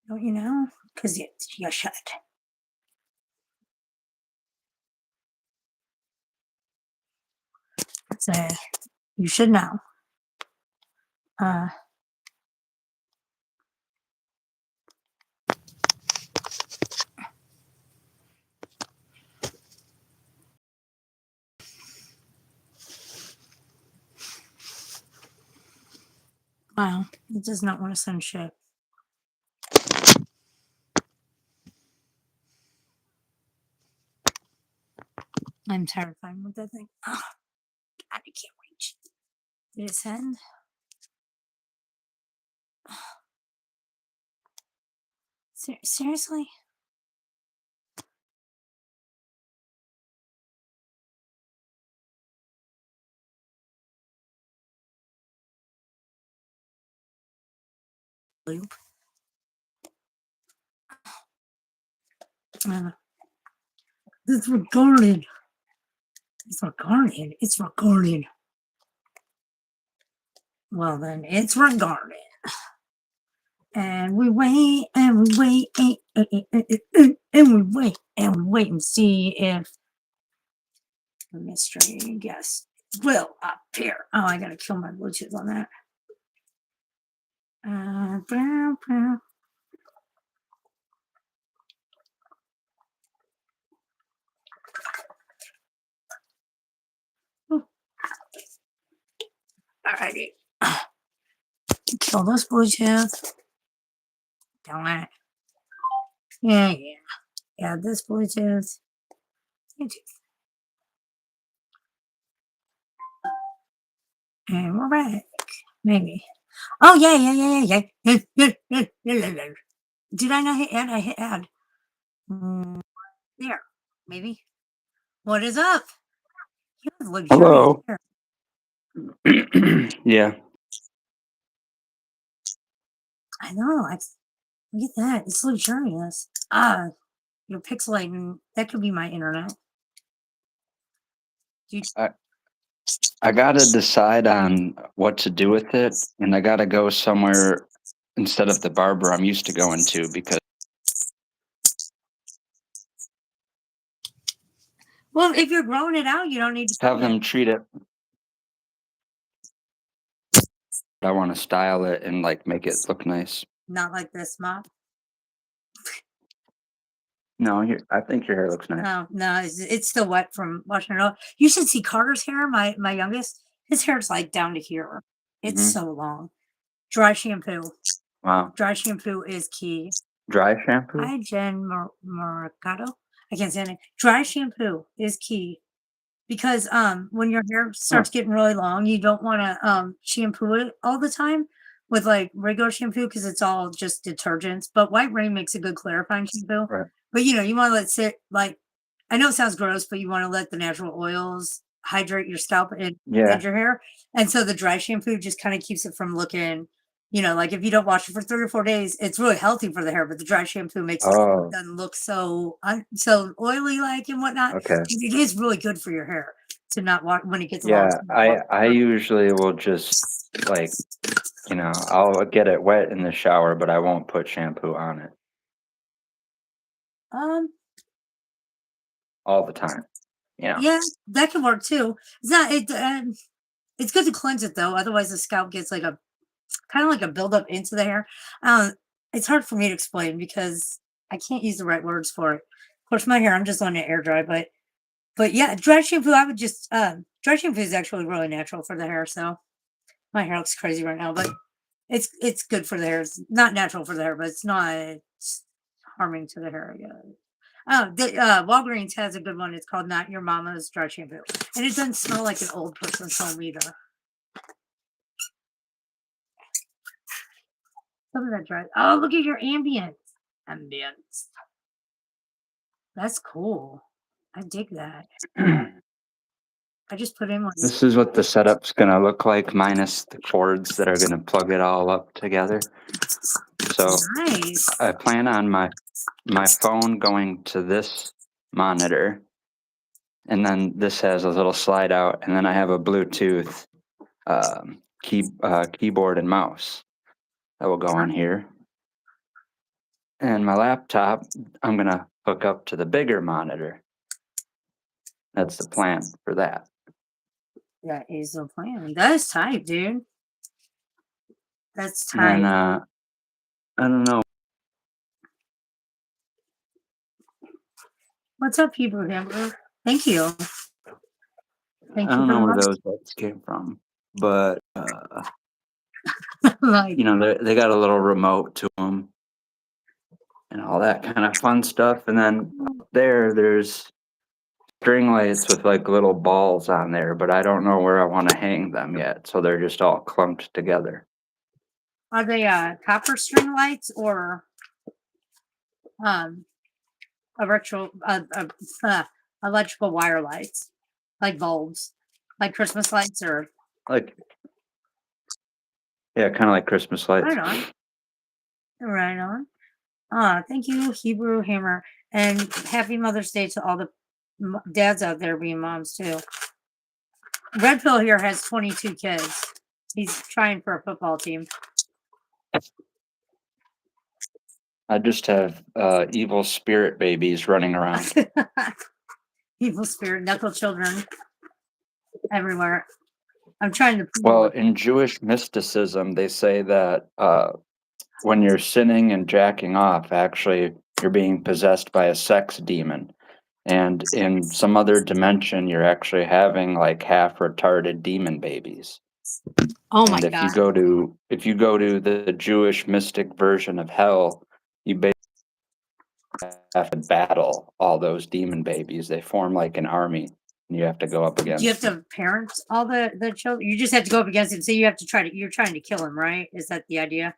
Don't you know? Because you should. So you should know. Uh, wow, it does not want to send shit. I'm terrified with that thing. Oh, God, I can't reach. Did it send? Seriously? Loop. It's recorded. It's recorded. It's recorded. Well, then it's regarded. And we wait and we wait and we wait and we wait and see if the mystery guest will appear. Oh, I gotta kill my Bluetooth on that. Alrighty. Kill this Bluetooth. Don't it. Yeah. Add this Bluetooth. And we're back. Maybe. Oh, yeah. Did I not hit add? I hit add. There. Maybe. What is up? You have luxurious Hello. hair. Yeah. I know. Look at that. It's luxurious. You're pixelating. That could be my internet. I gotta decide on what to do with it, and I gotta go somewhere instead of the barber I'm used to going to because Well, if you're growing it out, you don't need to have them treat it. I want to style it and like make it look nice. Not like this, Mom. No, I think your hair looks nice. No, it's still wet from washing it off. You should see Carter's hair. My youngest, his hair's like down to here. It's so long. Dry shampoo. Wow. Dry shampoo is key. Dry shampoo? Hi, Jen Mercado. I can't say it. Dry shampoo is key because when your hair starts getting really long, you don't want to shampoo it all the time with like regular shampoo because it's all just detergents. But White Rain makes a good clarifying shampoo. Right. But you want to let it sit like I know it sounds gross, but you want to let the natural oils hydrate your scalp and your hair. And so the dry shampoo just kind of keeps it from looking, like if you don't wash it for 3 or 4 days, it's really healthy for the hair, but the dry shampoo makes it doesn't look so oily like and whatnot. Okay. It is really good for your hair to not wash when it gets Yeah, long. I usually will just like, I'll get it wet in the shower, but I won't put shampoo on it all the time. Yeah, that can work too. It's good to cleanse it though. Otherwise, the scalp gets like a kind of like a buildup into the hair. It's hard for me to explain because I can't use the right words for it. Of course, my hair, I'm just on it air dry, but yeah, dry shampoo. I would just dry shampoo is actually really natural for the hair. So my hair looks crazy right now, but it's good for the hair. It's not natural for the hair, but it's not harming to the hair. Yeah. Oh, Walgreens has a good one. It's called Not Your Mama's Dry Shampoo, and it doesn't smell like an old person's home either. Some of that dry. Oh, look at your ambience. Ambience. That's cool. I dig that. I just put in one. This is what the setup's gonna look like, minus the cords that are gonna plug it all up together. So Nice. I plan on my phone going to this monitor, and then this has a little slide out, and then I have a Bluetooth keyboard and mouse that will go on here. And my laptop, I'm gonna hook up to the bigger monitor. That's the plan for that. That is the plan. That is tight, dude. That's And then tight. I don't know. What's up, Hebrew Hamburger? Thank you. I Thank you don't for know the where lunch. those lights came from, but Like, you know, they got a little remote to them and all that kind of fun stuff. And then up there's string lights with like little balls on there, but I don't know where I want to hang them yet. So they're just all clumped together. are they copper string lights or um electrical electrical wire lights, like bulbs, like Christmas lights, or Like, yeah, kind of like Christmas lights. right on, right on. Thank you, Hebrew Hammer, and happy Mother's Day to all the dads out there being moms too. Red Pill here has 22 kids. He's trying for a football team. I just have evil spirit babies running around. Evil spirit, knuckle children everywhere. I'm trying to. Well, in Jewish mysticism, they say that when you're sinning and jacking off, actually, you're being possessed by a sex demon. And in some other dimension, you're actually having like half retarded demon babies. Oh my And if you god! go to the Jewish mystic version of hell, you basically have to battle all those demon babies. They form like an army, and you have to go up Do you have against them. to parent all the children? You just have to go up against him. So you have to try to. You're trying to kill him, right? Is that the idea?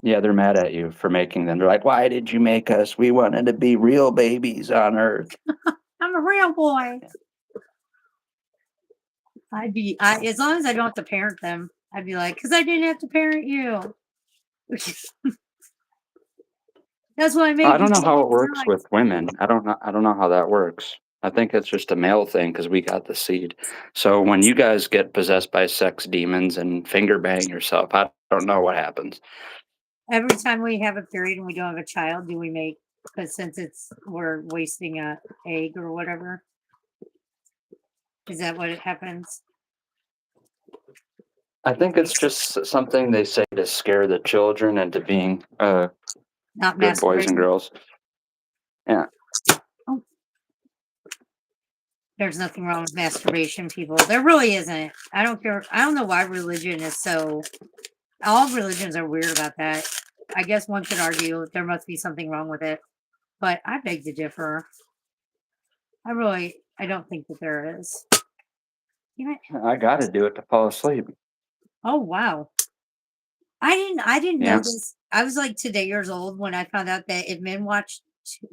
Yeah, they're mad at you for making them. They're like, "Why did you make us? We wanted to be real babies on Earth." I'm a real boy. As long as I don't have to parent them, I'd be like, because I didn't have to parent you. That's why I I made you. don't know So how it it's works not like, with women. I don't know how that works. I think it's just a male thing because we got the seed. So when you guys get possessed by sex demons and finger bang yourself, I don't know what happens. every time we have a period and we don't have a child, do we make? Because since we're wasting a egg or whatever, is that what it happens? I think it's just something they say to scare the children into being Not good boys and masturbating. girls. Yeah. Oh, there's nothing wrong with masturbation, people. There really isn't. I don't care. I don't know why religion is so. All religions are weird about that. I guess one could argue there must be something wrong with it, but I beg to differ. I don't think that there is. You know, I got to do it to fall asleep. oh wow. I didn't know Yeah. this. I was like today years old when I found out that if men watch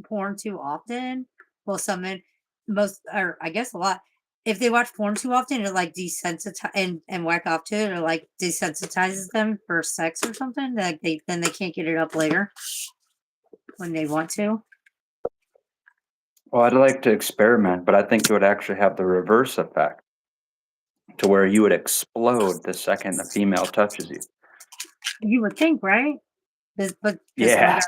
porn too often, well, some men, most, or I guess a lot, if they watch porn too often, it like desensitize and whack off to it, or like desensitizes them for sex or something. Like they can't get it up later when they want to. Well, I'd like to experiment, but I think it would actually have the reverse effect to where you would explode the second a female touches you. You would think, right? But this one Yeah. guy,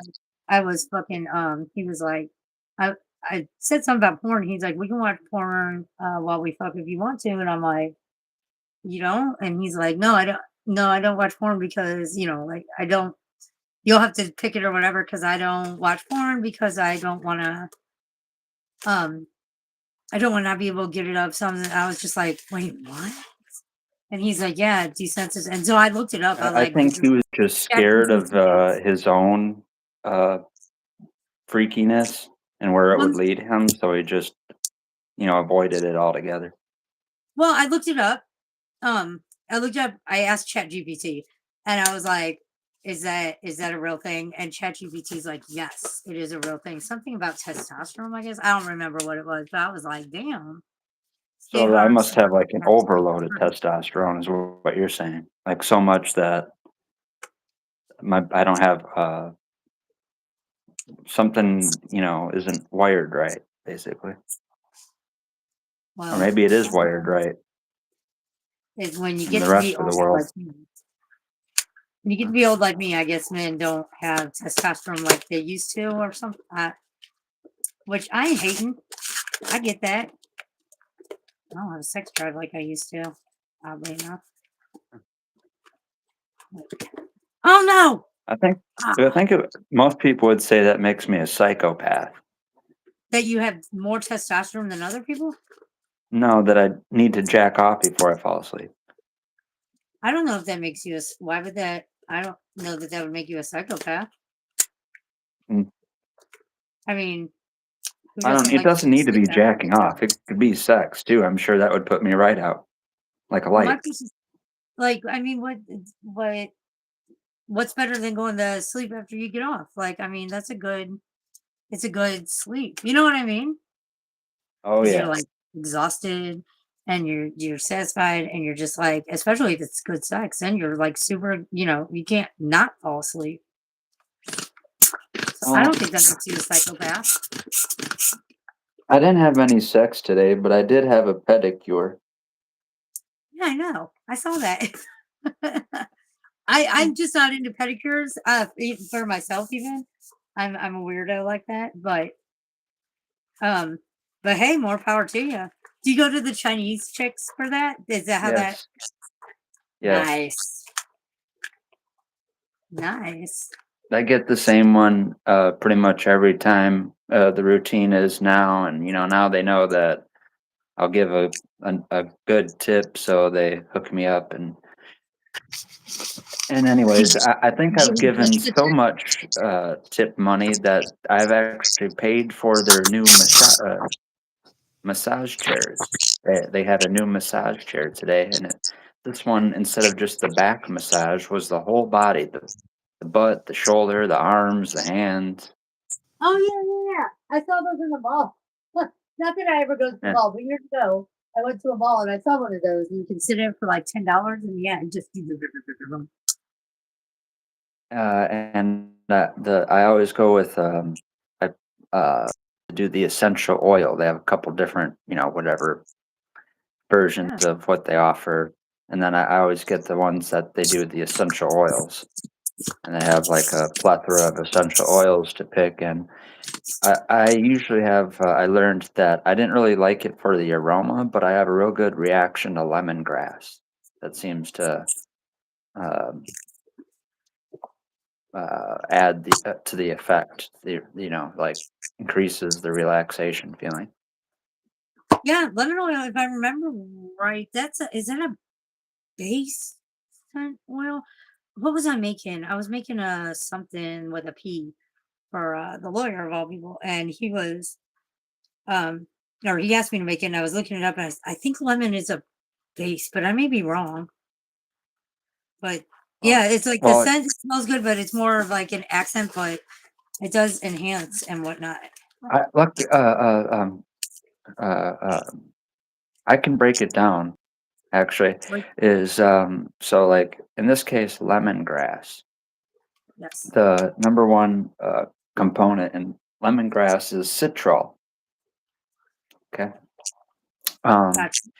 I was fucking. He was like, I said something about porn. He's like, we can watch porn while we fuck if you want to, and I'm like, you don't? And he's like, no, I don't. No, I don't watch porn because like I don't. You'll have to pick it or whatever because I don't watch porn because I don't want to. Um, I don't want to be able to get it up. Something. I was just like, wait, what? And he's like, yeah, desensitized. And so I looked it up. I was I like, think he was just scared of his own uh, freakiness and where it would lead him, so he just, avoided it altogether. well, I looked it up. I looked up. I asked ChatGPT, and I was like, "Is that a real thing?" And ChatGPT is like, "Yes, it is a real thing." Something about testosterone, I guess. I don't remember what it was, but I was like, "Damn, it So I hurts." must have like an overload of testosterone, is what you're saying. Like so much that I don't have something, isn't wired right, basically. Or Well, maybe it is wired right is when you in get the to be rest of the old like world. me. You get to be old like me. I guess men don't have testosterone like they used to, or something. Which I ain't hating. I get that. I don't have a sex drive like I used to. Oddly enough. Oh no! I think Ah, most people would say that makes me a psychopath. that you have more testosterone than other people? No, that I need to jack off before I fall asleep. I don't know if that makes you a. Why would that? I don't know that that would make you a psychopath. Mm, I mean, who I don't. doesn't It like to doesn't need to sleep be after jacking off. It could be sex too. I'm sure that would put me right out like a well, my light. piece is like, I mean, what's better than going to sleep after you get off? Like, I mean, it's a good sleep. You know what I mean? Oh Because you're yeah. like exhausted and you're satisfied and you're just like, especially if it's good sex, then you're like super, you can't not fall asleep. So I Well, don't think that makes you a psychopath. I didn't have any sex today, but I did have a pedicure. Yeah, I know. I saw that. I'm just not into pedicures. For myself even. I'm a weirdo like that, um, but hey, more power to you. Do you go to the Chinese chicks for that? Is that how that? Yes. Yes. Nice, nice. I get the same one pretty much every time. The routine is now, and now they know that I'll give a good tip, so they hook me up. And Did anyways, you, I think did I've you given english the so chick? much tip money that I've actually paid for their new massage chairs. They had a new massage chair today, and this one, instead of just the back massage, was the whole body, the butt, the shoulder, the arms, the hands. Oh yeah, yeah, yeah. I saw those in the mall. Not that I ever go to the Yeah. mall, but years ago I went to a mall and I saw one of those, and you can sit in it for like $10, and yeah, and just do the. And the I always go with I do the essential oil. They have a couple different, whatever versions Yeah. of what they offer, and then I always get the ones that they do the essential oils, and they have like a plethora of essential oils to pick. And I usually have I learned that I didn't really like it for the aroma, but I have a real good reaction to lemongrass. That seems to um, add to the effect. Like increases the relaxation feeling. Yeah, lemon oil, if I remember right, is that a base scent oil? What was I making? I was making a something with a P for the lawyer of all people, and he was um or he asked me to make it, and I was looking it up, and I think lemon is a base, but I may be wrong. But Well, yeah, it's like the well, scent smells good, but it's more of like an accent, but it does enhance and whatnot. I look. Uh, uh, I can break it down. Actually, Like, is so like in this case, lemongrass. yes, The number one component in lemongrass is citral. Okay. Um, gotcha.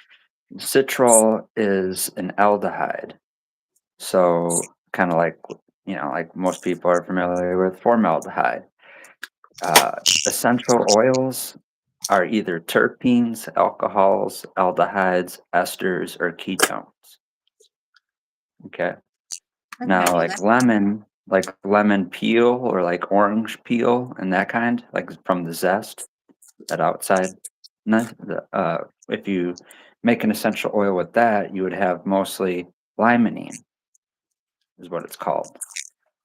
Citral is an aldehyde. So kind of like like most people are familiar with formaldehyde. Essential oils are either terpenes, alcohols, aldehydes, esters, or ketones. Okay. I think I Now, knew that. like lemon peel or like orange peel and that kind, like from the zest, that outside. If you make an essential oil with that, you would have mostly limonene, is what it's called.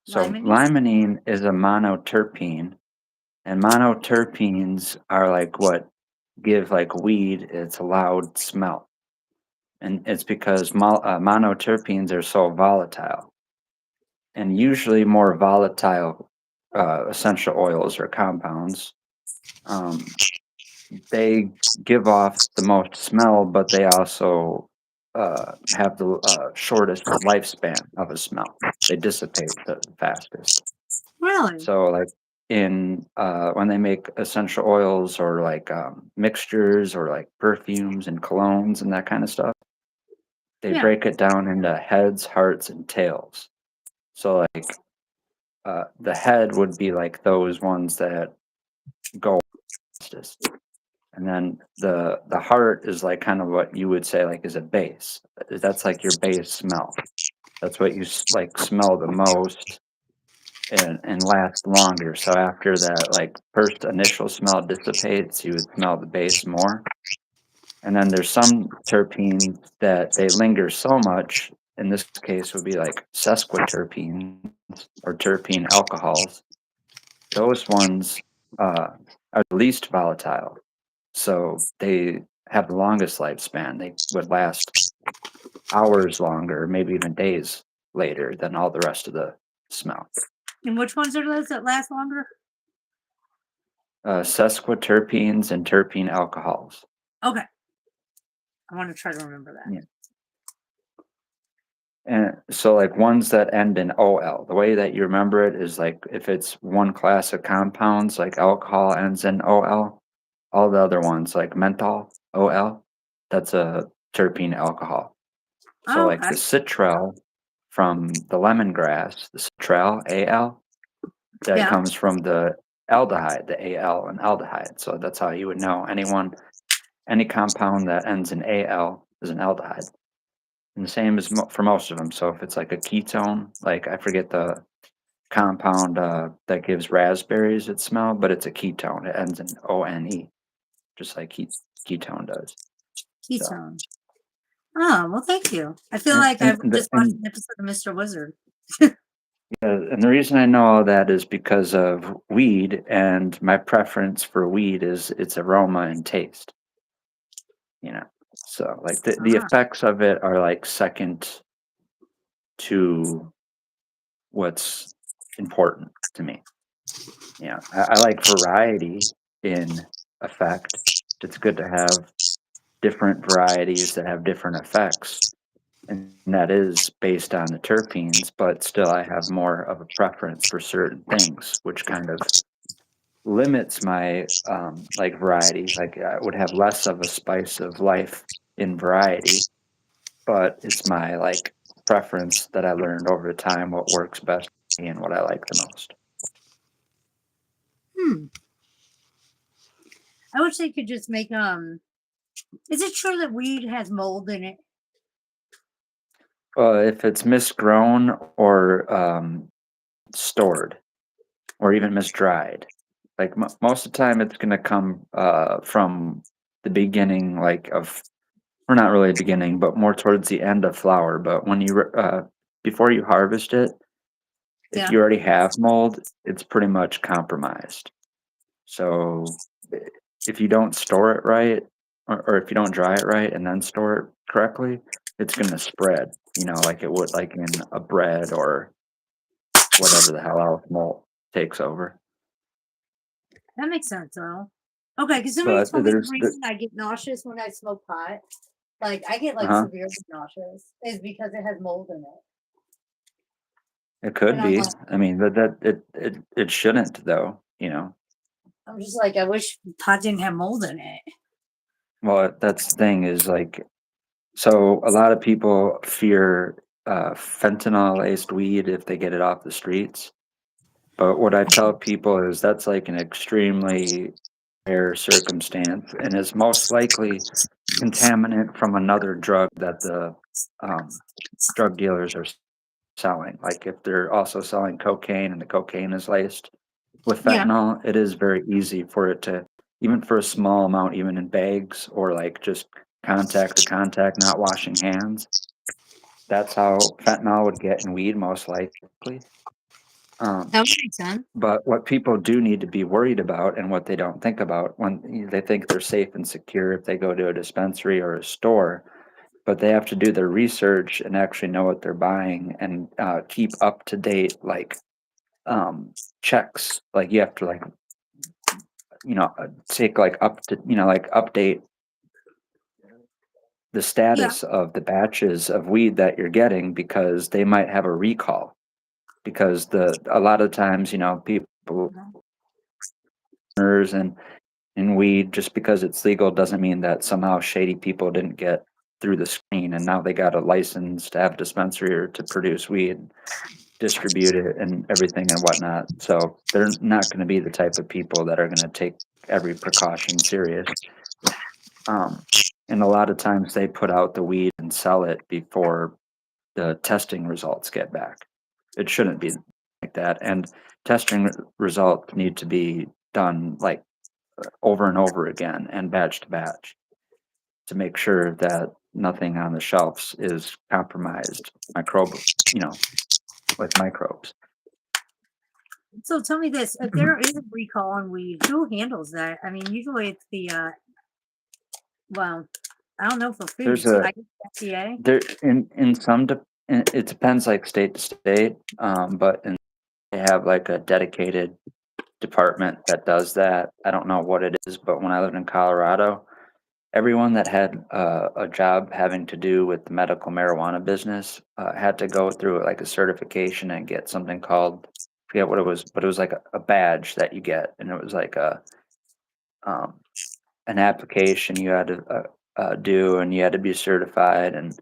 So Limeys? limonene is a monoterpene, and monoterpenes are like what give like weed its loud smell, and it's because monoterpenes are so volatile, and usually more volatile essential oils or compounds. Um, they give off the most smell, but they also have the shortest lifespan of a smell. They dissipate the fastest. Really? So, like in when they make essential oils or like mixtures or like perfumes and colognes and that kind of stuff, they Yeah. break it down into heads, hearts, and tails. So like the head would be like those ones that go fastest. And then the heart is like kind of what you would say like is a base. That's like your base smell. That's what you like smell the most and last longer. So after that like first initial smell dissipates, you would smell the base more. And then there's some terpenes that they linger so much. In this case, would be like sesquiterpenes or terpene alcohols. Those ones are the least volatile, so they have the longest lifespan. They would last hours longer, maybe even days later than all the rest of the smell. And which ones are those that last longer? Sesquiterpenes and terpene alcohols. Okay. I want to try to remember that. Yeah. And so, like ones that end in OL, the way that you remember it is like if it's one class of compounds, like alcohol ends in OL, all the other ones, like menthol, OL, that's a terpene alcohol. So, Oh, like okay. the citral from the lemongrass, the citral, AL, that Yeah. comes from the aldehyde, the AL and aldehyde. So that's how you would know any compound that ends in AL is an aldehyde. And the same as for most of them. So if it's like a ketone, like I forget the compound that gives raspberries its smell, but it's a ketone. It ends in ONE, just like ketone does. So, Ketone. Oh, well, thank you. I feel and, like I and, the, just watched and an episode of Mr. Wizard. And the reason I know all that is because of weed, and my preference for weed is its aroma and taste. You know, so like the Ah, effects of it are like second to what's important to me. I like variety in effect. It's good to have different varieties that have different effects, and that is based on the terpenes. But still, I have more of a preference for certain things, which kind of limits my like variety. Like I would have less of a spice of life in variety, but it's my like preference that I learned over time what works best for me and what I like the most. hmm. I wish they could just make is it true that weed has mold in it? If it's misgrown or stored or even misdried, like most of the time it's going to come from the beginning, like of or not really beginning, but more towards the end of flower. But when you before you harvest it, if Yeah. you already have mold, it's pretty much compromised. So if you don't store it right, or if you don't dry it right and then store it correctly, it's going to spread, like it would like in a bread or whatever the hell else mold takes over. That makes sense though. Okay, because somebody But told me the there's the, reason I get nauseous when I smoke pot, like I get like uh-huh, severely nauseous, is because it has mold in it. it could And I'm be. like, I mean, it shouldn't though. I'm just like, I wish pot didn't have mold in it. Well, that's the thing is like, so a lot of people fear fentanyl laced weed if they get it off the streets. But what I tell people is that's like an extremely rare circumstance and is most likely contaminant from another drug that the um, drug dealers are selling. Like if they're also selling cocaine and the cocaine is laced with Yeah. fentanyl, it is very easy for it to, even for a small amount, even in bags or like just contact to contact, not washing hands. That's how fentanyl would get in weed, most likely. Um, That would make sense. but what people do need to be worried about and what they don't think about when they think they're safe and secure if they go to a dispensary or a store, but they have to do their research and actually know what they're buying and keep up to date, like checks. Like you have to like take like up to like update the Yeah. status of the batches of weed that you're getting because they might have a recall because the a lot of times people and in weed just because it's legal doesn't mean that somehow shady people didn't get through the screen and now they got a license to have a dispensary or to produce weed. distribute it and everything and whatnot. So they're not going to be the type of people that are going to take every precaution serious. Um, and a lot of times they put out the weed and sell it before the testing results get back. It shouldn't be like that. And testing results need to be done like over and over again and batch to batch to make sure that nothing on the shelves is compromised you know, with microbes. So tell me this: if there is a recall on weed, who handles that? I mean, usually it's the well, I don't know for There's foods. a I guess FDA. there in some it depends like state to state, but they have like a dedicated department that does that. I don't know what it is, but when I lived in Colorado, everyone that had a job having to do with the medical marijuana business had to go through like a certification and get something called, forget what it was, but it was like a badge that you get, and it was like um, an application you had to do, and you had to be certified and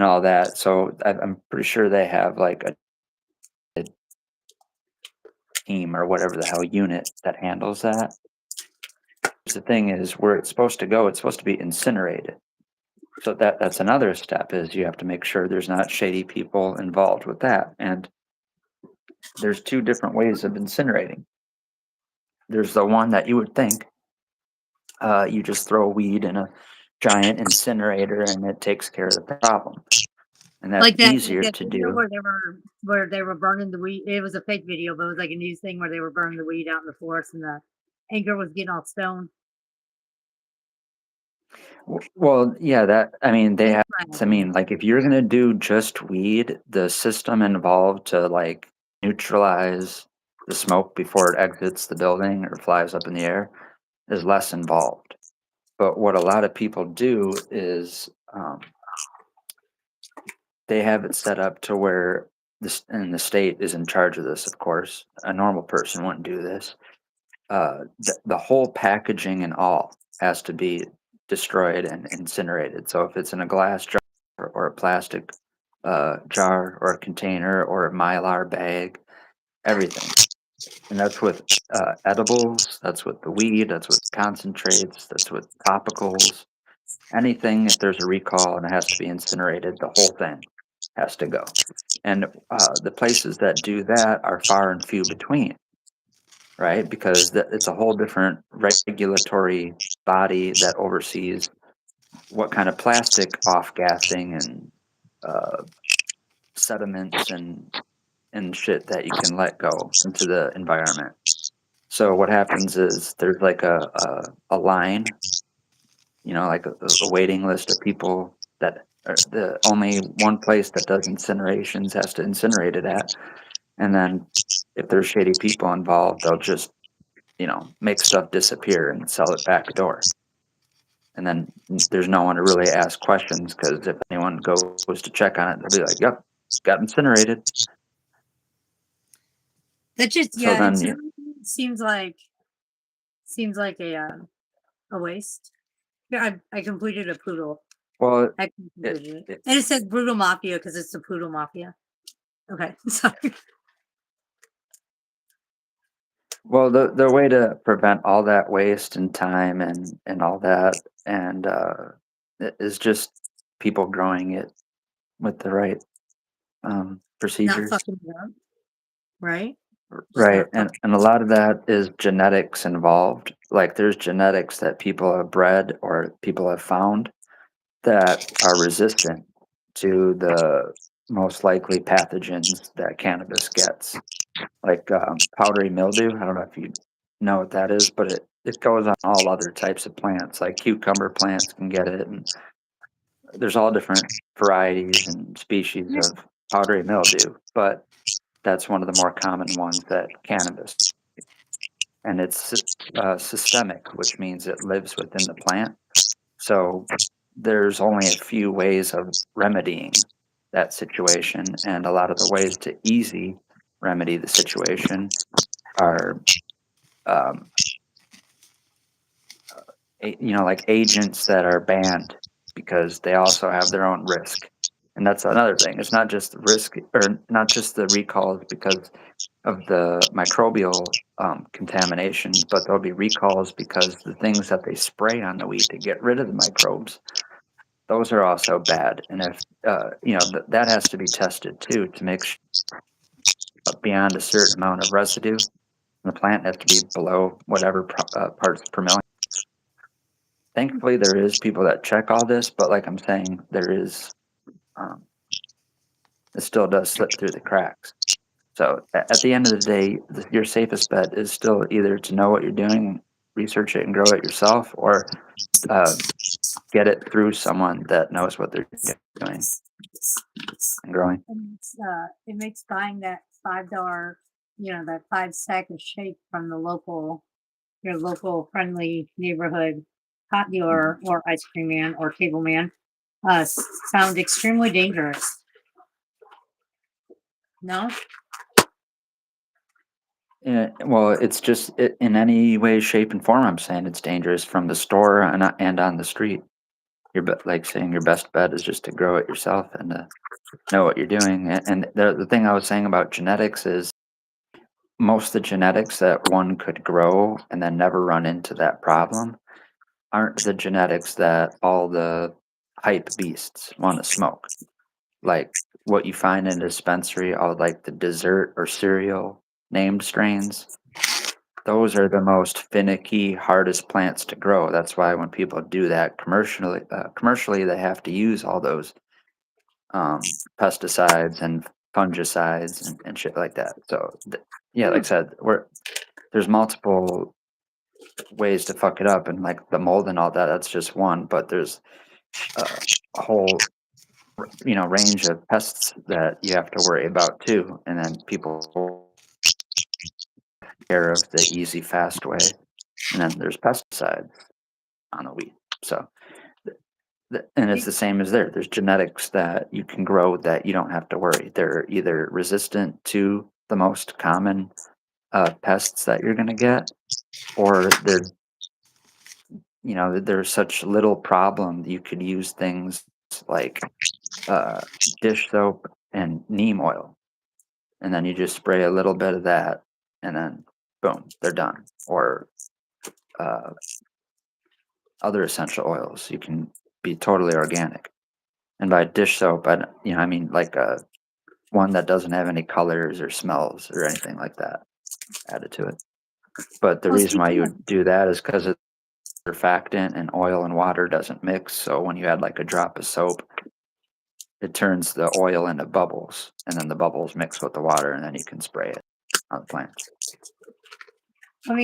all that. So I'm pretty sure they have like a team or whatever the hell unit that handles that. The thing is, where it's supposed to go, it's supposed to be incinerated. So that's another step is you have to make sure there's not shady people involved with that. And there's two different ways of incinerating. There's the one that you would think you just throw weed in a giant incinerator and it takes care of the problem. And that's Like easier that to video do. where they were burning the weed. It was a fake video, but it was like a news thing where they were burning the weed out in the forest, and the anchor was getting all stoned. Well, yeah, that I mean they That's have my I idea. mean like if you're gonna do just weed, the system involved to like neutralize the smoke before it exits the building or flies up in the air is less involved. But what a lot of people do is they have it set up to where this and the state is in charge of this, of course. A normal person wouldn't do this. The whole packaging and all has to be destroyed and incinerated. So if it's in a glass jar or a plastic jar or a container or a mylar bag, everything. And that's with edibles, that's with the weed, that's with concentrates, that's with topicals. Anything, if there's a recall and it has to be incinerated, the whole thing has to go. And the places that do that are far and few between, right? Because it's a whole different regulatory body that oversees what kind of plastic off gassing and uh, sediments and shit that you can let go into the environment. So what happens is there's like a line, you know, like a waiting list of people that are the only one place that does incinerations has to incinerate it at. And then if there's shady people involved, they'll just, you know, make stuff disappear and sell it back door. And then there's no one to really ask questions because if anyone goes to check on it, they'll be like, "Yep, got incinerated." That just So yeah, then, you incinerating seems like a waste. Yeah, I completed a poodle. well, I it, completed it, it and it says brutal mafia because it's the poodle mafia. Okay, sorry. well the way to prevent all that waste and time and all that and is just people growing it with the right Not procedures. fucking it up, right? Just Right, not fucking. and a lot of that is genetics involved. Like, there's genetics that people have bred or people have found that are resistant to the most likely pathogens that cannabis gets, like, powdery mildew. I don't know if you know what that is, but it goes on all other types of plants, like cucumber plants can get it, and there's all different varieties and species of powdery mildew, but that's one of the more common ones that cannabis, and it's systemic, which means it lives within the plant. So there's only a few ways of remedying that situation, and a lot of the ways to easy remedy the situation are, um, you know, like agents that are banned because they also have their own risk. And that's another thing. It's not just the risk or not just the recalls because of the microbial contamination, but there'll be recalls because the things that they spray on the wheat to get rid of the microbes, those are also bad. And if that has to be tested too to make sure beyond a certain amount of residue, the plant has to be below whatever parts per million. Thankfully, there is people that check all this, but like I'm saying, there is um, it still does slip through the cracks. So at the end of the day, your safest bet is still either to know what you're doing, research it, and grow it yourself, or uh, get it through someone that knows what they're doing and growing. And it makes buying that $5, that 5 sack of shake from your local friendly neighborhood hot Mhm. dealer or ice cream man or cable man sound extremely dangerous. No? Yeah, well, it's just in any way, shape, and form. I'm saying it's dangerous from the store and on the street. Like saying your best bet is just to grow it yourself and to know what you're doing. And the thing I was saying about genetics is most of the genetics that one could grow and then never run into that problem aren't the genetics that all the hype beasts want to smoke. Like what you find in a dispensary, all like the dessert or cereal named strains. Those are the most finicky, hardest plants to grow. That's why when people do that commercially, they have to use all those pesticides and fungicides and shit like that. So, yeah, like I Hmm. said, there's multiple ways to fuck it up, and like the mold and all that. That's just one, but there's a whole range of pests that you have to worry about too. And then people care of the easy, fast way, and then there's pesticides on the wheat. So and it's It- the same as there. There's genetics that you can grow that you don't have to worry. They're either resistant to the most common pests that you're going to get, or there's such little problem. You could use things like uh, dish soap and neem oil, and then you just spray a little bit of that, and then boom, they're done. Or uh, other essential oils. You can be totally organic. And by dish soap, I mean like one that doesn't have any colors or smells or anything like that added to it. But the well, reason why speaking you of, would do that is because it's surfactant and oil and water doesn't mix. So when you add like a drop of soap, it turns the oil into bubbles, and then the bubbles mix with the water, and then you can spray it on the plants.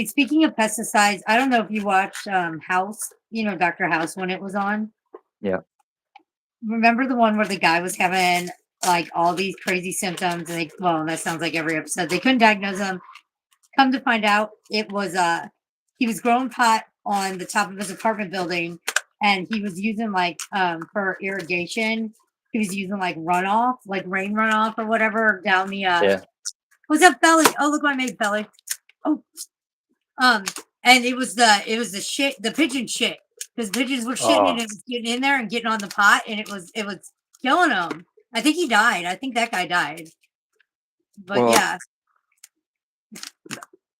speaking of pesticides, I don't know if you watched House, Dr. House when it was on. Yeah. Remember the one where the guy was having like all these crazy symptoms and well, that sounds like every episode. They couldn't diagnose him. Come to find out, it was he was growing pot on the top of his apartment building, and he was using like for irrigation. He was using like runoff, like rain runoff or whatever down the Yeah. what's up, Belly? Oh, look what I made, Belly. Oh, um, and it was the shit, the pigeon shit, because pigeons were shitting and Oh, it was getting in there and getting on the pot, and it was killing him. I think he died. I think that guy died. But well, yeah,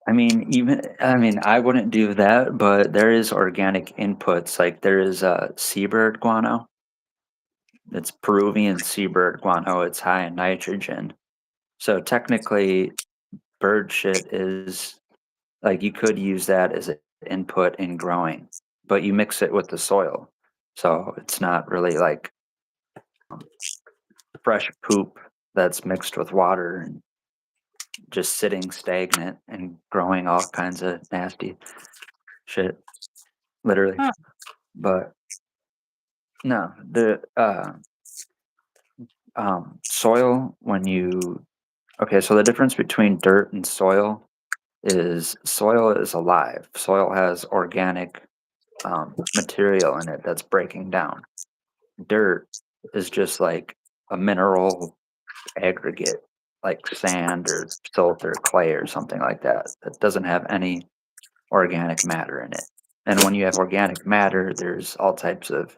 I wouldn't do that, but there is organic inputs. Like there is seabird guano. It's Peruvian seabird guano. It's high in nitrogen. So technically, bird shit is like you could use that as an input in growing, but you mix it with the soil. So it's not really like fresh poop that's mixed with water and just sitting stagnant and growing all kinds of nasty shit, literally. huh. But no, the soil when you okay, so the difference between dirt and soil is alive. Soil has organic material in it that's breaking down. Dirt is just like a mineral aggregate, like sand or silt or clay or something like that. That doesn't have any organic matter in it. And when you have organic matter, there's all types of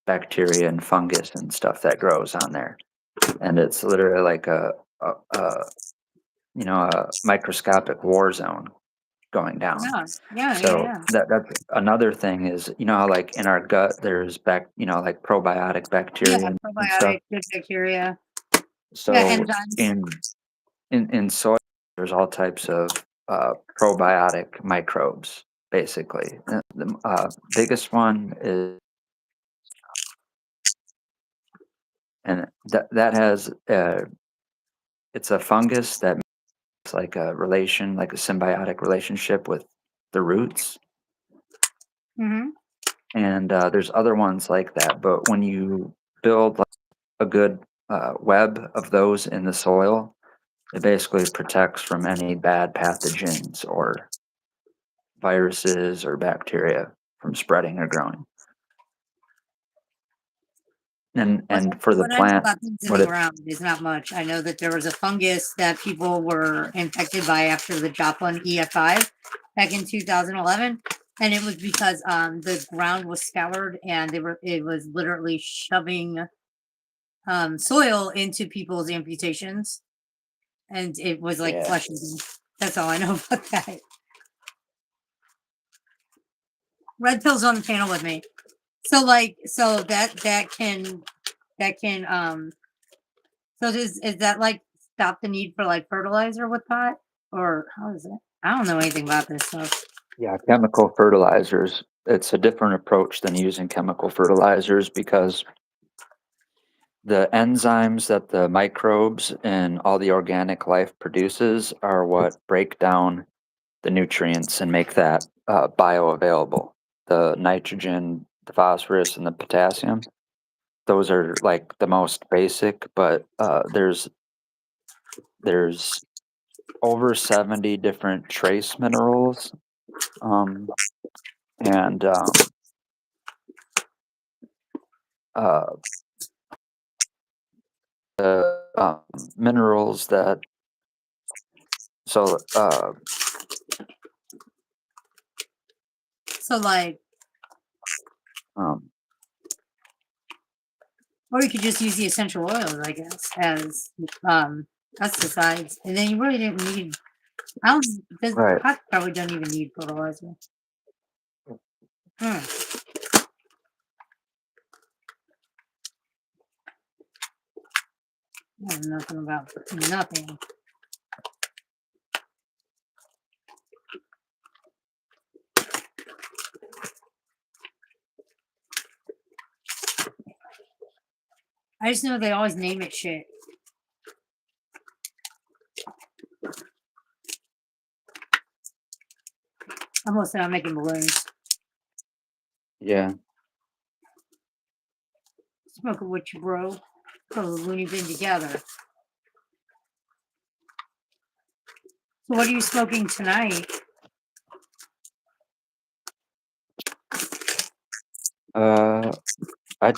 bacteria and fungus and stuff that grows on there. And it's literally like a a microscopic war zone going down. Yeah, yeah, yeah, So yeah. that's another thing is, how like in our gut there's like probiotic Yeah, bacteria and stuff. probiotic, good bacteria. Yeah, So enzymes. in soil there's all types of probiotic microbes basically. The biggest one is, and that has it's a fungus that makes like like a symbiotic relationship with the roots. Hmm. And there's other ones like that, but when you build like a good web of those in the soil, it basically protects from any bad pathogens or viruses or bacteria from spreading or growing. And for the What I know plant, about things in what the it ground is not much. I know that there was a fungus that people were infected by after the Joplin EF5 back in 2011, and it was because the ground was scoured and it was literally shoving soil into people's amputations, and it was like yeah. flesh eating. That's all I know about that. Red Pill's on the panel with me. So like so that can so is that like stop the need for like fertilizer with pot? Or how is it? I don't know anything about this stuff. Yeah, chemical fertilizers. It's a different approach than using chemical fertilizers because the enzymes that the microbes and all the organic life produces are what break down the nutrients and make that bioavailable. The nitrogen, the phosphorus, and the potassium. Those are like the most basic, but there's over 70 different trace minerals, um, and uh, the minerals that so So like, um, or you could just use the essential oils, I guess, as pesticides, and then you really didn't need. I don't. This right. pot probably doesn't even need fertilizer. Hmm. I know nothing about nothing. I just know they always name it shit. I'm mostly not making balloons. Yeah. Smoke it with you, bro. Put a loony bin together. So what are you smoking tonight? Uh, I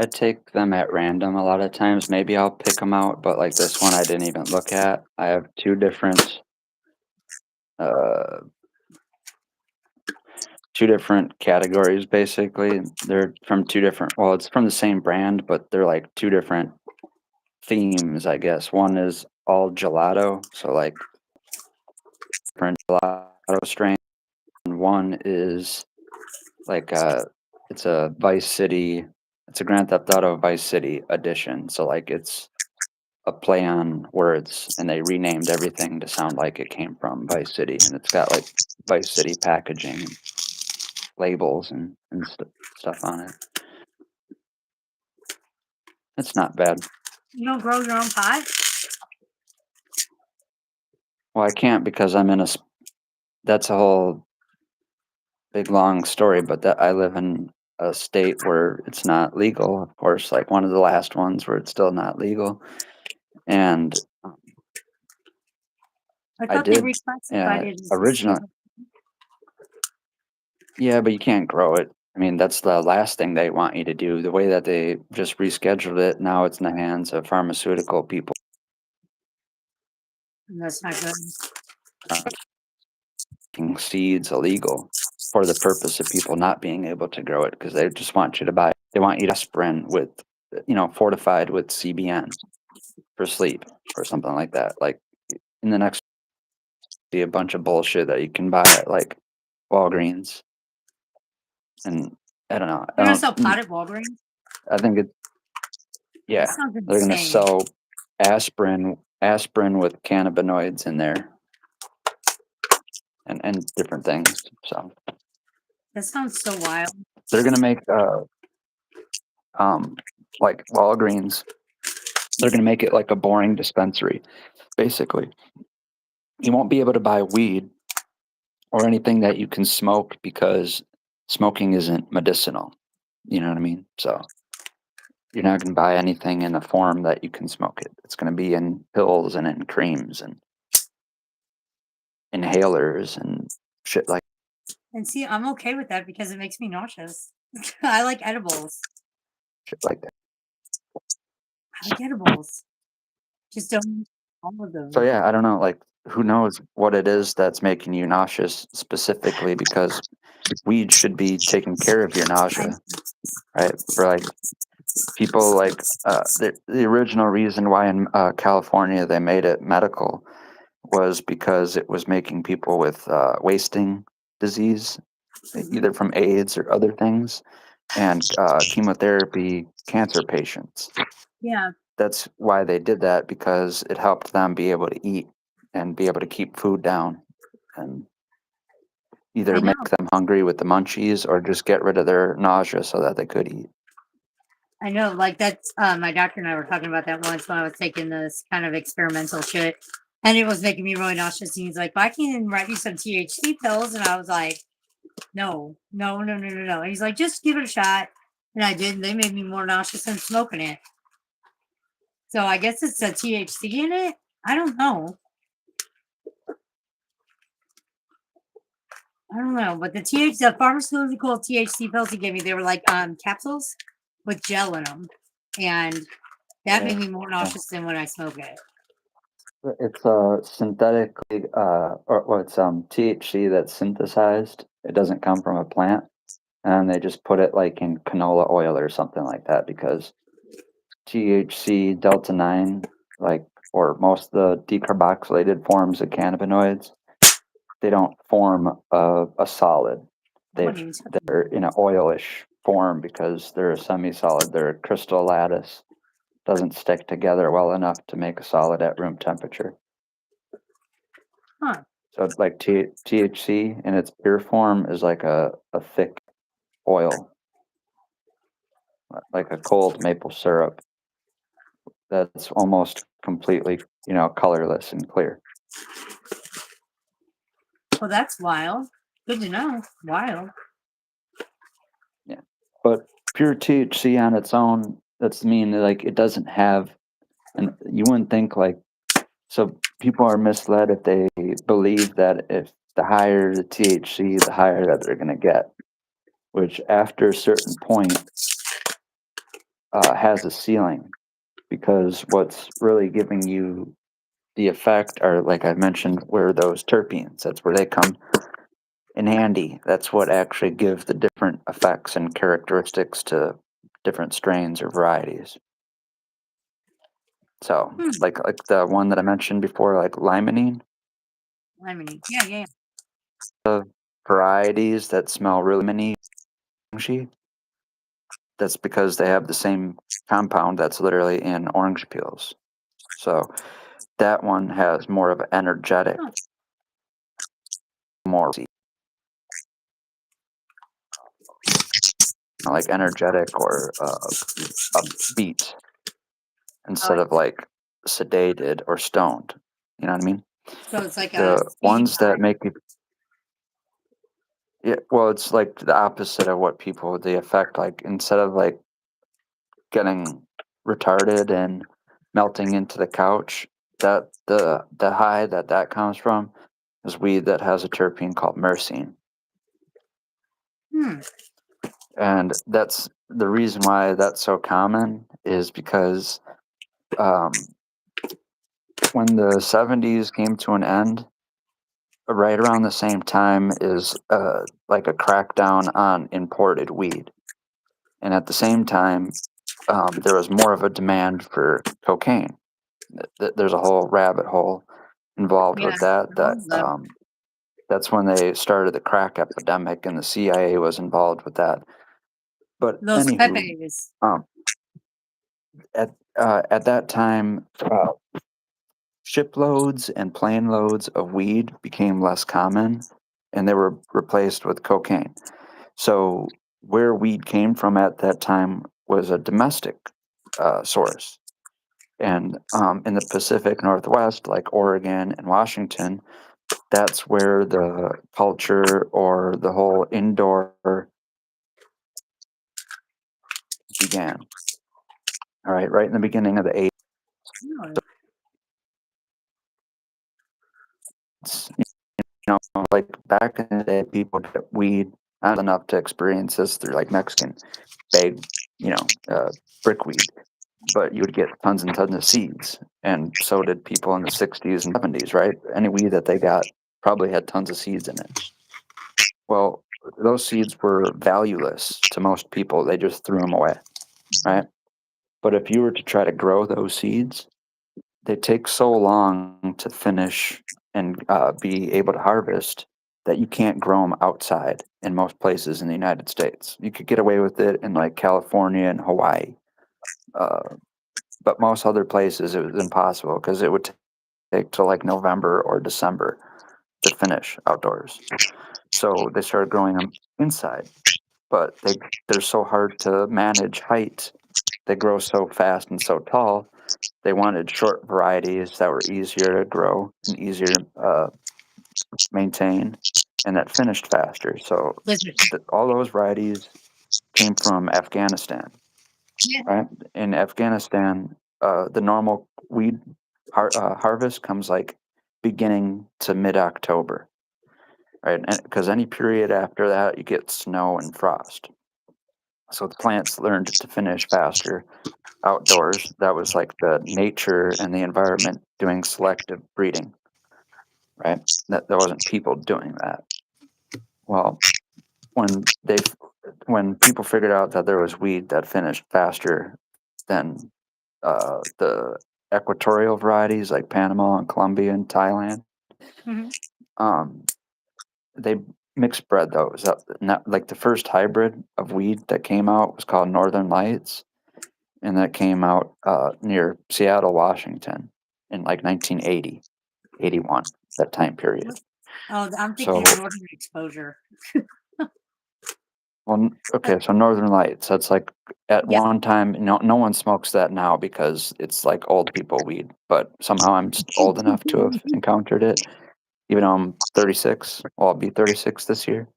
take them at random a lot of times. Maybe I'll pick them out, but like this one, I didn't even look at. I have uh, two different categories basically. They're from two different. Well, it's from the same brand, but they're like two different themes, I guess. One is all gelato, so like different gelato strain. And one is like it's a Vice City. It's a Grand Theft Auto Vice City edition. So like it's a play on words, and they renamed everything to sound like it came from Vice City, and it's got like Vice City packaging and labels and stuff on it. It's not bad. You don't grow your own pot? Well, I can't because I'm in that's a whole big long story, but that I live in a state where it's not legal, of course, like one of the last ones where it's still not legal. And I I thought they did reclassified it as a originally, yeah, but you can't grow it. I mean, that's the last thing they want you to do. The way that they just rescheduled it, now it's in the hands of pharmaceutical people and that's not good. making seeds illegal for the purpose of people not being able to grow it because they just want you to buy they want you to aspirin with, fortified with CBN for sleep or something like that. Like in the next, be a bunch of bullshit that you can buy at like Walgreens, and I don't know. They're gonna sell pot at Walgreens. I think it. That Yeah, sounds they're gonna insane. sell aspirin with cannabinoids in there, and different things. So That sounds so wild. they're gonna make like Walgreens. They're gonna make it like a boring dispensary, basically. You won't be able to buy weed or anything that you can smoke because smoking isn't medicinal. You know what I mean? So you're not going to buy anything in a form that you can smoke it. It's going to be in pills and in creams and inhalers and shit like. And see, I'm okay with that because it makes me nauseous. I like edibles. Shit like that. I like edibles. Just don't eat all of them. So yeah, I don't know. Like, who knows what it is that's making you nauseous specifically? Because weed should be taking care of your nausea, right? For like people like the original reason why in California they made it medical was because it was making people with wasting disease, either from AIDS or other things, and chemotherapy cancer patients. Yeah, That's why they did that, because it helped them be able to eat and be able to keep food down and either I know. make them hungry with the munchies or just get rid of their nausea so that they could eat. I know. Like that's my doctor and I were talking about that once when I was taking this kind of experimental shit, and it was making me really nauseous. And he's like, "Well, I can write you some THC pills," and I was like, "No, no, no, no, no, no." And he's like, "Just give it a shot," and I did. And they made me more nauseous than smoking it. So I guess it's a THC in it. I don't know. I don't know, but the pharmaceutical THC pills he gave me, they were like capsules with gel in them, and that made me more nauseous than when I smoke it. It's synthetically or it's THC that's synthesized. It doesn't come from a plant, and they just put it like in canola oil or something like that, because THC delta 9, like, or most of the decarboxylated forms of cannabinoids, they don't form a solid. I wouldn't even touch They're them. in an oilish form because they're a semi-solid. They're a crystal lattice. Doesn't stick together well enough to make a solid at room temperature. Huh. So like THC in its pure form is like a thick oil, like a cold maple syrup that's almost completely, colorless and clear. Well, that's wild. Good to know. Wild. Yeah. But pure THC on its own, that's mean like it doesn't have, and you wouldn't think like, so people are misled if they believe that if the higher the THC, the higher that they're going to get, which after a certain point has a ceiling, because what's really giving you the effect are, like I mentioned, where those terpenes, that's where they come in handy. That's what actually give the different effects and characteristics to different strains or varieties. So, like the one that I mentioned before, like limonene, I mean, yeah, yeah, yeah. the varieties that smell really lemony, that's because they have the same compound that's literally in orange peels. So that one has more of an energetic, Huh. more like energetic or upbeat instead of like sedated or stoned. You know what I mean? So it's like a The ones that make you, yeah, well, it's like the opposite of what people, the effect, like instead of like getting retarded and melting into the couch, that the high that comes from is weed that has a terpene called myrcene. Hmm. And that's the reason why that's so common, is because when the 70s came to an end, right around the same time is like a crackdown on imported weed. And at the same time, there was more of a demand for cocaine. There's a whole rabbit hole involved Yeah, with that. all of them. That's when they started the crack epidemic, and the CIA was involved with that. But Those anywho, Pepes. um, at that time, shiploads and plane loads of weed became less common, and they were replaced with cocaine. So where weed came from at that time was a domestic source. And in the Pacific Northwest, like Oregon and Washington, that's where the culture or the whole indoor began. All right in the beginning of the 'Really? '80s, like back in the day, people get weed not enough to experience this through like Mexican bag, brickweed, but you would get tons and tons of seeds, and so did people in the '60s and '70s, right? Any weed that they got probably had tons of seeds in it. Well, those seeds were valueless to most people; they just threw them away, right? But if you were to try to grow those seeds, they take so long to finish and be able to harvest that you can't grow them outside in most places in the United States. You could get away with it in like California and Hawaii, uh, but most other places it was impossible because it would take till like November or December to finish outdoors. So they started growing them inside, but they're so hard to manage height. They grow so fast and so tall. They wanted short varieties that were easier to grow and easier to maintain, and that finished faster. So Listen, all those varieties came from Afghanistan, yeah, right? In Afghanistan, the normal weed harvest comes like beginning to mid October, right? And because any period after that, you get snow and frost. So the plants learned to finish faster outdoors. That was like the nature and the environment doing selective breeding, right? That wasn't people doing that. Well, when when people figured out that there was weed that finished faster than the equatorial varieties like Panama and Colombia and Thailand, mhm. um, they mixed bred those up. Not, like the first hybrid of weed that came out was called Northern Lights, and that came out near Seattle, Washington, in like 1980, 81, that time period. Oh, I'm thinking of So, northern exposure. well, Uh, okay, so Northern Lights, that's like at yeah. one time, no one smokes that now because it's like old people weed, but somehow I'm old enough to have encountered it, even though I'm 36. Well, I'll be 36 this year.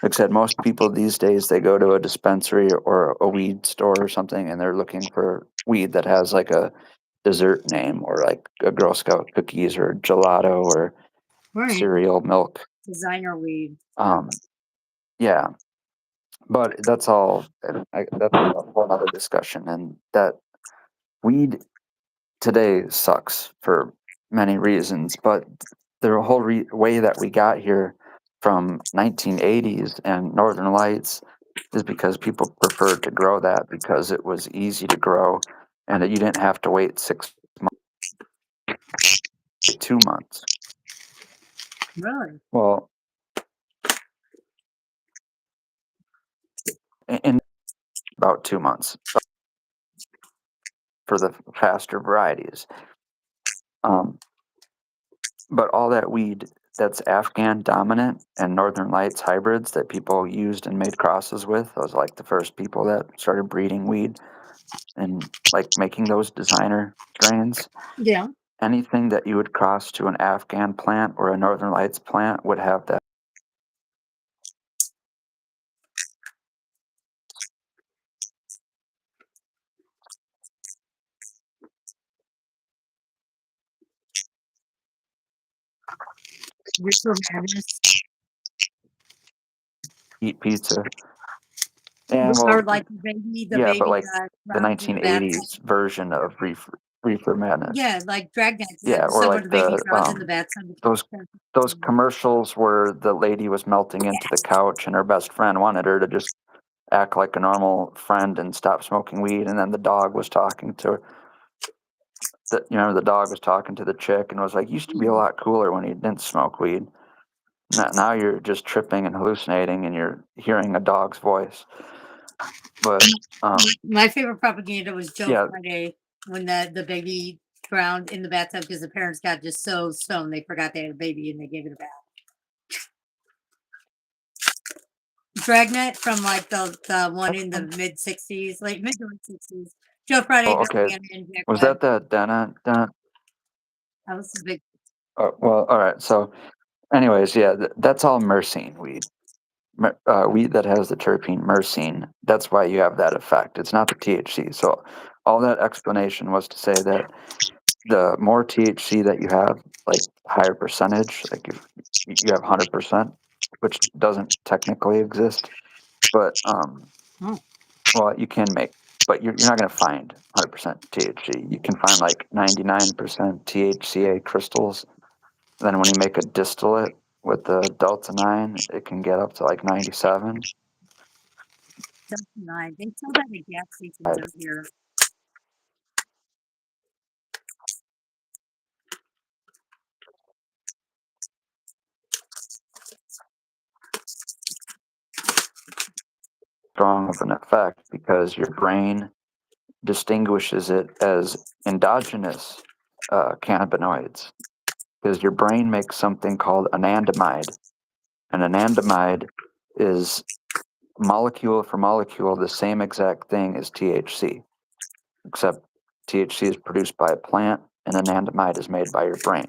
Like I said, most people these days, they go to a dispensary or a weed store or something, and they're looking for weed that has like a dessert name or like a Girl Scout cookies or gelato or Right. cereal milk. Designer weed. Um, yeah, but that's all. That's a whole other discussion. And that weed today sucks for many reasons, but the whole way that we got here from 1980s and Northern Lights is because people preferred to grow that because it was easy to grow and that you didn't have to wait 6 months, 2 months. Really? Well, in about 2 months for the faster varieties. Um, but all that weed that's Afghan dominant and Northern Lights hybrids that people used and made crosses with, those like the first people that started breeding weed and like making those designer strains. Yeah. Anything that you would cross to an Afghan plant or a Northern Lights plant would have that. Ritual madness. Eat pizza. Yeah, Or well, like the yeah, but baby like the drowned in the bathtub. 1980s version of Reefer Madness. Yeah, like Dragnet, the Yeah, or episode where the like baby drowns in the bathtub. those those commercials where the lady was melting into the couch and her best friend wanted her to just act like a normal friend and stop smoking weed, and then the dog was talking to the dog was talking to the chick and was like, "Used to be a lot cooler when you didn't smoke weed. Now you're just tripping and hallucinating, and you're hearing a dog's voice." But My favorite propaganda was Joe yeah, Friday when the baby drowned in the bathtub because the parents got just so stoned they forgot they had a baby and they gave it a bath. Dragnet from like the one in the mid '60s, like mid to late '60s. Joe Friday, oh, Joe okay. Bannon, and Jack Was Webb. that the dun dun? That was the big. Well, all right. So, anyways, yeah, that's all myrcene weed. Weed that has the terpene myrcene. That's why you have that effect. It's not the THC. So, all that explanation was to say that the more THC that you have, like higher percentage, like if you have 100%, which doesn't technically exist, but Oh, well, you can make, but you're not going to find 100% THC. You can find like 99% THCA crystals. Then when you make a distillate with the delta 9, it can get up to like 97. Delta 9. They sell that at gas stations out here. Strong of an effect because your brain distinguishes it as endogenous cannabinoids because your brain makes something called anandamide. And anandamide is molecule for molecule the same exact thing as THC, except THC is produced by a plant and anandamide is made by your brain.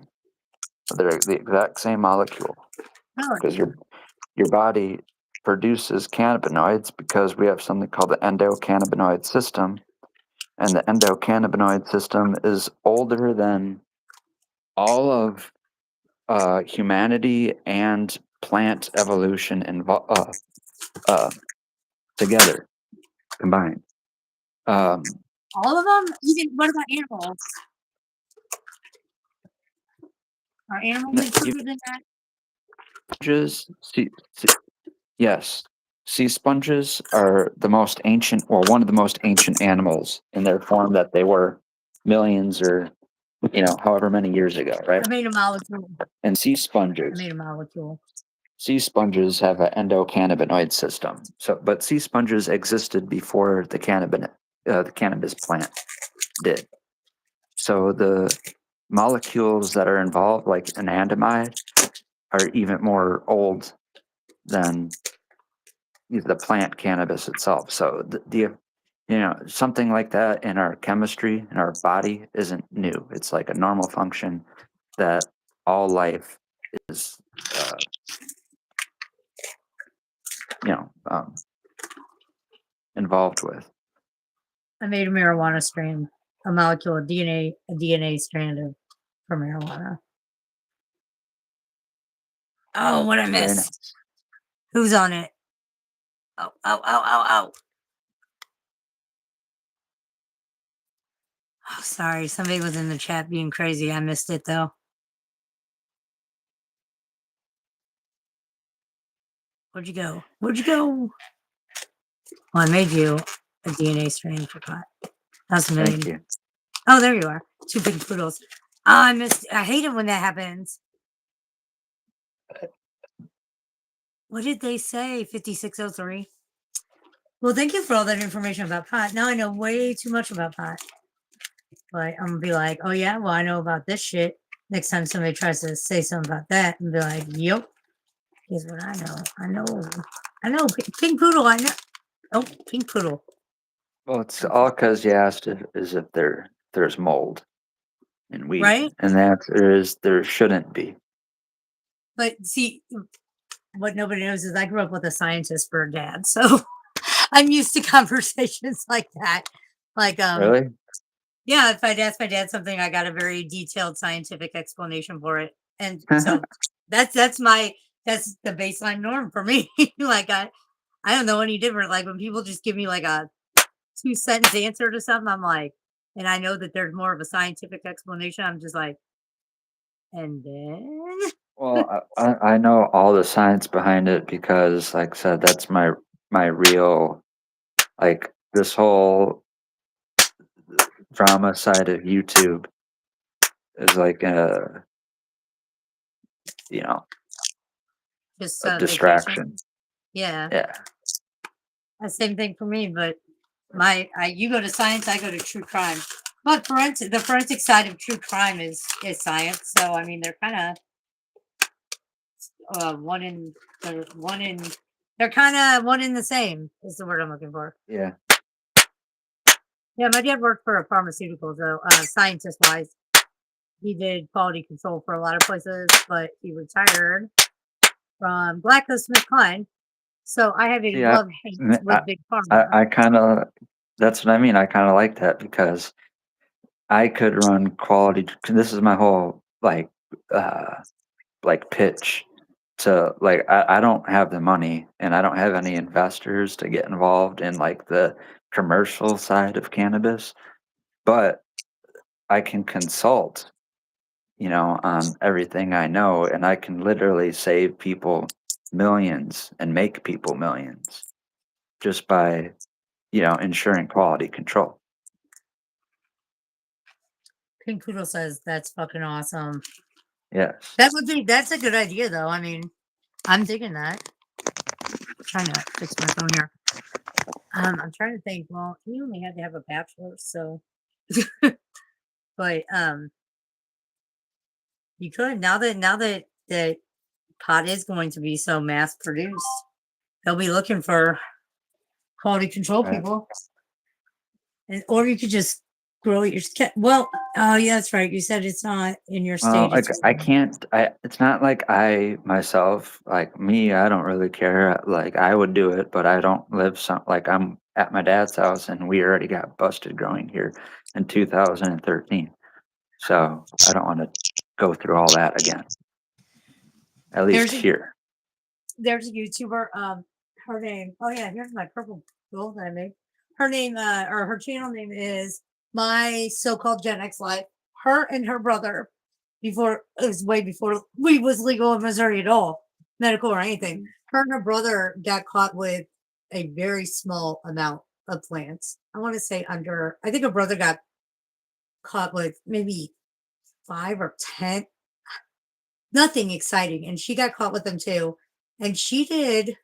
So they're the exact same molecule Really? because your body produces cannabinoids because we have something called the endocannabinoid system, and the endocannabinoid system is older than all of humanity and plant evolution together combined. All of them? Even what about animals? Are animals included in that? Sponges, yes, sea sponges are the most ancient, or one of the most ancient animals in their form that they were millions or however many years ago, right? I made a molecule. And I made a molecule. sea sponges have an endocannabinoid system. So, but sea sponges existed before the cannabis plant did. So the molecules that are involved, like anandamide, are even more old than the plant cannabis itself. So something like that in our chemistry in our body isn't new. It's like a normal function that all life is, you know, um, involved with. I made a marijuana strain, a molecule of DNA, a DNA strand of for marijuana. Oh, what I Very miss? nice. Who's on it? Oh, oh, oh, oh, oh. Oh, sorry. Somebody was in the chat being crazy. I missed it though. Where'd you go? Where'd you go? Well, I made you a DNA strain for pot. That's a million. Thank you. Oh, there you are. Two big poodles. Oh, I missed. I hate it when that happens. What did they say? 5603. Well, thank you for all that information about pot. Now I know way too much about pot. But I'm gonna be like, oh yeah, well I know about this shit. Next time somebody tries to say something about that, and be like, yep, here's what I know. I know. Pink poodle. I know. Oh, pink poodle. Well, it's all because you asked if there's mold in weed, Right? and the answer is there shouldn't be. But see, what nobody knows is I grew up with a scientist for a dad, so I'm used to conversations like that. Like, Really? yeah, if I'd ask my dad something, I got a very detailed scientific explanation for it. And so that's the baseline norm for me. Like I don't know any different. Like when people just give me like a 2 sentence answer to something, I'm like, and I know that there's more of a scientific explanation. I'm just like, and then Well, I know all the science behind it because, like I said, that's my real Like this whole drama side of YouTube is like you know, Just a vacation. distraction. Yeah, Yeah. the same thing for me. But you go to science, I go to true crime. But the forensic side of true crime is science. So I mean, they're kind of one in they're kind of one in the same is the word I'm looking for. Yeah. Yeah, my dad worked for a pharmaceutical, though, scientist wise. He did quality control for a lot of places, but he retired from GlaxoSmithKline. So I have a See, love hate m- with Big Pharma. I kind of, that's what I mean. I kind of like that because I could run quality. This is my whole uh, like pitch to like, I don't have the money and I don't have any investors to get involved in like the commercial side of cannabis, but I can consult, on everything I know, and I can literally save people millions and make people millions just by, ensuring quality control. Pink Poodle says that's fucking awesome. Yes. That's a good idea, though. I mean, I'm digging that. I'm trying to fix my phone here. I'm trying to think. Well, he only had to have a bachelor's, so, but you could now that pot is going to be so mass produced, they'll be looking for quality control Right. people, or you could just grow it well. Oh yeah, that's right. You said it's not in your Well, state. like It's I can't. It's not like I myself, like me. I don't really care. Like I would do it, but I don't live some. Like I'm at my dad's house, and we already got busted growing here in 2013. So I don't want to go through all that again. At least there's a here. there's a YouTuber. Her name. Oh yeah, here's my purple gold that I made. Her name, or her channel name is My So-Called Gen X Life. Her and her brother, before it was way before weed was legal in Missouri at all, medical or anything. Her and her brother got caught with a very small amount of plants. I want to say under. I think her brother got caught with maybe 5 or 10. Nothing exciting, and she got caught with them too. And she did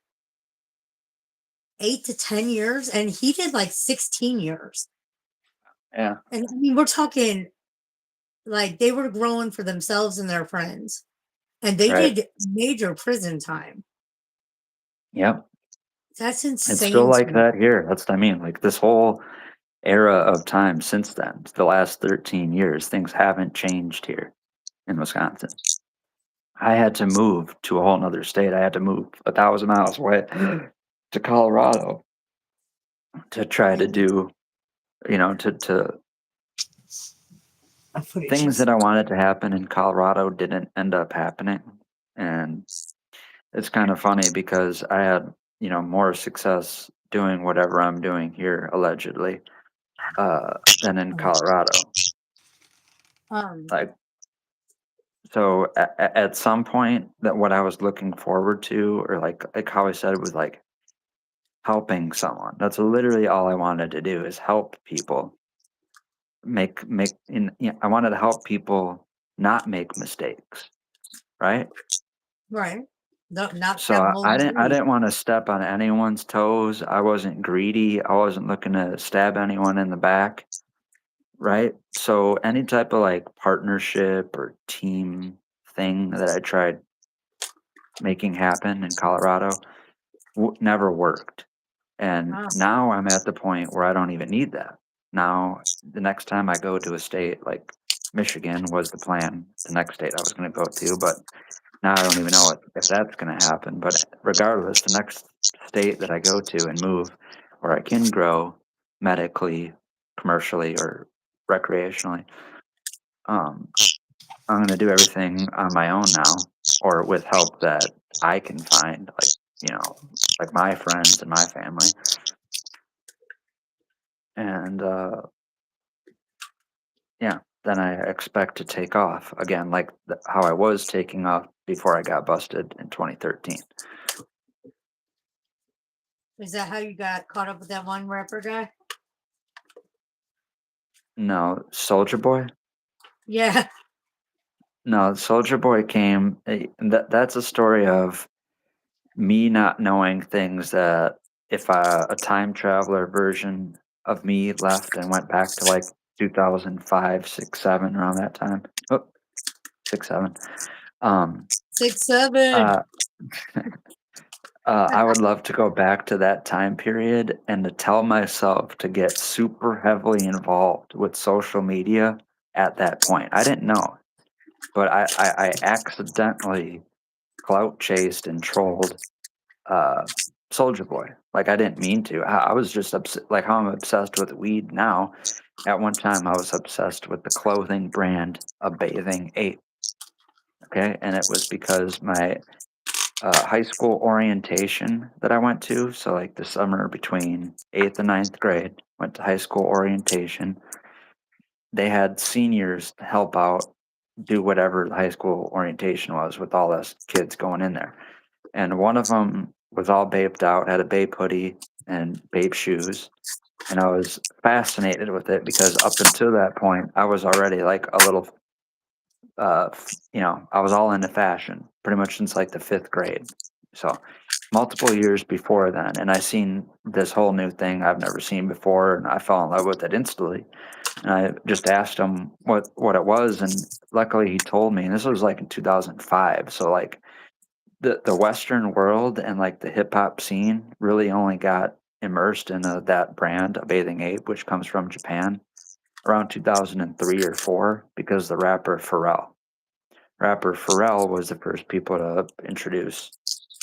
8 to 10 years, and he did like 16 years. Yeah. And I mean, we're talking like they were growing for themselves and their friends, and they Right. did major prison time. Yep. That's It's still insane to like me. that here. That's I mean, like this whole era of time since then, the last 13 years, things haven't changed here in Wisconsin. I had to move to a whole nother state. I had to move 1,000 miles away to Colorado to try to do, to things that I wanted to happen in Colorado didn't end up happening. And it's kind of funny because I had, more success doing whatever I'm doing here, allegedly, than in Colorado. Um, Like, so at some point, that what I was looking forward to, or like how I said, was like helping someone. That's literally all I wanted to do is help people I wanted to help people not make mistakes, right? right. Not So have I didn't I mold. didn't want to step on anyone's toes. I wasn't greedy. I wasn't looking to stab anyone in the back, right? So any type of like partnership or team thing that I tried making happen in Colorado never worked. And Oh, now I'm at the point where I don't even need that. Now, the next time I go to a state like Michigan was the plan, the next state I was going to go to, but now I don't even know if that's going to happen. But regardless, the next state that I go to and move where I can grow medically, commercially, or recreationally, um, I'm going to do everything on my own now or with help that I can find, like my friends and my family. And yeah, then I expect to take off again, like how I was taking off before I got busted in 2013. Is that how you got caught up with that one rapper guy? No, Soldier Boy? Yeah. No, Soldier Boy came that's a story of me not knowing things that if a time traveler version of me left and went back to, like, 2005, 6, 7, around that time. Oh, 6, 7. Um, 6, 7. uh I would love to go back to that time period and to tell myself to get super heavily involved with social media at that point. I didn't know, but I accidentally clout chased and trolled uh, Soldier Boy. Like I didn't mean to. I was just like how I'm obsessed with weed now. At one time, I was obsessed with the clothing brand of Bathing Ape. Okay, and it was because my high school orientation that I went to. So, like the summer between eighth and ninth grade, went to high school orientation. They had seniors help out, do whatever the high school orientation was with all us kids going in there. And one of them was all baped out, had a bape hoodie and bape shoes. And I was fascinated with it because up until that point, I was already like a little I was all into fashion pretty much since like the fifth grade. So multiple years before then, and I seen this whole new thing I've never seen before, and I fell in love with it instantly. And I just asked him what it was, and luckily he told me. And this was like in 2005, so like the Western world and like the hip hop scene really only got immersed in that brand, a Bathing Ape, which comes from Japan, around 2003 or four, because the rapper Pharrell was the first people to introduce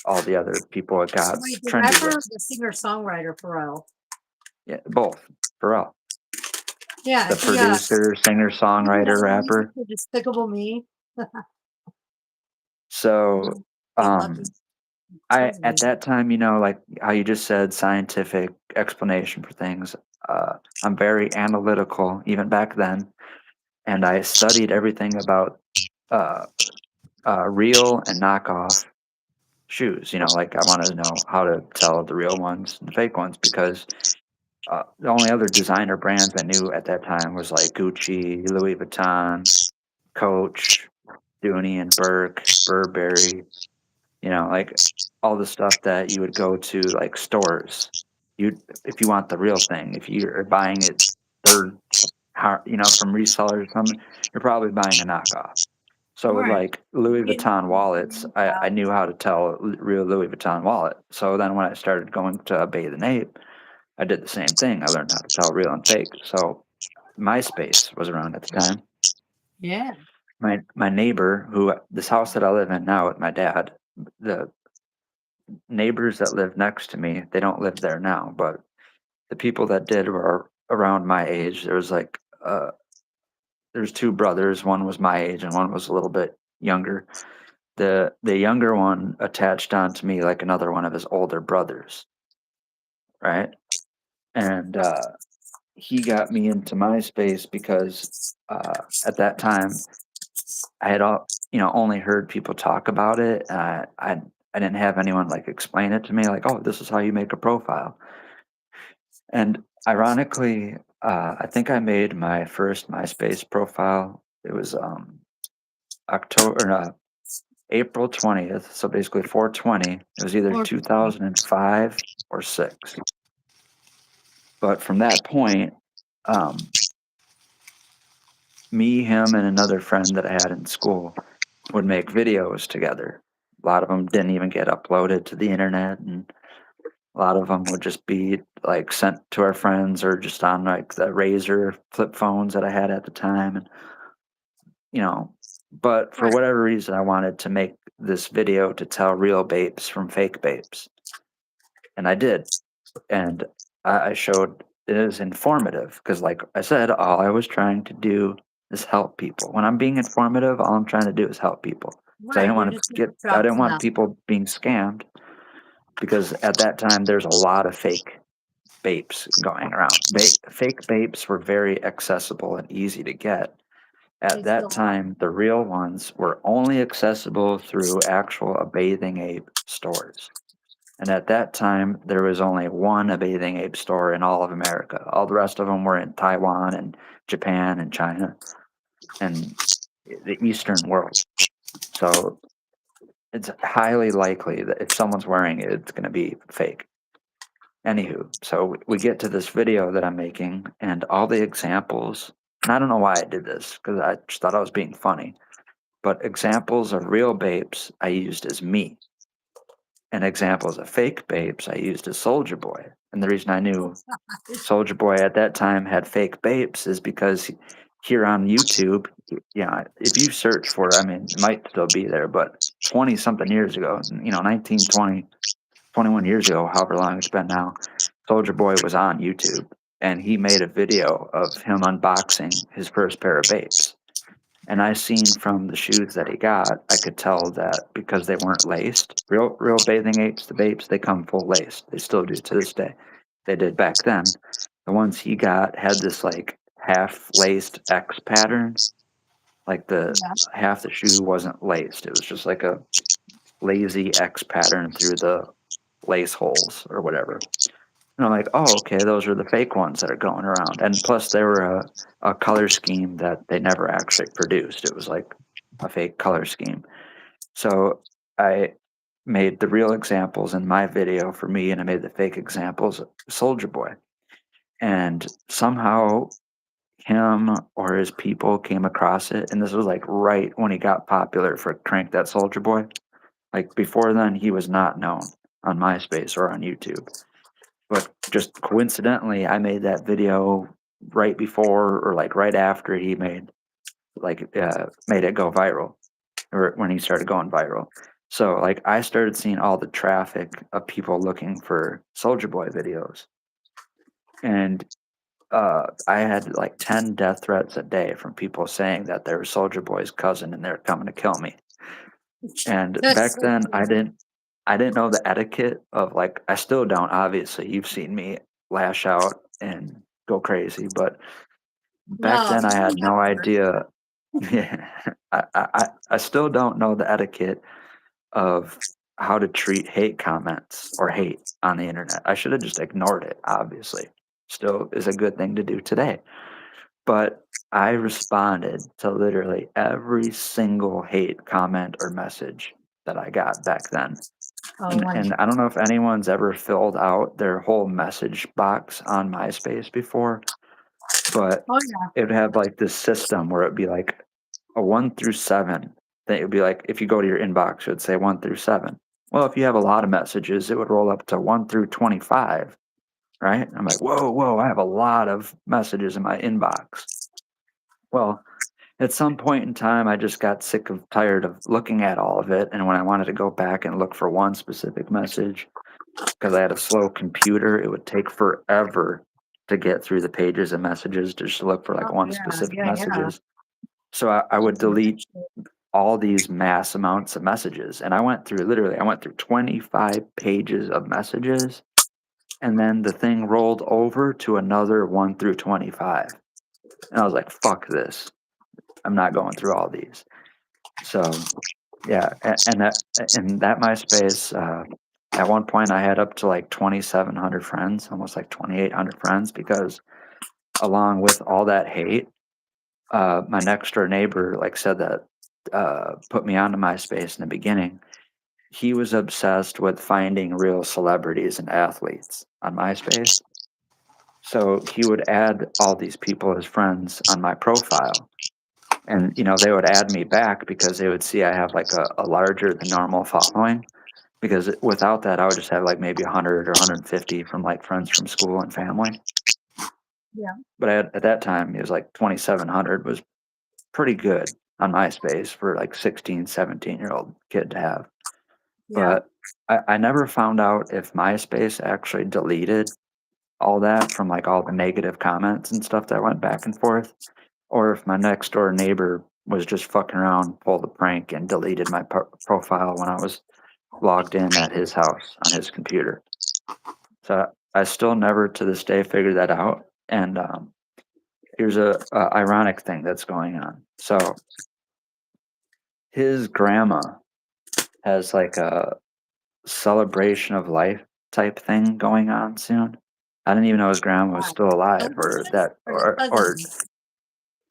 all the other people it got Wait, the trendy rapper or with. the singer-songwriter Pharrell? Yeah, both. Pharrell, Yeah, the he, producer, singer, he did songwriter, all the music rapper. for Despicable Me. So, Get lucky. um, I Kills at me. that time, like how you just said, scientific explanation for things. I'm very analytical, even back then, and I studied everything about uh, real and knockoff shoes. Like I wanted to know how to tell the real ones and the fake ones because the only other designer brands I knew at that time was like Gucci, Louis Vuitton, Coach, Dooney and Burke, Burberry, like all the stuff that you would go to like stores. If you want the real thing, if you're buying it third, from resellers or something, you're probably buying a knockoff. So with Right. like Louis Getting Vuitton wallets, I knew how to tell a real Louis Vuitton wallet. So then when I started going to Bathe and Ape, I did the same thing. I learned how to tell real and fake. So MySpace was around at the time. Yeah. My neighbor, who this house that I live in now with my dad, the neighbors that live next to me, they don't live there now, but the people that did were around my age. There's two brothers. One was my age and one was a little bit younger. The younger one attached onto me like another one of his older brothers, right? And he got me into MySpace because at that time I had only heard people talk about it. I didn't have anyone like explain it to me, like, oh, this is how you make a profile. And ironically, I think I made my first MySpace profile. It was April 20th, so basically 420. It was either Or 2005 or six. But from that point, um, me, him, and another friend that I had in school would make videos together. A lot of them didn't even get uploaded to the internet, and a lot of them would just be like sent to our friends or just on like the Razor flip phones that I had at the time, and you know. But for right. whatever reason, I wanted to make this video to tell real babes from fake babes, and I did. And I showed it is informative because, like I said, all I was trying to do is help people. When I'm being informative, all I'm trying to do is help people because Right. You're just I drop didn't some want out. people being scammed because at that time there's a lot of fake vapes going around. Fake vapes were very accessible and easy to get. At They that still are. time, the real ones were only accessible through actual bathing ape stores. And at that time, there was only one A Bathing Ape store in all of America. All the rest of them were in Taiwan and Japan and China and the Eastern world. So it's highly likely that if someone's wearing it, it's going to be fake. Anywho, so we get to this video that I'm making, and all the examples, and I don't know why I did this because I just thought I was being funny, but examples of real babes I used as me, and examples of fake babes I used as Soldier Boy. And the reason I knew Soldier Boy at that time had fake babes is because here on YouTube, yeah, if you search for it, I mean, it might still be there, but 20 something years ago, 19, 20, 21 years ago, however long it's been now, Soldier Boy was on YouTube and he made a video of him unboxing his first pair of babes. And I seen from the shoes that he got, I could tell that because they weren't laced, real bathing apes, the babes, they come full laced. They still do to this day. They did back then. The ones he got had this like half laced X pattern. Like the Yeah. half the shoe wasn't laced. It was just like a lazy X pattern through the lace holes or whatever. And I'm like, oh, okay, those are the fake ones that are going around. And plus, they were a color scheme that they never actually produced. It was like a fake color scheme. So I made the real examples in my video for me, and I made the fake examples Soldier Boy. And somehow him or his people came across it. And this was like right when he got popular for Crank That Soldier Boy. Like before then, he was not known on MySpace or on YouTube. But just coincidentally, I made that video right before or like right after he made it go viral, or when he started going viral. So like I started seeing all the traffic of people looking for Soldier Boy videos, and I had like 10 death threats a day from people saying that they were Soldier Boy's cousin and they're coming to kill me. And That's back so then, crazy. I didn't know the etiquette of like I still don't. Obviously, you've seen me lash out and go crazy, but back No, then I you had don't have no to worry. idea. Yeah, I still don't know the etiquette of how to treat hate comments or hate on the internet. I should have just ignored it. Obviously, still is a good thing to do today, but I responded to literally every single hate comment or message that I got back then. Oh And my and I don't know if anyone's ever filled out their whole message box on MySpace before, but oh yeah. it would have like this system where it'd be like a 1 through 7. Then it would be like if you go to your inbox, it would say 1 through 7. Well, if you have a lot of messages, it would roll up to 1 through 25, right? I'm like, whoa, I have a lot of messages in my inbox. Well, at some point in time, I just got sick of tired of looking at all of it. And when I wanted to go back and look for one specific message, because I had a slow computer, it would take forever to get through the pages of messages to just look for like Oh one yeah, specific yeah. messages. So I would That's some good delete shit. all these mass amounts of messages. And I went through 25 pages of messages. And then the thing rolled over to another 1 through 25. And I was like, fuck this. I'm not going through all these. So yeah, and that MySpace, at one point I had up to like 2,700 friends, almost like 2,800 friends, because along with all that hate, my next door neighbor like said that put me onto MySpace in the beginning. He was obsessed with finding real celebrities and athletes on MySpace. So he would add all these people as friends on my profile. And they would add me back because they would see I have like a larger than normal following. Because without that, I would just have like maybe 100 or 150 from like friends from school and family. Yeah, But at that time, it was like 2,700 was pretty good on MySpace for like 16, 17-year-old kid to have. yeah. But I never found out if MySpace actually deleted all that from like all the negative comments and stuff that went back and forth, or if my next door neighbor was just fucking around, pulled a prank, and deleted my profile when I was logged in at his house on his computer. So I still never to this day figured that out. And here's a ironic thing that's going on. So his grandma has like celebration of life type thing going on soon. I didn't even know his grandma was Wow. still alive, or Relatives that, or your cousins?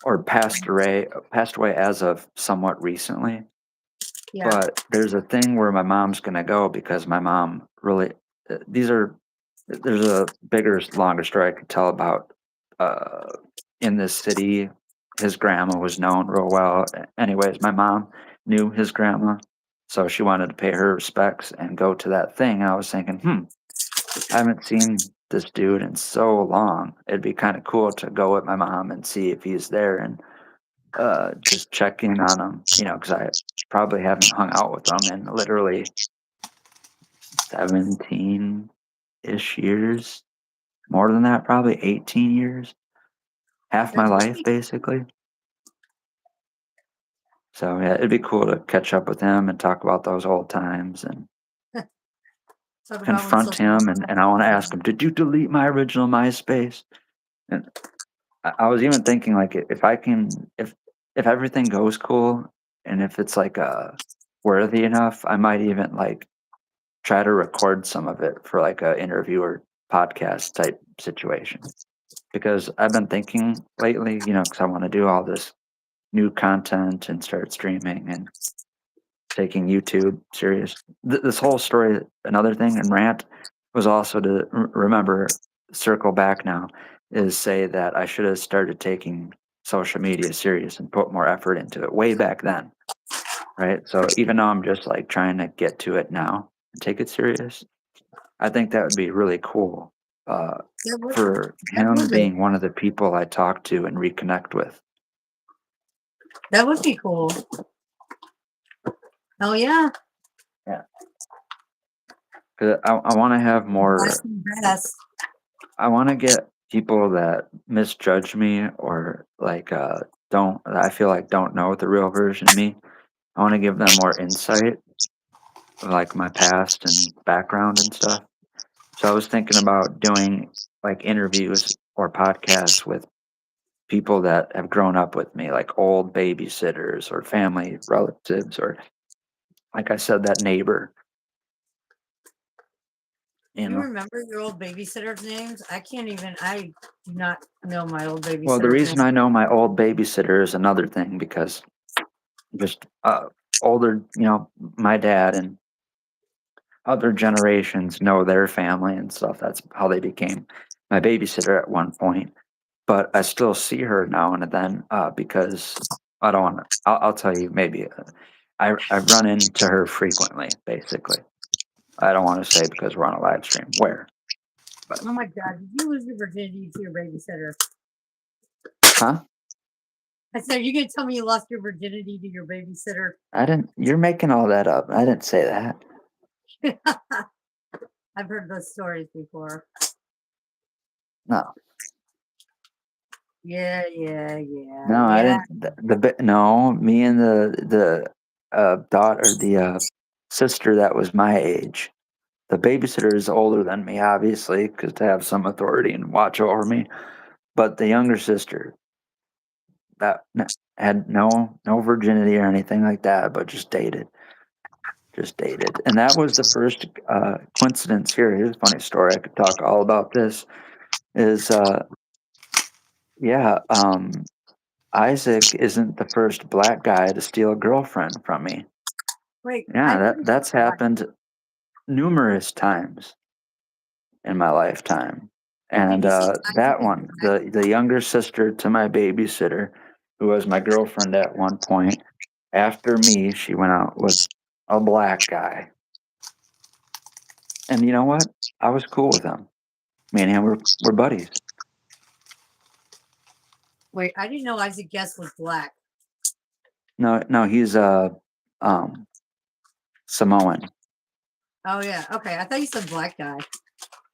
or passed away as of somewhat recently. Yeah. But there's a thing where my mom's gonna go because my mom really. These are There's a bigger, longer story I could tell about. Uh, in this city, his grandma was known real well. Anyways, my mom knew his grandma, so she wanted to pay her respects and go to that thing. And I was thinking, I haven't seen this dude in so long. It'd be kind of cool to go with my mom and see if he's there and just check in on him, because I probably haven't hung out with him in literally 17-ish years. More than that, probably 18 years. Half my That would life, be basically. So yeah, it'd be cool to catch up with him and talk about those old times and talk about when confront social him. media And I want to ask him, did you delete my original MySpace? And I was even thinking, like, if I can, if everything goes cool and if it's like worthy enough, I might even like try to record some of it for like a interview or podcast type situation. Because I've been thinking lately, because I want to do all this new content and start streaming and taking YouTube serious. This whole story, another thing, and rant was also to remember, circle back now, is say that I should have started taking social media serious and put more effort into it way back then, right? So even though I'm just like trying to get to it now and take it serious, I think that would be really cool uh, that would for that him would be being one of the people I talk to and reconnect with. that would be cool. Oh yeah. Yeah, 'cause I want to have Blast more. from past. I want to get people that misjudge me or like don't I feel like don't know the real version of me. I want to give them more insight of like my past and background and stuff. So I was thinking about doing like interviews or podcasts with people that have grown up with me, like old babysitters or family relatives, or like I said, that neighbor, you You know. remember your old babysitters' names? I can't even. I do not know my old Well, the babysitters' reason names. I know my old babysitter is another thing because just older, my dad and other generations know their family and stuff. That's how they became my babysitter at one point. But I still see her now and then because I don't want to. I'll tell you maybe. I run into her frequently. Basically, I don't want to say because we're on a live stream. Where? But Oh my god! Did you lose your virginity to your babysitter? huh? I said, you gonna tell me you lost your virginity to your babysitter? I didn't. You're making all that up. I didn't say that. I've heard those stories before. No, Yeah, yeah, yeah, no, I yeah. didn't. No, me and the daughter, the sister that was my age. The babysitter is older than me, obviously, because to have some authority and watch over me. But the younger sister that had no virginity or anything like that, but just dated, and that was the first coincidence here. Here's a funny story. I could talk all about this. Is yeah, Isaac isn't the first black guy to steal a girlfriend from me. Wait, Yeah, I've that's happened numerous times in my lifetime. Did And you say Isaac that is one, black? the younger sister to my babysitter, who was my girlfriend at one point, after me, she went out with a black guy. And you know what? I was cool with him. Me and him were buddies. Wait, I didn't know Isaac Guest was black. No, no, he's um Samoan. Oh yeah, okay. I thought you said black guy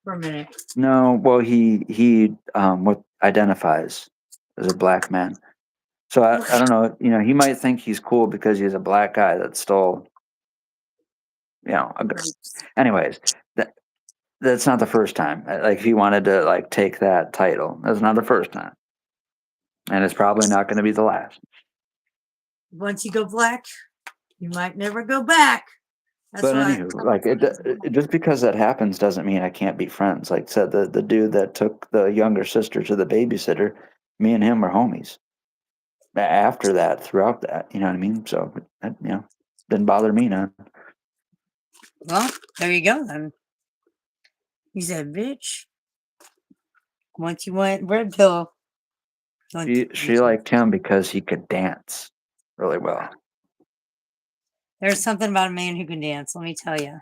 for a minute. No, well he what identifies as a black man. So I don't know, he might think he's cool because he's a black guy that stole, anyways, that that's not the first time. Like he wanted to like take that title. That's not the first time. And it's probably not going to be the last. Once you go black, you might never go back. That's But what I anywho, like just because that happens doesn't mean I can't be friends. Like I said, the dude that took the younger sister to the babysitter, me and him were homies. After that, throughout that, you know what I mean? So, didn't bother me none. well, there you go then. He said, "Bitch, once you went red pill, She liked him because he could dance really well. there's something about a man who can dance. Let me tell you.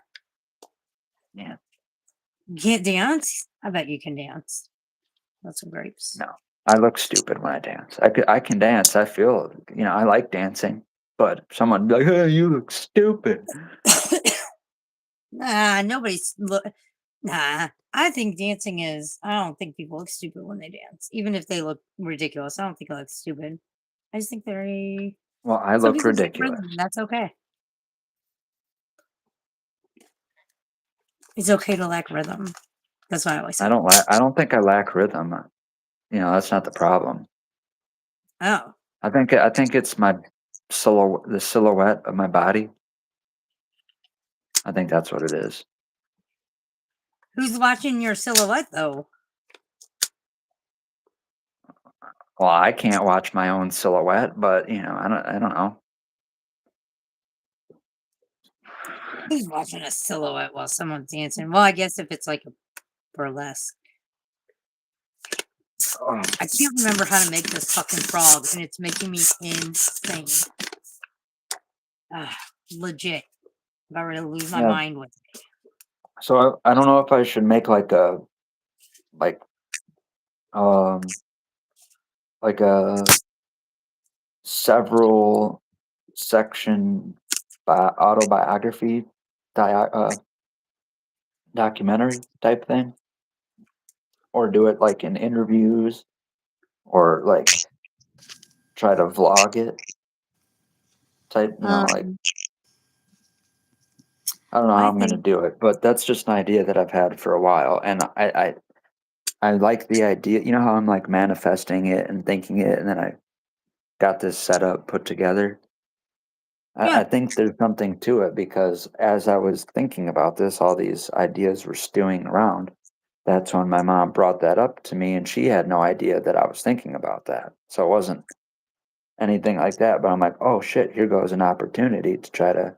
Yeah. You can't dance? I bet you can dance. That's some grapes. No, I look stupid when I dance. I can dance. I feel, I like dancing, but someone be like, "Hey, you look stupid." Nah, nobody's look. Nah, I think dancing is. I don't think people look stupid when they dance, even if they look ridiculous. I don't think they look stupid. I just think they're. Well, I Some look people lack ridiculous. rhythm. And that's okay. It's okay to lack rhythm. That's what I always say. I don't think I lack rhythm. That's not the problem. Oh, I think it's the silhouette of my body. I think that's what it is. who's watching your silhouette though? Well, I can't watch my own silhouette, but I don't know. Who's watching a silhouette while someone's dancing? Well, I guess if it's like a burlesque. Oh, I can't remember how to make this fucking frog, and it's making me insane. Ah, legit. I'm about ready to lose my yeah. mind with it. So I don't know if I should make like um like a several section autobiography documentary type thing, or do it like in interviews, or like try to vlog it type, like Um, I don't know how I I'm gonna think, do it, but that's just an idea that I've had for a while, and I like the idea. You know how I'm like manifesting it and thinking it, and then I got this setup put together. yeah, I think there's something to it because as I was thinking about this, all these ideas were stewing around. That's when my mom brought that up to me, and she had no idea that I was thinking about that. So it wasn't anything like that. But I'm like, oh shit, here goes an opportunity to try to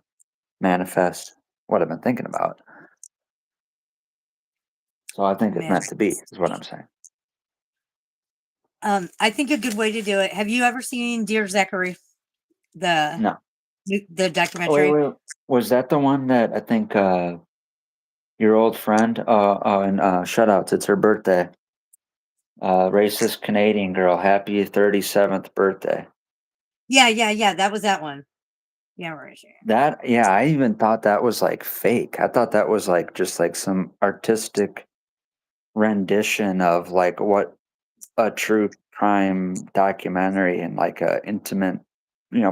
manifest what I've been thinking about. So I think it's man. meant to be, is what I'm saying. I think a good way to do it. Have you ever seen Dear Zachary, the No. the Oh, wait, documentary? wait. Was that the one that I think your old friend, and shout outs, it's her birthday. Racist Canadian girl, happy 37th birthday. Yeah, yeah, yeah. That was that one. Yeah, right. That, yeah, I even thought that was like fake. I thought that was like just like some artistic rendition of like what a true crime documentary and like a intimate,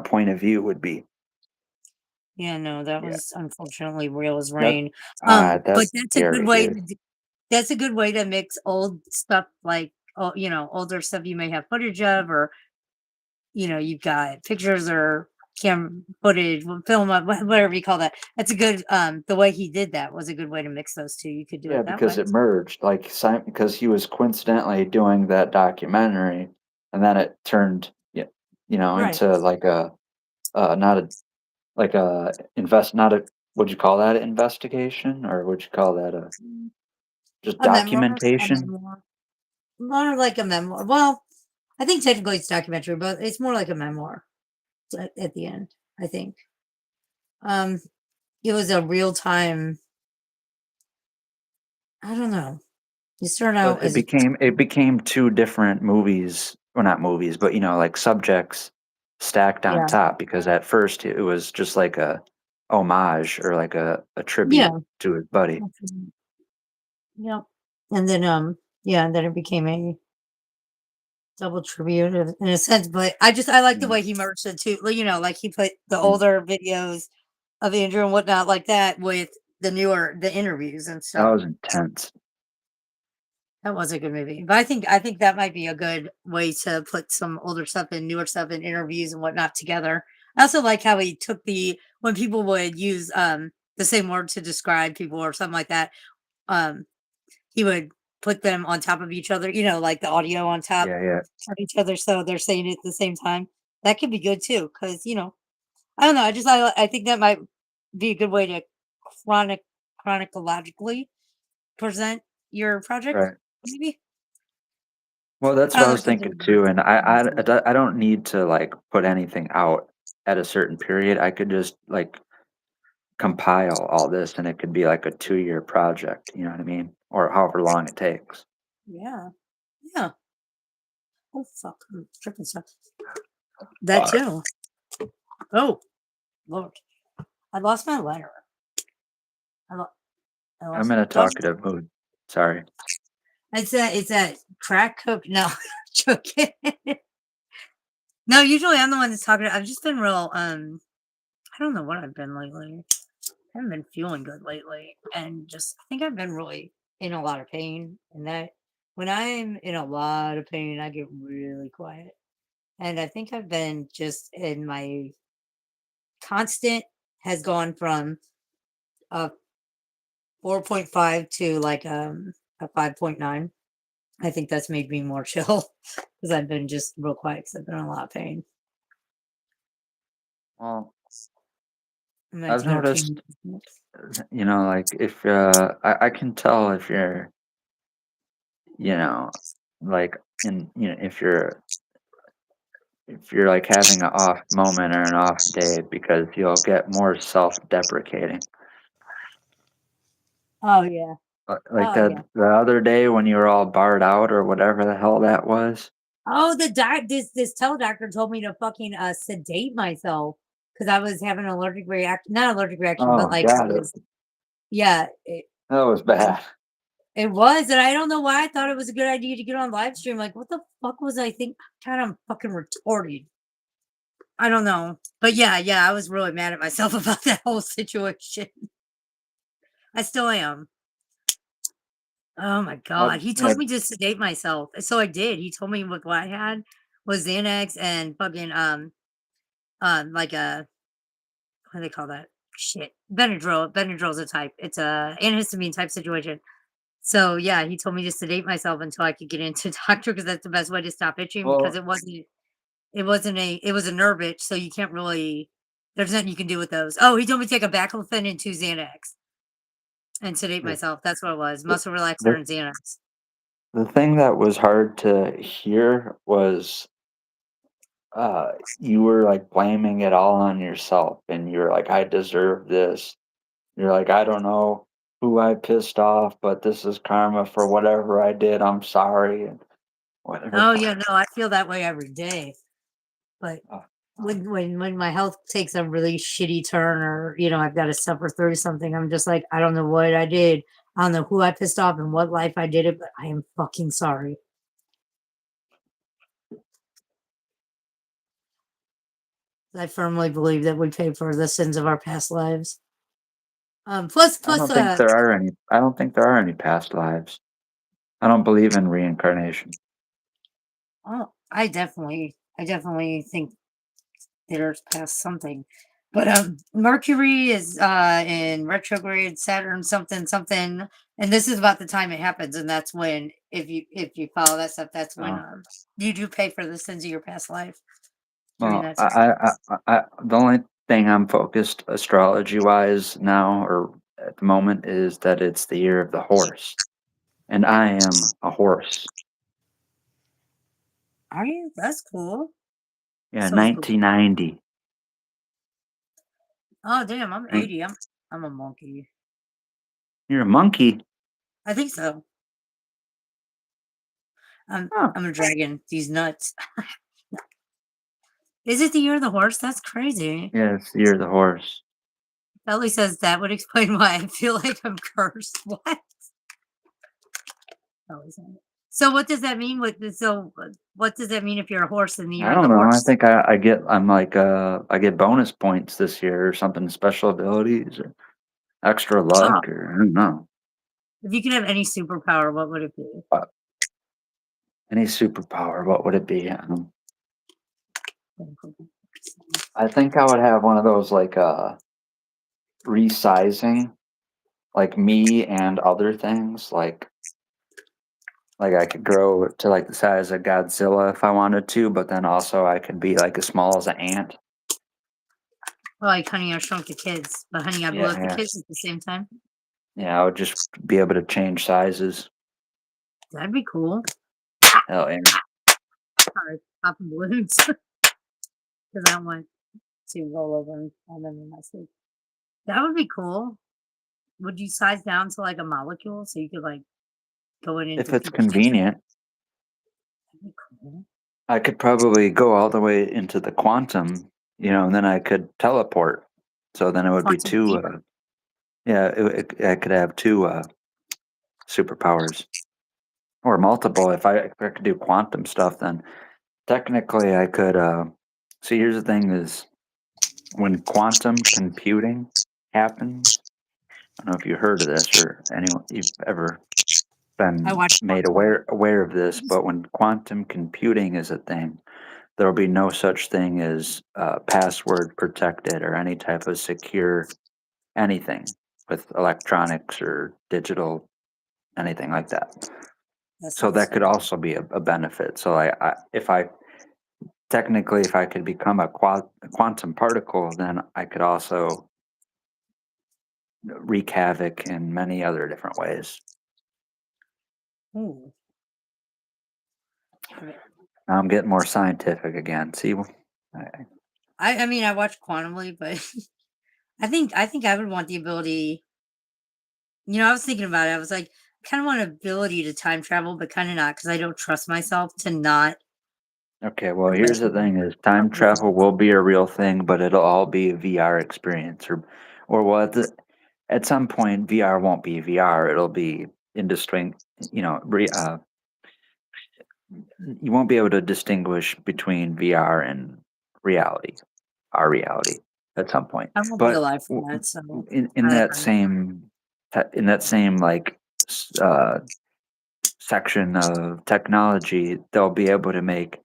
point of view would be. Yeah, no, that Yeah. was unfortunately real as That rain. But that's that's a good scary, way dude. to that's a good way to mix old stuff like older stuff you may have footage of, or you've got pictures or cam footage, film of whatever you call that. That's a good the way he did that was a good way to mix those two. You could do Yeah, it that because way. it merged, like, because he was coincidentally doing that documentary, and then it turned, Right. into like not a like a not a would you call that an investigation, or would you call that a Mm, just A memoir, a documentation? memoir. More like a memoir. Well, I think technically it's documentary, but it's more like a memoir at the end, I think. Um it was a real time. I don't know. You start But out it as a became two different movies, well, not movies, but like subjects stacked on yeah. top, because at first it was just like a homage or like a tribute Yeah. to his buddy. Mhm. Yep. And then yeah, and then it became a double tribute in a sense, but I like the Mm, way he merged the two, like he put the mm. older videos of Andrew and whatnot like that with the interviews and That stuff. was intense. That was a good movie. But I think that might be a good way to put some older stuff and newer stuff and interviews and whatnot together. I also like how he took the when people would use the same word to describe people or something like that. Um, he would put them on top of each other, like the audio on top Yeah, yeah. of each other, so they're saying it at the same time. That could be good too, because I don't know. I think that might be a good way to chronic chronologically present your project, Right. maybe. Well, that's I what don't I know was if that's thinking a too, and good idea. I don't need to like put anything out at a certain period. I could just like compile all this, and it could be like a 2-year project. You know what I mean? Or however long it takes. Yeah. Yeah. Oh fuck, I'm tripping stuff. That Fuck. too. Oh Lord, I lost my letter. I, lo- I I'm lost. in a Don't. talkative mood. Sorry. It's a crack cook. No, joking. No, usually I'm the one that's talking. I've just been real. I don't know what I've been lately. I haven't been feeling good lately, and just I think I've been really in a lot of pain. And that when I'm in a lot of pain, I get really quiet. And I think I've been just in my constant has gone from a 4.5 to like a 5.9. I think that's made me more chill because I've been just real quiet because I've been in a lot of pain. Well, And my I've pain. noticed, like if I can tell if you're, you know, like if you're like having an off moment or an off day because you'll get more self-deprecating. Oh yeah. Like Oh yeah. that the other day when you were all barred out or whatever the hell that was. Oh, this teledoctor told me to fucking sedate myself because I was having an allergic reaction. Not allergic reaction, but Oh like I God, was. Yeah, that was bad. it was, and I don't know why I thought it was a good idea to get on live stream. Like, what the fuck was I think? God, I'm fucking retarded. I don't know, but yeah, I was really mad at myself about that whole situation. I still am. Oh my god, Well, he yeah. told me to sedate myself, so I did. He told me what I had was Xanax and fucking like a what do they call that? Shit, Benadryl. Benadryl's a type. It's a antihistamine type situation. So yeah, he told me to sedate myself until I could get into doctor because that's the best way to stop itching because Well, it was a nerve itch, so you can't really there's nothing you can do with those. Oh, he told me to take a baclofen and 2 Xanax and sedate the, myself. That's what it was. the Muscle relaxer the and Xanax. the thing that was hard to hear was you were like blaming it all on yourself, and you were like, I deserve this. You're like, I don't know who I pissed off, but this is karma for whatever I did. I'm sorry and whatever. Oh yeah, no, I feel that way every day. But Uh, when my health takes a really shitty turn or I've got to suffer through something, I'm just like, I don't know what I did. I don't know who I pissed off and what life I did it, but I am fucking sorry. I firmly believe that we pay for the sins of our past lives. Plus, I don't think there are any past lives. I don't believe in reincarnation. oh, I definitely think there's past something. But Mercury is in retrograde, Saturn something something, and this is about the time it happens, and that's when if you follow that stuff, that's when Oh. you do pay for the sins of your past life during Well, that time. the only thing I'm focused astrology wise now or at the moment is that it's the year of the horse, and I am a horse. Are you? That's cool. Yeah, So spooky. 1990. Oh damn, I'm Right. 80. I'm a monkey. You're a monkey. I think so. I'm Huh. I'm a dragon. These nuts. Is it the year of the horse? That's crazy. Yeah, it's the year of the horse. Belly says that would explain why I feel like I'm cursed. What? Belly said it. So what does that mean? What does that mean if you're a horse in the year I of the don't know. I horse? think I'm like I get bonus points this year or something, special abilities or extra Oh, luck or I don't know. if you could have any superpower, what would it be? Uh, Any superpower, what would it be? I think I would have one of those like resizing, like me and other things, like I could grow to like the size of Godzilla if I wanted to, but then also I could be like as small as an ant. Well, like Honey, I Shrunk the Kids, but Honey, I Blew Yeah, Up the yeah, Kids at the same time. yeah. I would just be able to change sizes. That'd be cool. Hell yeah. Sorry, popping balloons because I don't want to roll over and fall them in my sleep. That would be cool. Would you size down to like a molecule so you could like go in If into it's people's chest? convenient, That'd be cool. I could probably go all the way into the quantum, and then I could teleport. So then it would be Quantum two. leap. Yeah, I could have two superpowers or multiple. If I could do quantum stuff, then technically I could. See, here's the thing: is when quantum computing happens. I don't know if you heard of this or anyone you've ever I been watched made Quantum Leap. aware of this, but when quantum computing is a thing, there will be no such thing as password protected or any type of secure anything with electronics or digital anything like that. That So sounds that so could cool. also be a benefit. So if I technically if I could become a quantum particle, then I could also wreak havoc in many other different ways. Ooh. I mean, Now I'm getting more scientific again. See, I mean, I watched Quantum Leap, but I think I would want the ability. I was thinking about it. I was like, I kind of want ability to time travel, but kind of not because I don't trust myself to not okay, well, here's the eventually thing: is time travel with travel it. will be a real thing, but it'll all be a VR experience, or at some point VR won't be VR. It'll be indistinct. You won't be able to distinguish between VR and reality, our reality, at some point. I won't be But alive for that, so in I that agree. same like section of technology, they'll be able to make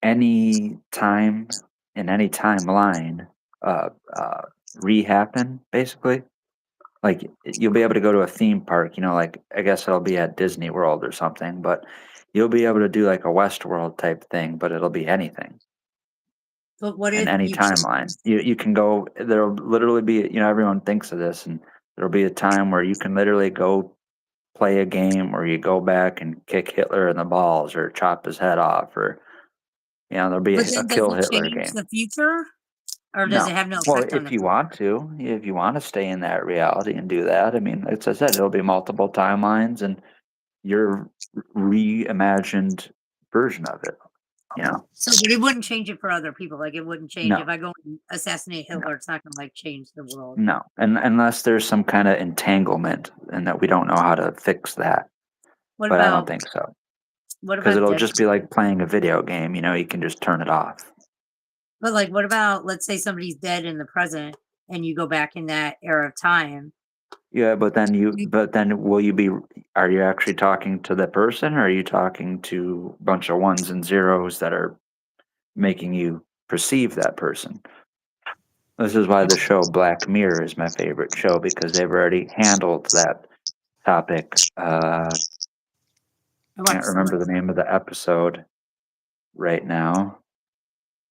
any time in any timeline uh, uh, re-happen, basically. Like you'll be able to go to a theme park, like I guess it'll be at Disney World or something, but you'll be able to do like a Westworld type thing, but it'll be anything But what in if any you timeline. choose? You can go. There'll literally be, everyone thinks of this, and there'll be a time where you can literally go play a game where you go back and kick Hitler in the balls or chop his head off, or there'll be But a then does kill it Hitler change game. the future, or does it No. have no Well, effect on the if you future? want to, if you want to stay in that reality and do that, I mean, as I said, it'll be multiple timelines and your reimagined version of it. You know, So, but it wouldn't change it for other people. Like it wouldn't change if no, I go and assassinate no, Hitler. It's not gonna like change the world. no, and unless there's some kind of entanglement and that we don't know how to fix that, What but I don't about think so what because about it'll dead just be people? like playing a video game. You can just turn it off. But like, what about let's say somebody's dead in the present, and you go back in that era of time? Yeah, You, but then are you actually talking to the person or are you talking to a bunch of ones and zeros that are making you perceive that person? This is why the show Black Mirror is my favorite show because they've already handled that topic. I Can't watched some of remember the it. name of the episode right now,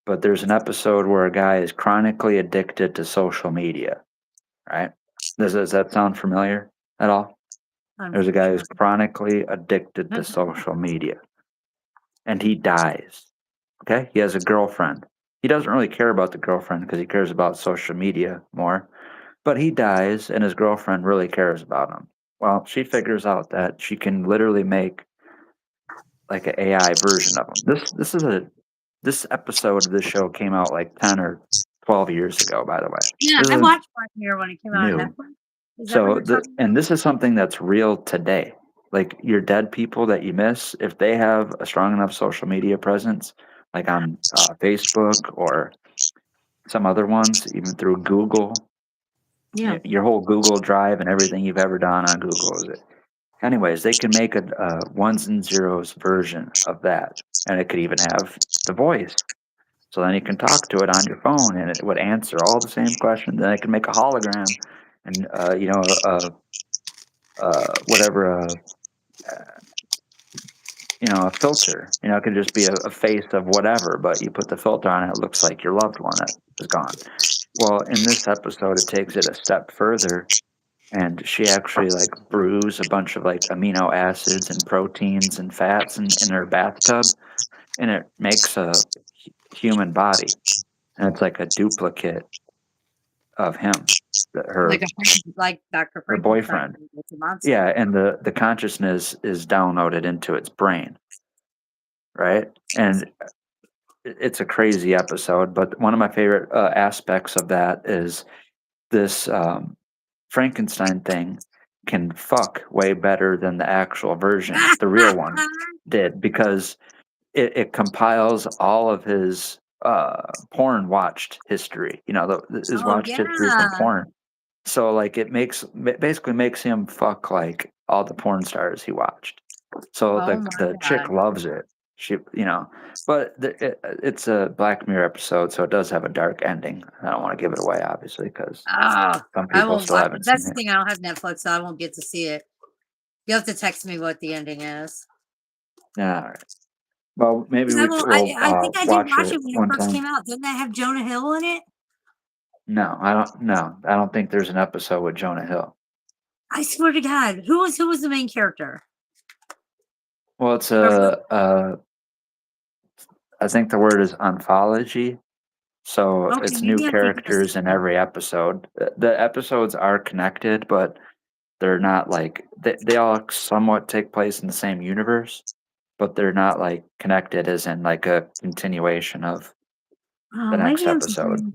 but there's an episode where a guy is chronically addicted to social media, right? Does that sound familiar at all? There's a guy who's Unfortunately, chronically addicted to social media and he dies. Okay? He has a girlfriend. He doesn't really care about the girlfriend because he cares about social media more. But he dies and his girlfriend really cares about him. Well, she figures out that she can literally make like an AI version of him. This episode of this show came out like 10 or 12 years ago, by the way. yeah, This I isn't watched Black Mirror when it came out on new. Netflix. Is that what So you're talking and about? this is something that's real today. Like your dead people that you miss, if they have a strong enough social media presence, like on Facebook or some other ones, even through Google, Yeah. your whole Google Drive and everything you've ever done on Google is it. Anyways, they can make a ones and zeros version of that, and it could even have the voice. So then you can talk to it on your phone, and it would answer all the same questions. Then I can make a hologram, and whatever a filter. It could just be a face of whatever, but you put the filter on it, it looks like your loved one that is gone. Well, in this episode, it takes it a step further, and she actually like brews a bunch of like amino acids and proteins and fats in her bathtub, and it makes a human body, and it's like a duplicate of him, Like her like Dr. her Frankenstein. boyfriend. It's a monster. Yeah, and the consciousness is downloaded into its brain, right? And it's a crazy episode, but one of my favorite aspects of that is this Frankenstein thing can fuck way better than the actual version, the real one did, because it compiles all of his porn watched history, his Oh watched history from yeah. porn. So like basically makes him fuck like all the porn stars he watched. So Oh the my chick god. loves it. But it's a Black Mirror episode, so it does have a dark ending. I don't want to give it away, obviously, because Oh, some I people won't still watch haven't it. seen That's the it. thing. I don't have Netflix, so I won't get to see it. You have to text me what the ending is. Yeah, all right. Well, maybe 'Cause I won't. we'll I think I did watch watch it it when it one first time. came out. Didn't that have Jonah Hill in it? No, I don't. No, I don't think there's an episode with Jonah Hill. I swear to God, who was the main character? Well, it's Or I think the word is anthology. So okay, it's new maybe I'm thinking of characters in something else. every episode. The episodes are connected, but they're not like they all somewhat take place in the same universe, but they're not like connected as in like a continuation of Oh, the next episode.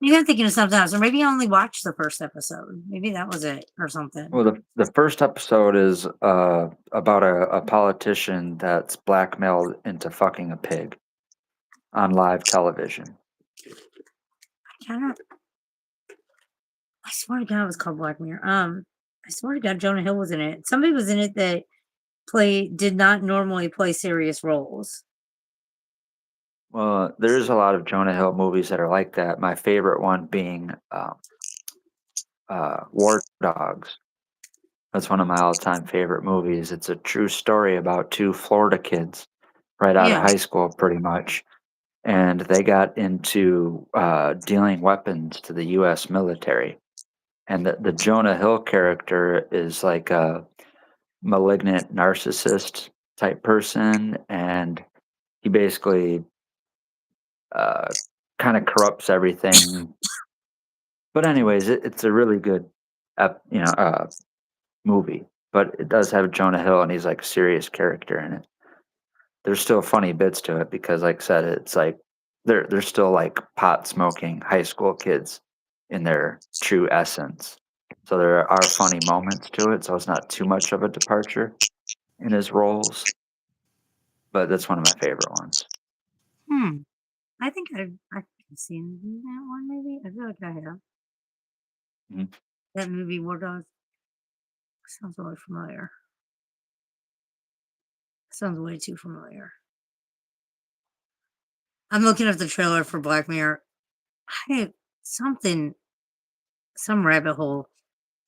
maybe I'm thinking of something else, or maybe I only watched the first episode. Maybe that was it, or something. Well, the first episode is about a politician that's blackmailed into fucking a pig on live television. I don't. I swear to God, it was called Black Mirror. I swear to God, Jonah Hill was in it. Somebody was in it that did not normally play serious roles. Well, there's a lot of Jonah Hill movies that are like that. My favorite one being War Dogs. That's one of my all-time favorite movies. It's a true story about two Florida kids right out of Yeah, high school, pretty much, and they got into dealing weapons to the U.S. military. And the Jonah Hill character is like a malignant narcissist type person, and he basically uh, kind of corrupts everything. But anyways, it's a really good, movie. But it does have Jonah Hill, and he's like a serious character in it. There's still funny bits to it because, like I said, it's like they're still like pot smoking high school kids in their true essence. So there are funny moments to it. So it's not too much of a departure in his roles. But that's one of my favorite ones. hmm. I think I've seen that one. Maybe I feel like I have Mhm. that movie. War Dogs sounds really familiar. Sounds way too familiar. I'm looking at the trailer for Black Mirror. I something some rabbit hole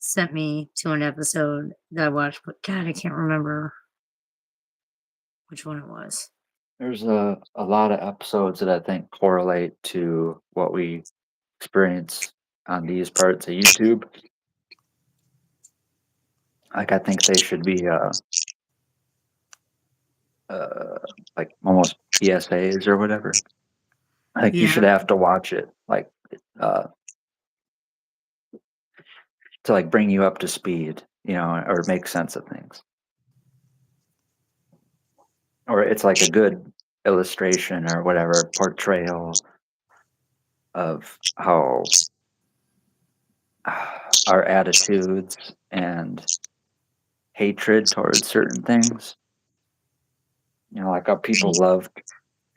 sent me to an episode that I watched, but God, I can't remember which one it was. There's a lot of episodes that I think correlate to what we experience on these parts of YouTube. Like I think they should be uh like almost PSAs or whatever. Like you should Yeah, have to watch it like uh to like bring you up to speed, or make sense of things. Or it's like a good illustration or whatever portrayal of how our attitudes and hatred towards certain things, like how people love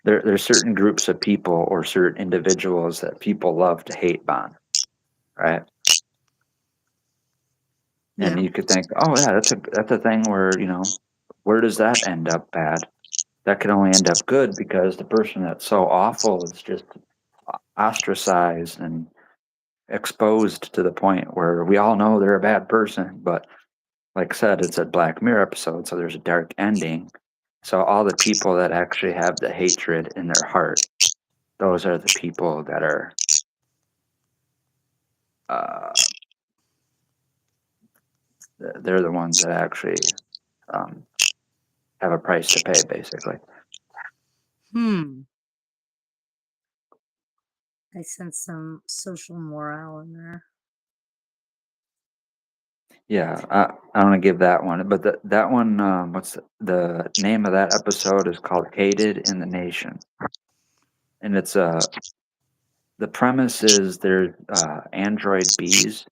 there's certain groups of people or certain individuals that people love to hate on, right? And yeah. you could think, oh yeah, that's a thing where where does that end up bad? that can only end up good because the person that's so awful is just ostracized and exposed to the point where we all know they're a bad person. But like I said, it's a Black Mirror episode, so there's a dark ending. So all the people that actually have the hatred in their heart, those are the people that are uh, they're the ones that actually um, have a price to pay, basically. Hmm. I sense some social morale in there. Yeah, I want to give that one, but that one, what's the name of that episode is called "Hated in the Nation," and it's the premise is there's android bees,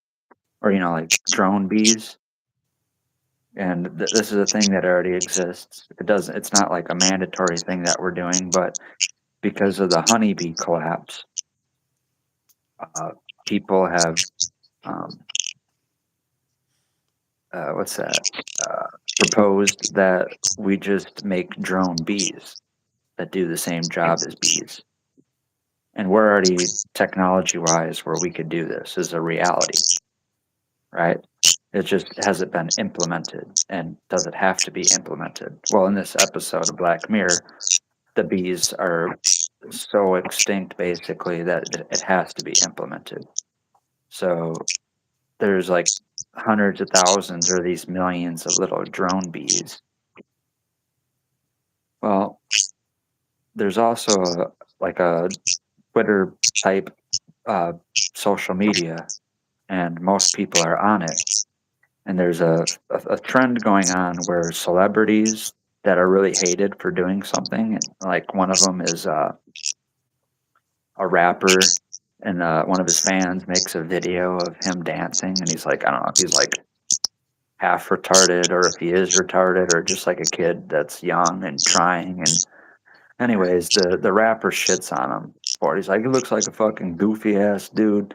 or like drone bees, and this is a thing that already exists. It's not like a mandatory thing that we're doing, but because of the honeybee collapse, uh, people have um, what's that? Uh, Proposed that we just make drone bees that do the same job as bees. And we're already technology wise where we could do this as a reality, right? It just hasn't been implemented. And does it have to be implemented? Well, in this episode of Black Mirror, the bees are so extinct basically that it has to be implemented. So there's like hundreds of thousands or these millions of little drone bees. Well, there's also like a Twitter type uh, social media, and most people are on it. And there's a trend going on where celebrities that are really hated for doing something, like one of them is a rapper, and one of his fans makes a video of him dancing, and he's like, I don't know if he's like half retarded or if he is retarded or just like a kid that's young and trying. And anyways, the rapper shits on him for it. He's like, he looks like a fucking goofy ass dude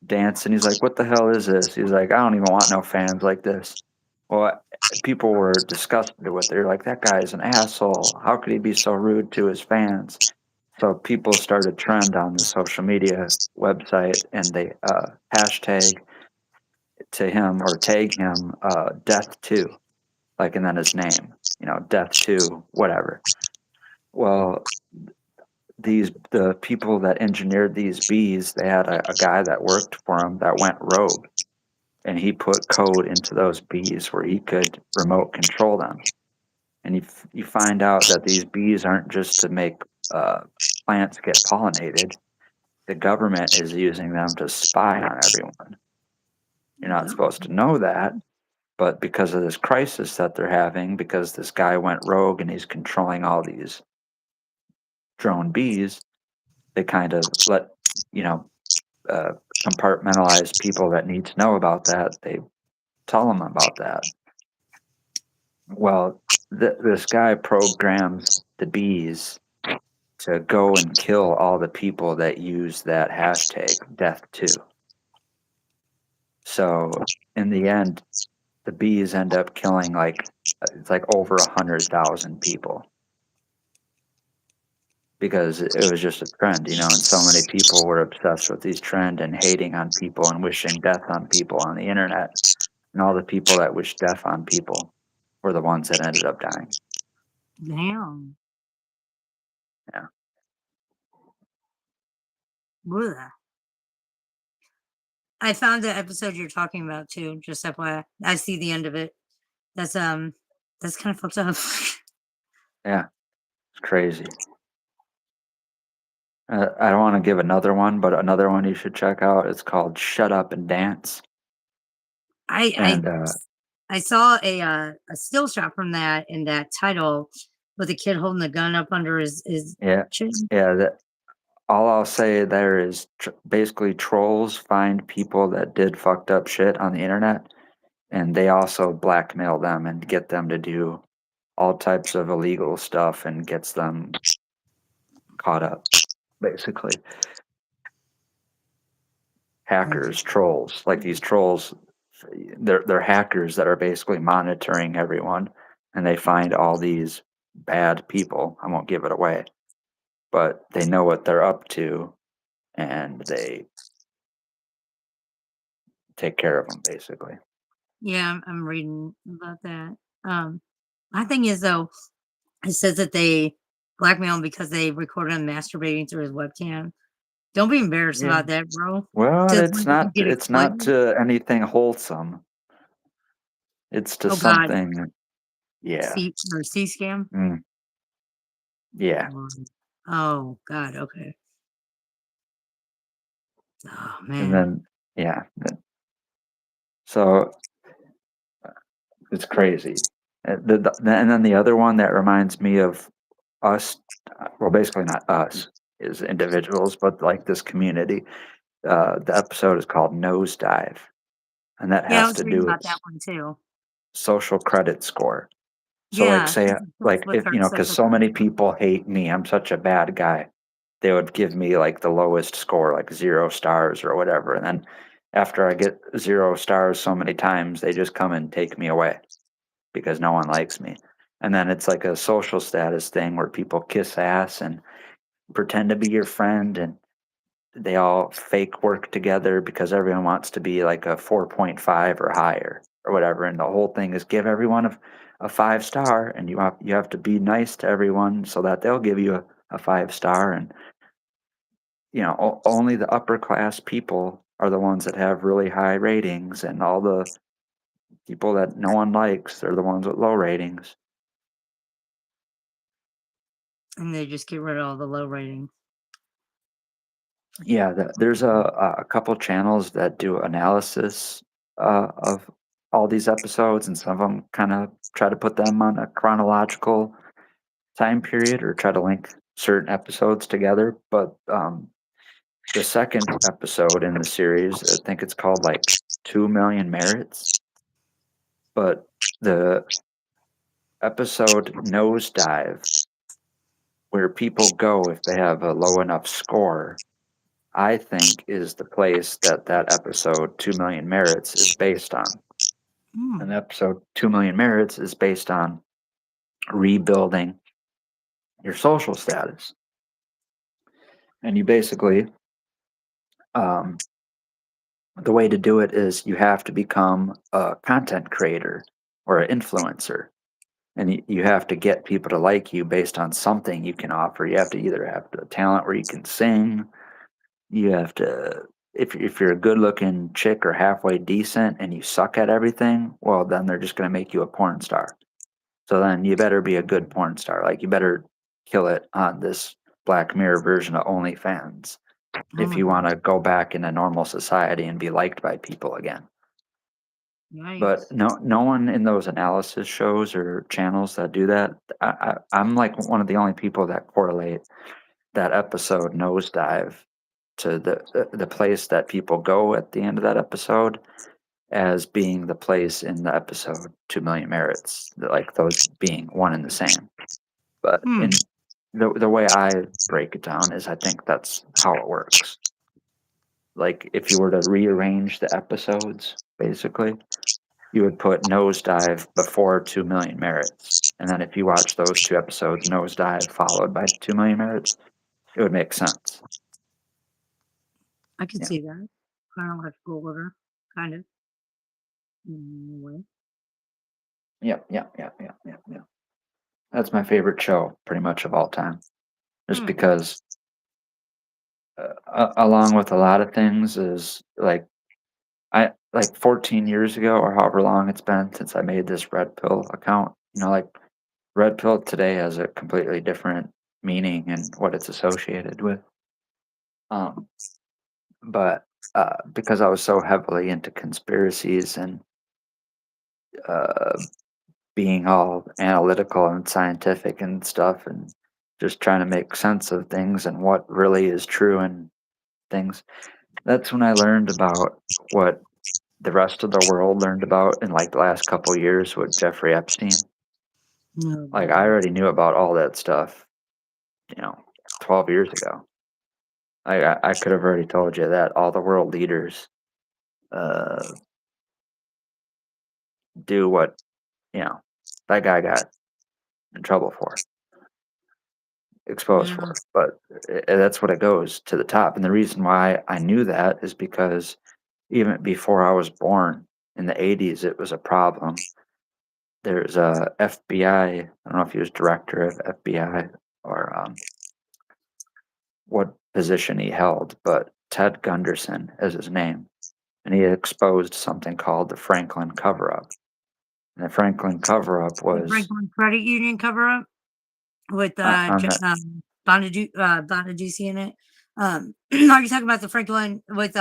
dancing. He's like, what the hell is this? He's like, I don't even want no fans like this. Well, people were disgusted with it. They're like, that guy is an asshole. How could he be so rude to his fans? So people started trend on the social media website, and they hashtag to him or tag him death to, like, and then his name, death to whatever. Well, the people that engineered these bees, they had a guy that worked for them that went rogue, and he put code into those bees where he could remote control them. And you find out that these bees aren't just to make uh, plants get pollinated. The government is using them to spy on everyone. You're not supposed to know that, but because of this crisis that they're having, because this guy went rogue and he's controlling all these drone bees, they kind of let you know uh, compartmentalize people that need to know about that. They tell them about that. Well, this guy programs the bees to go and kill all the people that use that hashtag death to. So in the end, the bees end up killing like it's like over 100,000 people because it was just a trend, and so many people were obsessed with these trend and hating on people and wishing death on people on the internet. And all the people that wished death on people were the ones that ended up dying. Damn. Yeah. Blech. I found the episode you're talking about too, just FYI. I see the end of it. That's that's kind of fucked up. Yeah. It's crazy. I don't want to give another one, but another one you should check out. It's called Shut Up and Dance. I And I saw a still shot from that in that title with a kid holding the gun up under his yeah, chin. yeah, all I'll say there is basically trolls find people that did fucked up shit on the internet, and they also blackmail them and get them to do all types of illegal stuff and gets them caught up, basically. Hackers, trolls, like these trolls, they're hackers that are basically monitoring everyone, and they find all these bad people. I won't give it away, but they know what they're up to and they take care of them basically. Yeah, I'm reading about that. Um, my thing is though, it says that they blackmail him because they recorded him masturbating through his webcam. Don't be embarrassed Yeah. about that, bro. Well, Just like you get it's not exploited. to anything wholesome. It's to Oh God, something. Yeah. C scam. Mm, yeah. Oh God, okay. Oh And man. then yeah. So it's crazy. And then the other one that reminds me of us, well, basically not us as individuals, but like this community. The episode is called Nosedive, and that Yeah, I has was to reading do about with that one too. social credit score. So, like, Yeah, say, like, with if her because social so many credit. people hate me, I'm such a bad guy. They would give me like the lowest score, like 0 stars or whatever, and then after I get 0 stars so many times, they just come and take me away because no one likes me. And then it's like a social status thing where people kiss ass and pretend to be your friend, and they all fake work together because everyone wants to be like a 4.5 or higher or whatever. And the whole thing is give everyone a 5 star, and you have to be nice to everyone so that they'll give you a 5 star. And only the upper class people are the ones that have really high ratings, and all the people that no one likes, they're the ones with low ratings. And they just get rid of all the low rating. Yeah, there's a couple channels that do analysis of all these episodes, and some of them kind of try to put them on a chronological time period or try to link certain episodes together. But the second episode in the series, I think it's called like 2 Million Merits, but the episode Nosedive, where people go if they have a low enough score, I think is the place that that episode 2 Million Merits is based on. And Hmm. episode 2 Million Merits is based on rebuilding your social status. And you basically, um, the way to do it is you have to become a content creator or an influencer. And you have to get people to like you based on something you can offer. You have to either have the talent where you can sing, you have to, if you're a good looking chick or halfway decent and you suck at everything, well, then they're just going to make you a porn star. So then you better be a good porn star. Like you better kill it on this Black Mirror version of OnlyFans Oh if my you want to gosh. go back into normal society and be liked by people again. But Yikes. no one in those analysis shows or channels that do that. I'm like one of the only people that correlate that episode Nosedive to the place that people go at the end of that episode as being the place in the episode 2 Million Merits, like those being one and the same. But Hmm. in the way I break it down is I think that's how it works. Like if you were to rearrange the episodes, basically, you would put Nosedive before 2 Million Merits. And then if you watch those two episodes, Nosedive followed by 2 Million Merits, it would make sense. I can Yeah. see that. Chronological order, kind of. In a way. Yep. Yep. Yep. Yep. Yep. Yep. That's my favorite show, pretty much of all time, just Hmm. because, along with a lot of things, is like I like 14 years ago or however long it's been since I made this red pill account. Like red pill today has a completely different meaning and what it's associated with. Um, but because I was so heavily into conspiracies and uh, being all analytical and scientific and stuff, and just trying to make sense of things and what really is true and things, that's when I learned about what the rest of the world learned about in like the last couple years with Jeffrey Epstein. Oh Like I God. already knew about all that stuff, you know, 12 years ago. I could have already told you that all the world leaders uh, do what, you know, that guy got in trouble for, exposed Yeah. for. But that's what it goes to the top. And the reason why I knew that is because even before I was born in the 80s, it was a problem. There's a FBI, I don't know if he was director of FBI or what position he held, but Ted Gunderson is his name. And he exposed something called the Franklin cover up. And the Franklin cover up The was Franklin Credit Union cover up with on the, Bonaduce in it. Are you talking about the Franklin with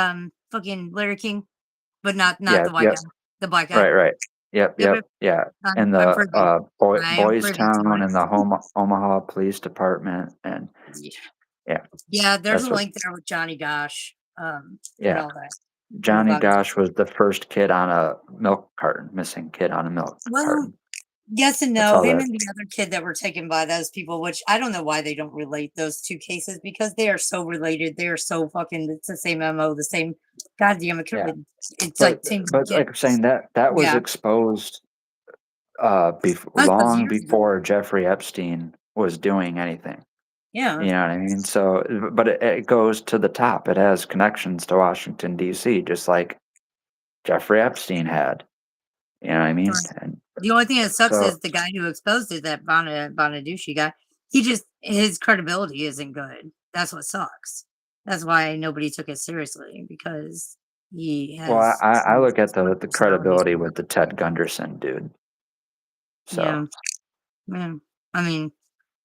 fucking Larry King, but not yeah, the white yeah, guy, the black guy? right, right. Yep, Yep, yep. yep, yeah. And I'm the privy. I am Boys privy to Town it. and the Omaha Police Department. And Yeah. yeah, Yeah, there's a that's what, link there with Johnny Gosh, and yeah. all that. And Johnny Gosh was the first kid on a milk carton, missing kid on a milk well, carton. yes and That's no. all Him that, and the other kid that were taken by those people, which I don't know why they don't relate those two cases because they are so related. They are so fucking, it's the same MO, the same goddamn it could have yeah. been, it's like 10 But get like I'm saying, that was yeah. exposed That was long years ago. before Jeffrey Epstein was doing anything. Yeah. You know what I mean? So, but it goes to the top. It has connections to Washington D.C., just like Jeffrey Epstein had. You know what I mean? Right. And The only thing that sucks so, is the guy who exposed it, that Bonaducci guy, he just his credibility isn't good. That's what sucks. That's why nobody took it seriously because he well, has I look at some the personalities. credibility with the Ted Gunderson dude. Yeah, So yeah. I mean,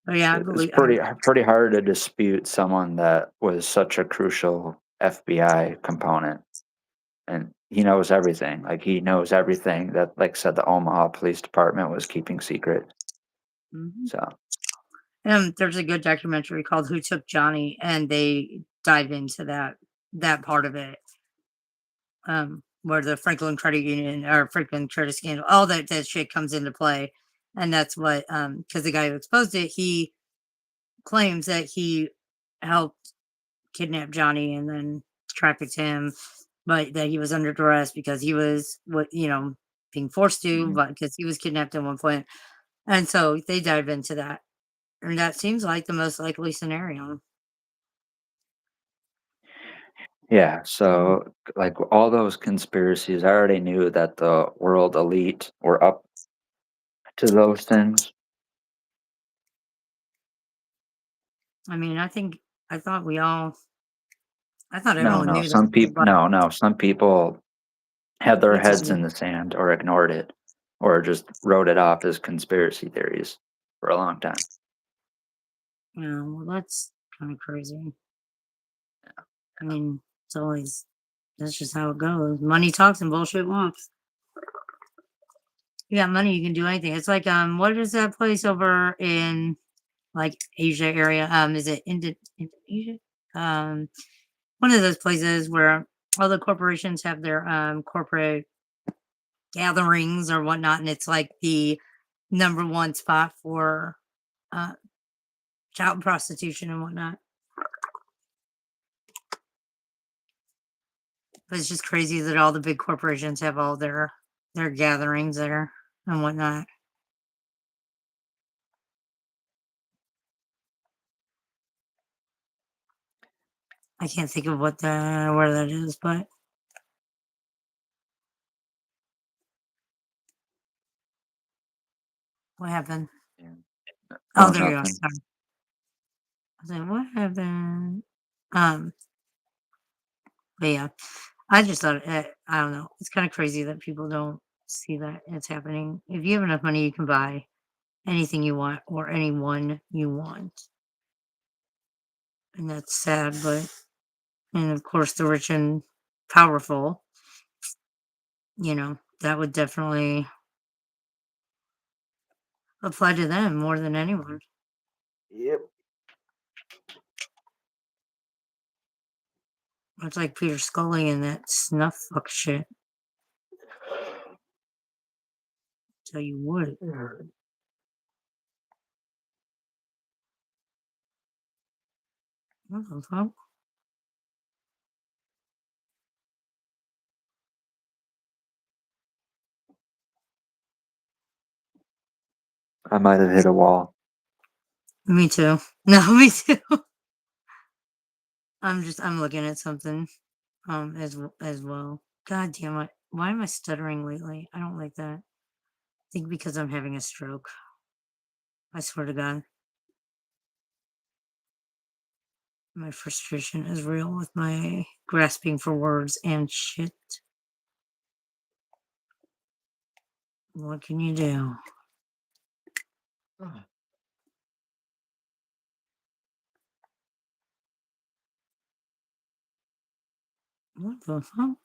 but yeah, I it's believe. pretty hard to dispute someone that was such a crucial FBI component, and he knows everything. Like he knows everything that, like I said, the Omaha Police Department was keeping secret. Mhm. So There's a good documentary called "Who Took Johnny," and they dive into that part of it, where the Franklin Credit Union or Franklin Credit Scandal, all that shit comes into play, and that's what because the guy who exposed it, he claims that he helped kidnap Johnny and then trafficked him, but that he was under duress because he was being forced to, mhm. but because he was kidnapped at one point, and so they dive into that, and that seems like the most likely scenario. Yeah, so like all those conspiracies, I already knew that the world elite were up to those things. I mean, I thought we all, I thought No, everyone no, knew that some the people, no, no, some people had their it's heads just, in the sand or ignored it or just wrote it off as conspiracy theories for a long time. well, that's kind of crazy. I mean, it's always that's just how it goes. Money talks and bullshit walks. You got money, you can do anything. It's like what is that place over in like Asia area? Is it Indonesia? Um, one of those places where all the corporations have their corporate gatherings or whatnot, and it's like the number one spot for uh child prostitution and whatnot. But it's just crazy that all the big corporations have all their gatherings there and whatnot. I can't think of where that is, but what happened? Yeah. Oh, Oh, there you are. nothing. Sorry. I was like, what happened? Um, but yeah, I just thought I don't know. It's kind of crazy that people don't see that it's happening. If you have enough money, you can buy anything you want or anyone you want, and that's sad. But and of course, the rich and powerful, that would definitely apply to them more than anyone. Yep. It's like Peter Scully and that snuff fuck shit. Tell you what. What the fuck? I might have hit a wall. Me too. No, me too. I'm looking at something as well. God damn it. Why am I stuttering lately? I don't like that. I think because I'm having a stroke. I swear to God. My frustration is real with my grasping for words and shit. What can you do? What the fuck?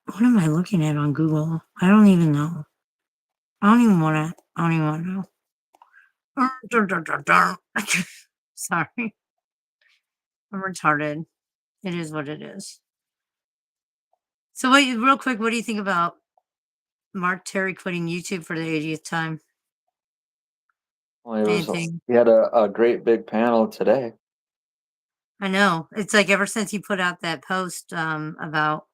What am I looking at on Google? I don't even know. I don't even want to. I don't even want to know. Sorry. I'm retarded. It is what it is. So wait, real quick, what do you think about Mark Terry quitting YouTube for the 80th time? Well, Anything? he had a great big panel today. I know. It's like ever since he put out that post about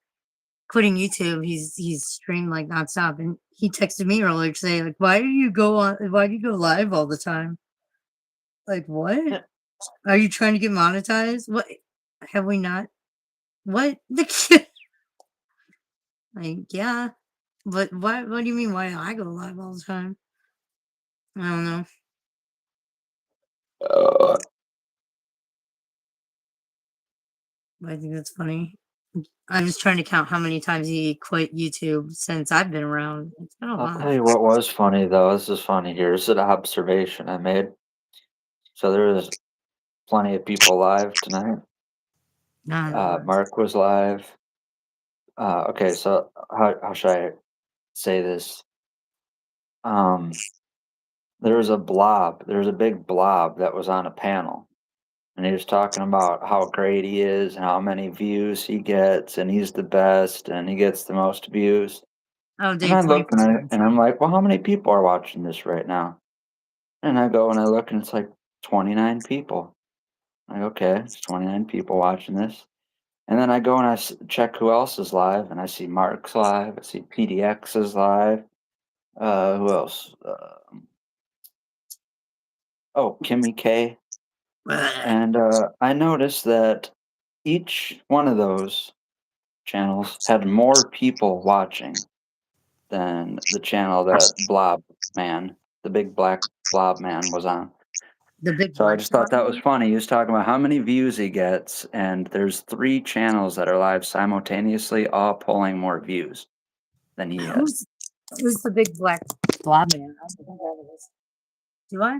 quitting YouTube, he's streamed like nonstop. And he texted me earlier to say, like, why do you go live all the time? Like, what? Are you trying to get monetized? What have we not? What? Like, yeah. But what do you mean why I go live all the time? I don't know. Uh, But I think that's funny. I'm just trying to count how many times he quit YouTube since I've been around. It's been a I'll lot. tell you what was funny though. This is funny. Here's an observation I made. So there was plenty of people live tonight. Not a lot. Mark was live. Okay, so how should I say this? Um, there was a blob. There was a big blob that was on a panel, and he was talking about how great he is and how many views he gets, and he's the best, and he gets the most views. Oh, And day I look and 24. I'm like, well, how many people are watching this right now? And I go and I look and it's like 29 people. Like, okay, it's 29 people watching this. And then I go and check who else is live, and I see Mark's live. I see PDX is live. Who else? Oh, Kimmy K. And I noticed that each one of those channels had more people watching than the channel that Blob Man, the big black Blob Man, was on. The big So I black just thought blob. that was funny. He was talking about how many views he gets, and there's 3 channels that are live simultaneously, all pulling more views than he has. Who's the big black blob man? I don't know who that is. Do I?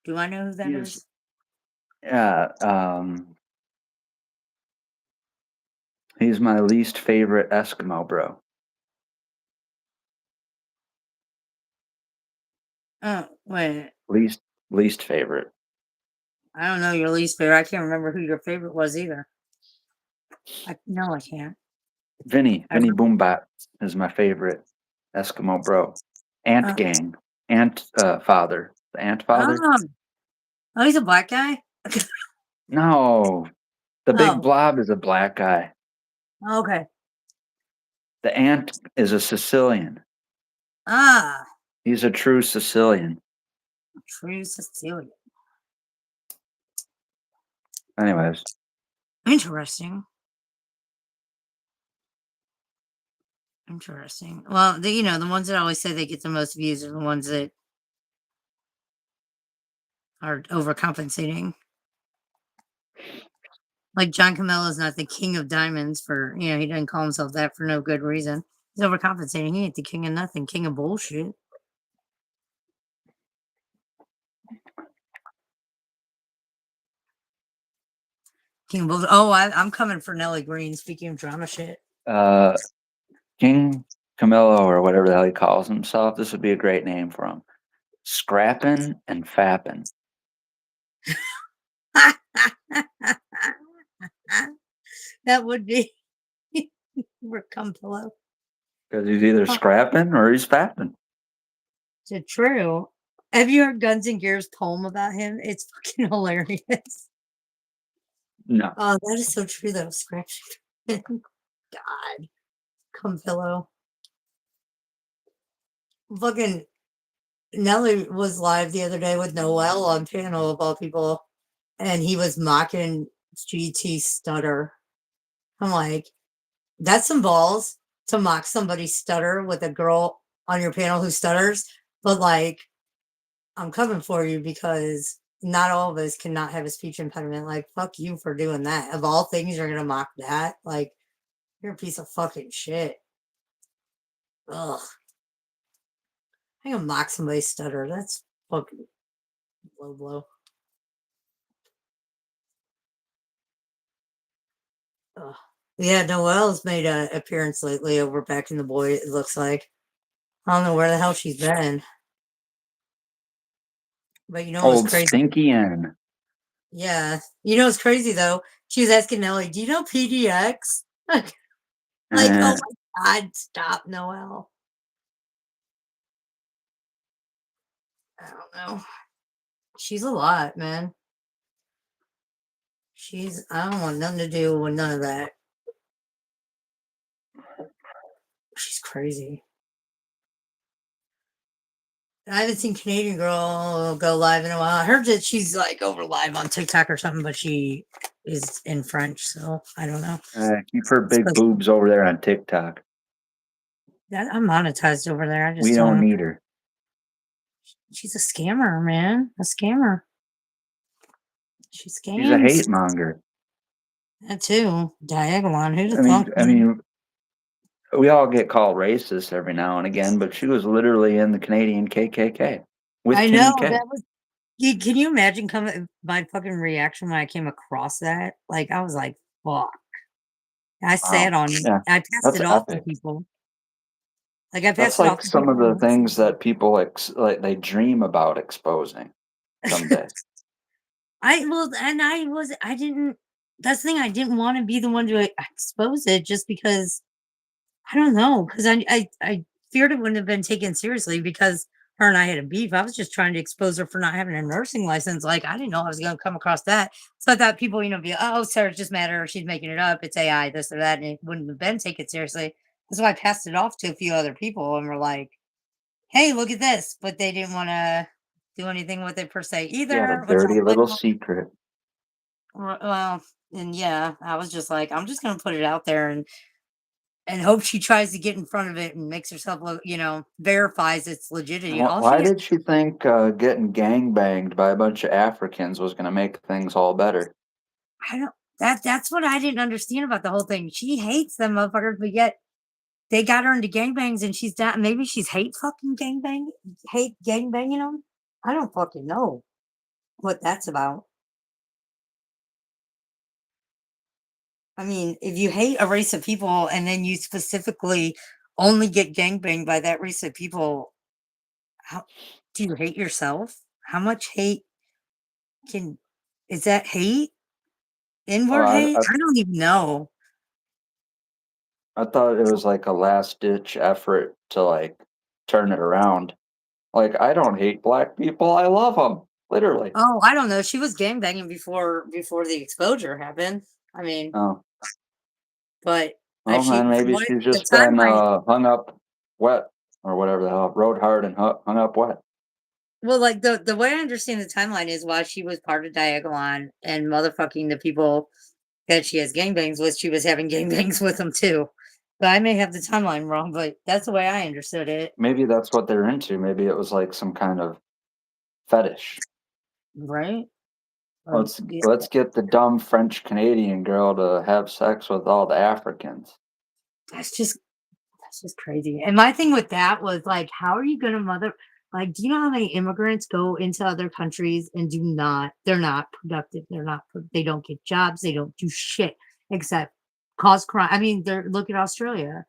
Do I know who that He's is? Yeah, he's my least favorite Eskimo bro. Oh, wait. Least favorite. I don't know your least favorite. I can't remember who your favorite was either. No, I can't. I Vinny remember. Boombat is my favorite Eskimo bro. Ant Uh, Gang, Ant Father, the Ant Father. oh, oh, he's a black guy. No, the big Oh, blob is a black guy. okay. The ant is a Sicilian. Ah, He's a true Sicilian. true Cecilia. Anyways, Interesting. Interesting. Well, the ones that always say they get the most views are the ones that are overcompensating. Like John Camelo is not the king of diamonds he doesn't call himself that for no good reason. He's overcompensating. He ain't the king of nothing, king of bullshit. King of bullshit. Oh, I'm coming for Nelly Green. Speaking of drama shit. uh, King Camillo or whatever the hell he calls himself. This would be a great name for him. Scrappin' and fappin'. That would be come pillow. Because he's either scrapping or he's fapping. It's true. Have you heard Guns and Gears poem about him? It's fucking hilarious. No. Oh, that is so true though. Scratch. God. Come pillow. Fucking Nelly was live the other day with Noel on panel of all people, and he was mocking GT stutter. I'm like, that's some balls to mock somebody's stutter with a girl on your panel who stutters, but like, I'm coming for you because not all of us cannot have a speech impediment. Like, fuck you for doing that. Of all things, you're gonna mock that. Like, you're a piece of fucking shit. Ugh. I can mock somebody's stutter. That's fucking low blow. Ugh. Yeah, Noelle's made an appearance lately over back in the boy, it looks like. I don't know where the hell she's been. But you know what's Old crazy? Stinky N. Yeah. You know what's crazy though? She was asking Nelly, do you know PDX? Like, oh Eh, my God, stop, Noelle. I don't know. She's a lot, man. I don't want nothing to do with none of that. She's crazy. I haven't seen Canadian Girl go live in a while. I heard that she's like over live on TikTok or something, but she is in French, so I don't know. keep her big boobs over there on TikTok. I'm monetized over there. I We just don't don't. need her. She's a scammer, man. A scammer. She She's a scams. hate monger. That too. Diagolon. Who the I mean, fuck? I mean, we all get called racist every now and again, but she was literally in the Canadian KKK with I know Kimmy K. that was. Can you imagine my fucking reaction when I came across that? Like I was like, "Fuck!" I sat Wow. on it. Yeah, I passed that's it off to epic. people. Like I That's passed it off like to some people of the who things listened. that people like they dream about exposing someday. I didn't. That's the thing. I didn't want to be the one to expose it, just because I don't know, because I feared it wouldn't have been taken seriously because her and I had a beef. I was just trying to expose her for not having a nursing license. Like I didn't know I was going to come across that. So I thought people, be like, oh, Sarah's just mad at her. She's making it up. It's AI, this or that, and it wouldn't have been taken seriously. That's why I passed it off to a few other people and were like, hey, look at this. But they didn't want to do anything with it per se She had a either, which I dirty was like, little secret. well, and yeah, I was just like, I'm just going to put it out there and hope she tries to get in front of it and makes herself look, verifies its legitimacy. All Why she did she think getting gang banged by a bunch of Africans was going to make things all better? I don't that's what I didn't understand about the whole thing. She hates them motherfuckers, but yet they got her into gangbangs and she's down. Maybe she's hate gangbanging them. I don't fucking know what that's about. I mean, if you hate a race of people and then you specifically only get gangbanged by that race of people, how do you hate yourself? How much hate can is that hate? Well, Inward hate? I don't even know. I thought it was like a last ditch effort to like turn it around. Like I don't hate black people. I love them. Literally. Oh, I don't know. She was gangbanging before the exposure happened. I mean, Oh, but well, then from maybe what she's the just been timeline. hung up wet or whatever the hell. Rode hard and hung up wet. Well, like the way I understand the timeline is while she was part of Diagolon and motherfucking the people that she has gangbangs with, she was having gangbangs with them too. But I may have the timeline wrong, but that's the way I understood it. Maybe that's what they're into. Maybe it was like some kind of fetish. Right? Yeah, Let's get the dumb French Canadian girl to have sex with all the Africans. that's just That's just crazy. And my thing with that was like, how are you gonna do you know how many immigrants go into other countries and they're not productive. They don't get jobs, they don't do shit except cause crime. I mean, look at Australia.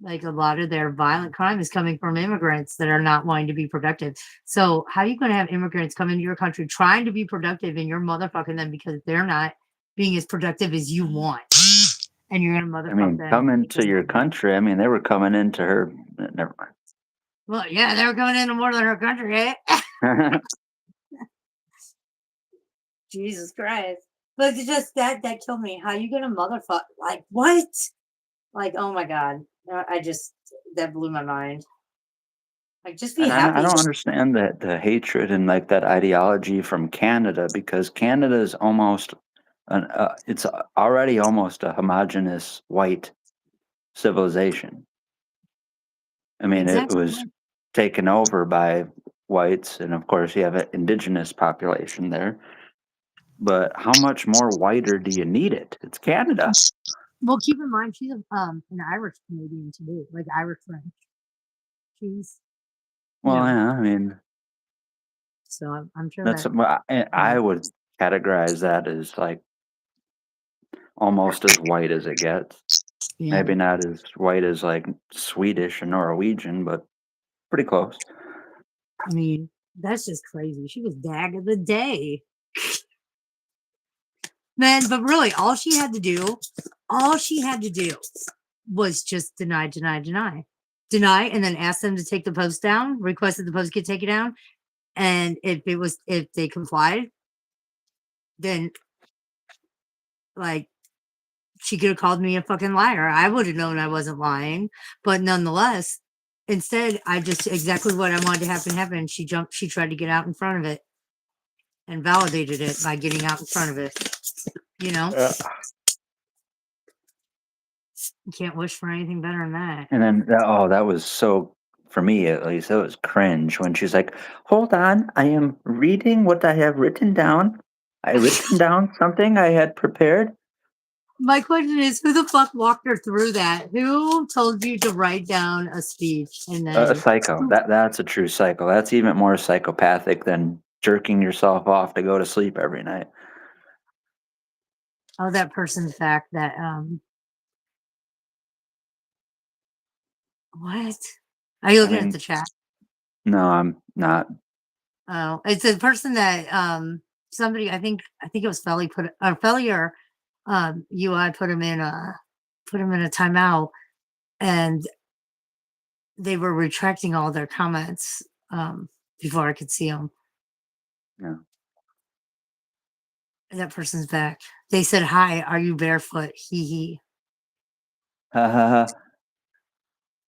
Like a lot of their violent crime is coming from immigrants that are not wanting to be productive. So how are you gonna have immigrants come into your country trying to be productive and you're motherfucking them because they're not being as productive as you want? And you're gonna I motherfuck mean, them come because into your country. I mean, they were coming into her. Never well, yeah, they were coming into more than her country, eh? mind. Jesus Christ. But it's just that killed me. How you gonna motherfuck like what? Like, oh my god, I just that blew my mind. Like, just be And I happy. don't understand the hatred and like that ideology from Canada because Canada is almost it's already almost a homogenous white civilization. I mean, it Exactly. was taken over by whites, and of course, you have an indigenous population there. But how much more whiter do you need it? It's Canada. Well, keep in mind she's an Irish Canadian too, like Irish French. She's, you Well, know, yeah, I mean, so I'm sure that's that. what I would categorize that as like almost as white as it gets. Yeah, Maybe not as white as like Swedish or Norwegian, but pretty close. I mean, that's just crazy. She was dag of the day, man. But really, all she had to do was just deny, deny, deny, deny, and then ask them to take the post down. Requested the post get taken down, and if they complied, then like she could have called me a fucking liar. I would have known I wasn't lying, but nonetheless, instead, I just exactly what I wanted to happen happened. She tried to get out in front of it and validated it by getting out in front of it. You know, Yeah. you can't wish for anything better than that. And then, oh, that was so, for me at least, that was cringe when she's like, hold on, I am reading what I have written down. I written down something I had prepared. My question is, who the fuck walked her through that? Who told you to write down a speech and A then? psycho. That's a true psycho. That's even more psychopathic than jerking yourself off to go to sleep every night. Oh, that person's fact that what? Are you I looking at mean, the chat? no, I'm not. Oh, it's a person that somebody I think it was Felly Felly or UI put him in a timeout and they were retracting all their comments before I could see them. Yeah. That person's back. They said, "Hi, are you barefoot?" Hee hee. Ha ha ha.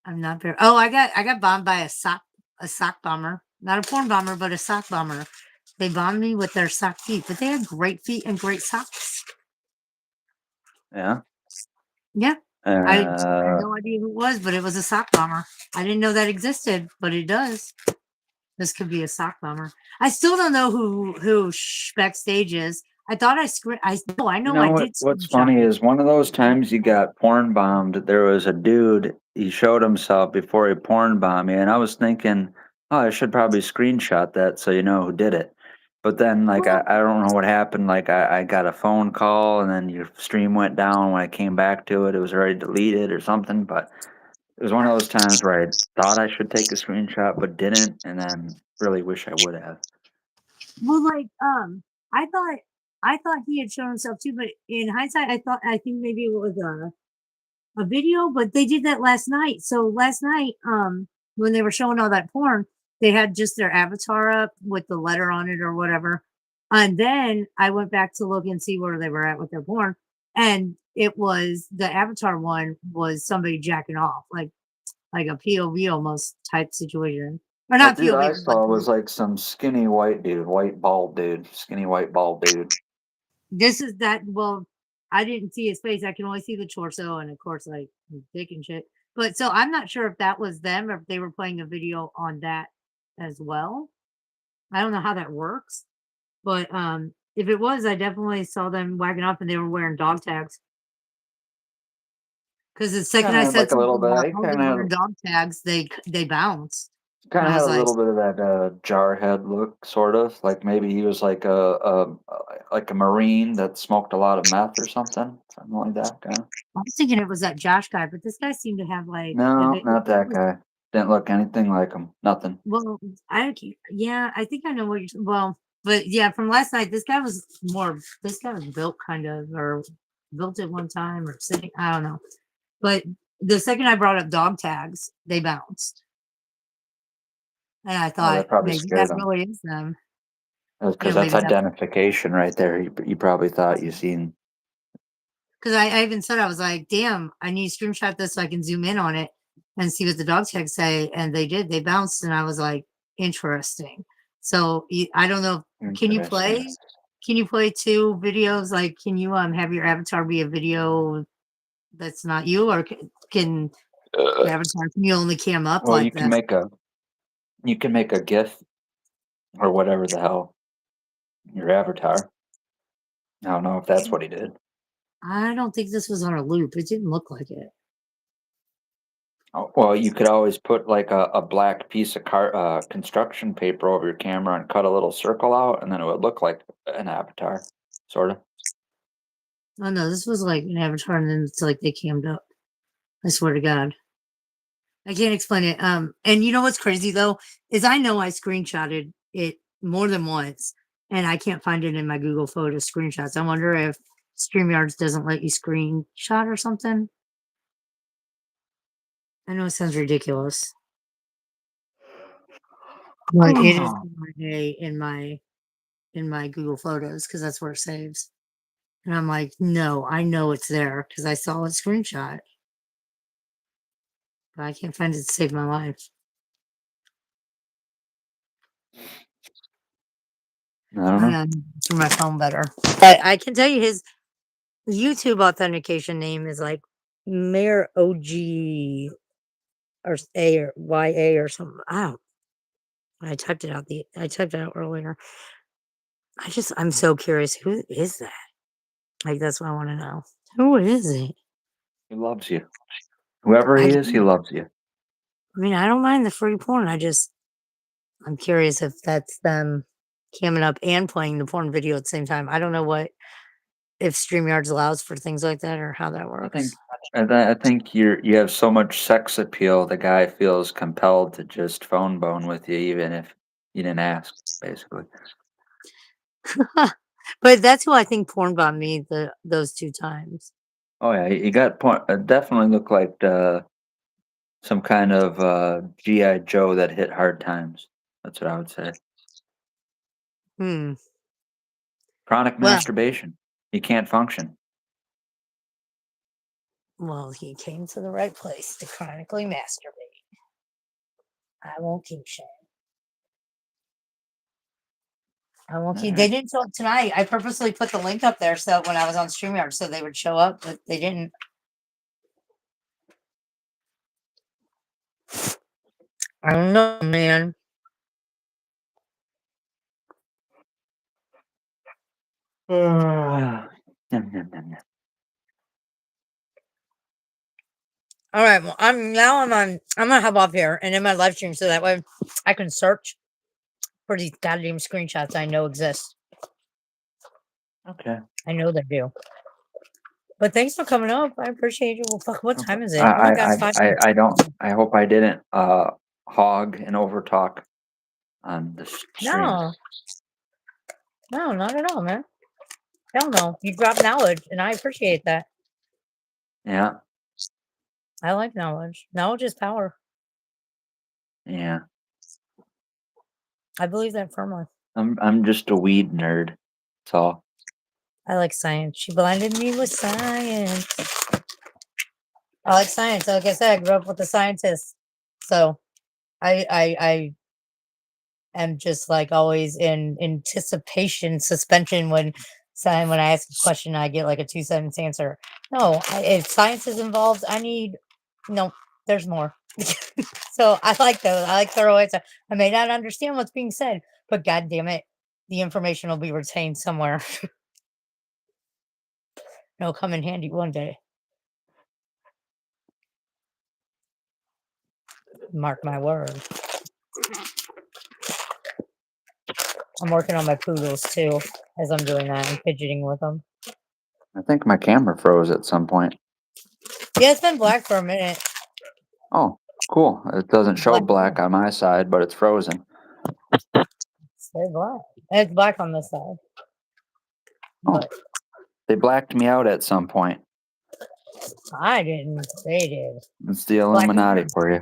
I'm not bare. Oh, I got bombed by a sock bomber, not a porn bomber, but a sock bomber. They bombed me with their sock feet, but they had great feet and great socks. Yeah. Yeah. I had Uh, no idea who it was, but it was a sock bomber. I didn't know that existed, but it does. This could be a sock bomber. I still don't know who backstage is. I thought I know I You know know I what? did What's screenshot funny it. is one of those times you got porn bombed. There was a dude. He showed himself before he porn bombed me, and I was thinking, oh, I should probably screenshot that so you know who did it. But then, like, Well, I don't know what happened. Like, I got a phone call, and then your stream went down. When I came back to it, it was already deleted or something. But it was one of those times where I thought I should take a screenshot, but didn't, and then really wish I would have. like I thought I thought he had shown himself too, but in hindsight, I think maybe it was a video, but they did that last night. So last night, when they were showing all that porn, they had just their avatar up with the letter on it or whatever. And then I went back to look and see where they were at with their porn. And it was the avatar one was somebody jacking off, like a POV almost type situation. Or The not dude POV, I it was like saw was like some skinny white dude, white bald dude, skinny white bald dude. this is that well, I didn't see his face. I can only see the torso and of course like his dick and shit. But so I'm not sure if that was them or if they were playing a video on that as well. I don't know how that works. But if it was, I definitely saw them wagging up and they were wearing dog tags. Because the second Kind of I had said like a something little about bit. He oh they're wearing dog tags, they bounced. kind And of I had was a like, little bit of that jarhead look, sort of like maybe he was like a marine that smoked a lot of meth or something like that kind of. I was thinking it was that Josh guy, but this guy seemed to have like No, if not it that was guy. Didn't look anything like him. Nothing. well, yeah, I think I know what you're well, but yeah, from last night, this guy was built kind of, or built at one time, or sitting, I don't know. But the second I brought up dog tags, they bounced. And I Oh, thought, that probably maybe that scared him. really is them. Because that's Maybe that's identification right there. You probably thought you seen. because I even said, I was like, damn, I need to screenshot this so I can zoom in on it and see what the dog tags say. And they did. They bounced, and I was like, interesting. So I don't know. Can you play? Interesting. Can you play two videos? Like, can you have your avatar be a video that's not you, or can the avatar can you only cam up Well, like that? you can make a GIF or whatever the hell your avatar. I don't know if that's what he did. I don't think this was on a loop. It didn't look like it. Oh, well, you could always put like a black piece of construction paper over your camera and cut a little circle out, and then it would look like an avatar, sort of. Oh no, this was like an avatar, and then it's like they cammed up. I swear to God. I can't explain it. And you know what's crazy though is I know I screenshotted it more than once, and I can't find it in my Google Photos screenshots. I wonder if StreamYards doesn't let you screenshot or something. I know it sounds ridiculous, but it is in my Google Photos because that's where it saves. And I'm like, no, I know it's there because I saw a screenshot, but I can't find it to save my life. I don't I know. am through my phone better. But I can tell you his YouTube authentication name is like Mayor OG or A or YA or something. I don't. I typed it out earlier. I'm so curious. Who is that? Like that's what I want to know. Who is it? He loves you. Whoever I he is, he don't, loves you. I mean, I don't mind the free porn. I'm curious if that's them camming up and playing the porn video at the same time. I don't know what if StreamYards allows for things like that or how that I think works. I think you have so much sex appeal. The guy feels compelled to just phone bone with you, even if you didn't ask. Basically. But that's who I think porn bombed me those two times. Oh yeah, he got point. Definitely looked like some kind of GI Joe that hit hard times. That's what I would say. Hmm. Chronic Well, masturbation. He can't function. well, he came to the right place to chronically masturbate. I won't keep shame. I won't All keep. They right. didn't show up tonight. I purposely put the link up there so when I was on StreamYard, so they would show up, but they didn't. I don't know, man. Yum, yum, yum, yum. All right. Well, I'm on. I'm gonna hop off here and in my live stream so that way I can search for these goddamn screenshots I know exist. Okay. I know they do. But thanks for coming up. I appreciate you. Well, fuck. What Okay. time is it? Oh my God, it's 5:00. I don't. I hope I didn't hog and overtalk on the stream. No, no, not at all, man. Hell no. You drop knowledge, and I appreciate that. Yeah. I like knowledge. Knowledge is power. Yeah. I believe that firmly. I'm just a weed nerd. That's all. I like science. She blinded me with science. I like science. Like I said, I grew up with a scientist. So I am just like always in anticipation, suspension when I ask a question, I get like a 2 sentence answer. No, if science is involved, I need no. There's more. So I like those. I like thorough answer. I may not understand what's being said, but God damn it, the information will be retained somewhere. It'll come in handy one day. Mark my word. I'm working on my poodles too as I'm doing that and fidgeting with them. I think my camera froze at some point. Yeah, it's been black for a minute. Oh, cool. It doesn't show Black. black on my side, but it's frozen. Stay black. It's black on this side. Oh, But they blacked me out at some point. I didn't. They did. It's the Black Illuminati Mirror. for you.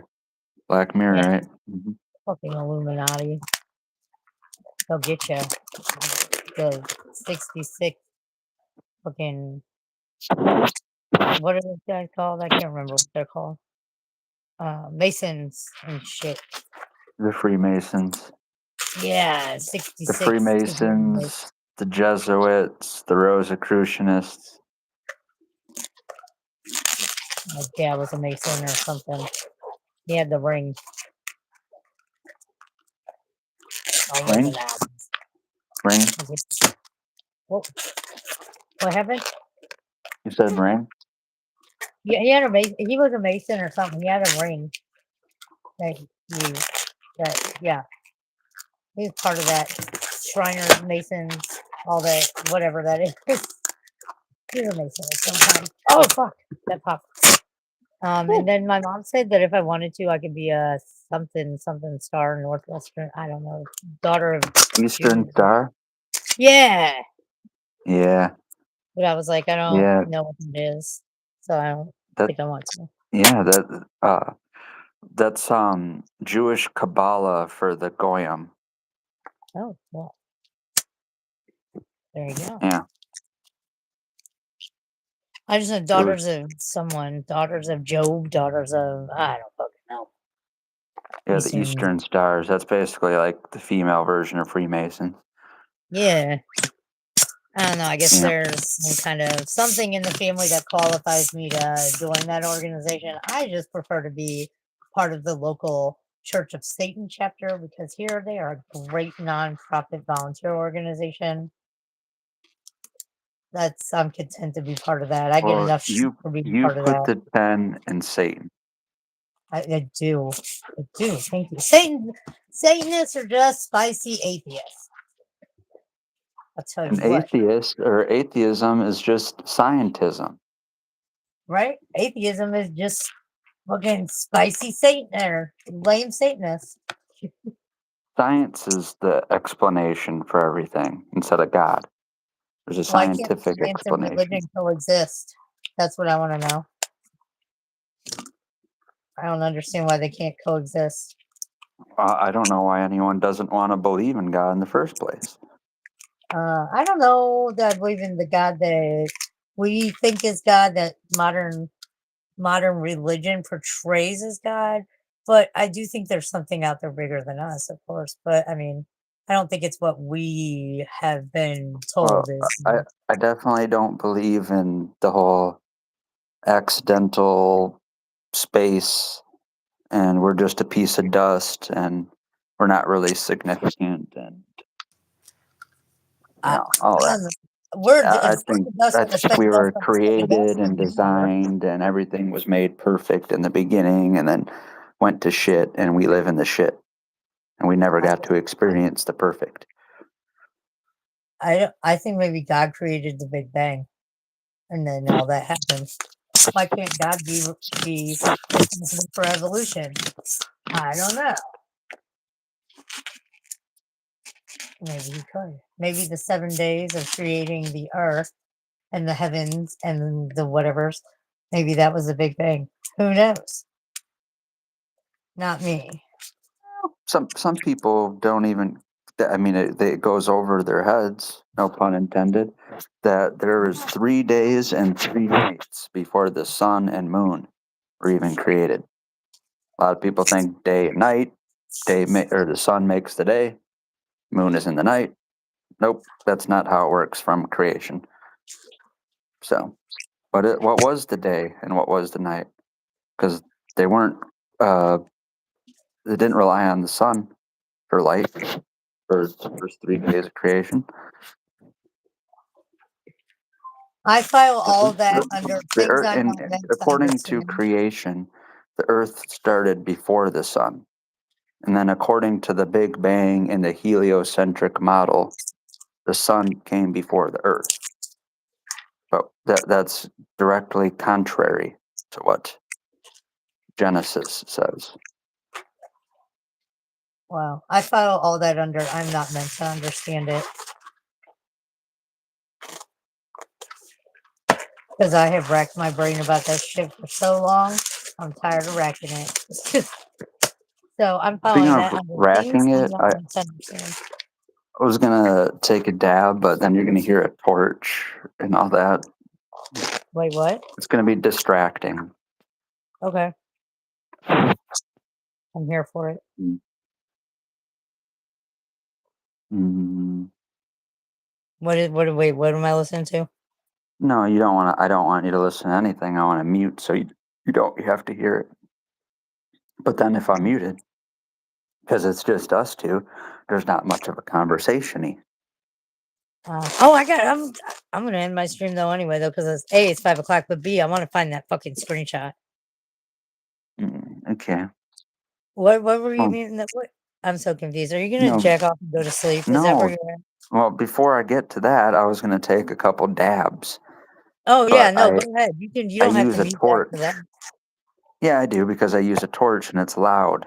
Black Mirror, Yeah, right? Mhm. fucking Illuminati. They'll get you. The 66 fucking What are those guys called? I can't remember what they're called. Masons and shit. The Freemasons. Yeah, The 66 is what it is. Freemasons, the Jesuits, the Rosicrucianists. My dad was a Mason or something. He had the ring. All over Ring? that. Ring? What happened? You said ring? Yeah, he had a Mason. He was a Mason or something. He had a ring that he that yeah. He was part of that. Shriners, Masons, all that, whatever that is. He's a Mason of some kind. Oh fuck, that popped. And then my mom said that if I wanted to, I could be a something something star Northwestern. I don't know, daughter of Eastern June. Star? Yeah, Yeah. but I was like, I don't Yeah. know what it is, so I don't That think I want to. yeah, that's Jewish Kabbalah for the Goyim. Oh, well, there you go. Yeah. I just know Jewish. daughters of someone, daughters of Job, daughters of I don't fucking know. Yeah, the Eastern Stars. That's basically like the female version of Freemason. Yeah. I don't know. I guess Yeah. there's some kind of something in the family that qualifies me to join that organization. I just prefer to be part of the local Church of Satan chapter because here they are a great nonprofit volunteer organization. I'm content to be part of that. I get Well, enough shit for being you part of put that. the 10 in Satan. I do. I do. Thank you. Satanists are just spicy atheists. I'll tell An you what. atheist or atheism is just scientism. Right? Atheism is just fucking spicy Satan or lame Satanists. Science is the explanation for everything instead of God. There's a Why can't scientific science and religion explanation. coexist? That's what I want to know. I don't understand why they can't coexist. I don't know why anyone doesn't want to believe in God in the first place. I don't know that I believe in the God that we think is God, that modern religion portrays as God. But I do think there's something out there bigger than us, of course. But I mean, I don't think it's what we have been Well, told is. I definitely don't believe in the whole accidental space and we're just a piece of dust and we're not really significant and all I that. don't know. We're I it's think dust I in the think same we dust were on the same dust created and anymore. designed and everything was made perfect in the beginning and then went to shit and we live in the shit and we never got to experience the perfect. I think maybe God created the Big Bang, and then all that happened. Why can't God be responsible for evolution? I don't know. Maybe he could. Maybe the 7 days of creating the earth and the heavens and the whatevers. Maybe that was the Big Bang. Who knows? Not me. Some people don't even. I mean, it goes over their heads. No pun intended. That there is 3 days and 3 nights before the sun and moon were even created. A lot of people think day and night. Or the sun makes the day. Moon is in the night. Nope, that's not how it works from creation. So, but what was the day and what was the night? Because they weren't. They didn't rely on the sun for light for the first 3 days of creation. I file all of that under things I'm not meant to According to understand. creation, the Earth started before the sun. And then according to the Big Bang and the heliocentric model, the sun came before the Earth. But that's directly contrary to what Genesis says. Wow. I file all that under I'm not meant to understand it. Because I have racked my brain about that shit for so long. I'm tired of racking it. So I'm Speaking following of that under things racking I'm it, not meant to understand. I was gonna take a dab, but then you're gonna hear a torch and all that. Wait, what? It's going to be distracting. Okay, I'm here for it. Mm. Mm. Wait, what am I listening to? No, you don't want to. I don't want you to listen to anything. I want to mute so you don't have to hear it. But then if I'm muted, because it's just us two, there's not much of a conversation-y. I'm gonna end my stream though anyway though because it's 5 o'clock, but B, I want to find that fucking screenshot. Okay. What were you Well, meaning? What? I'm so confused. Are you gonna no, jack off and go to sleep? Is that where no. you're at? Well, before I get to that, I was going to take a couple dabs, Oh yeah, but no, go ahead. You I don't have to use a mute torch. after that. Yeah, I do because I use a torch and it's loud,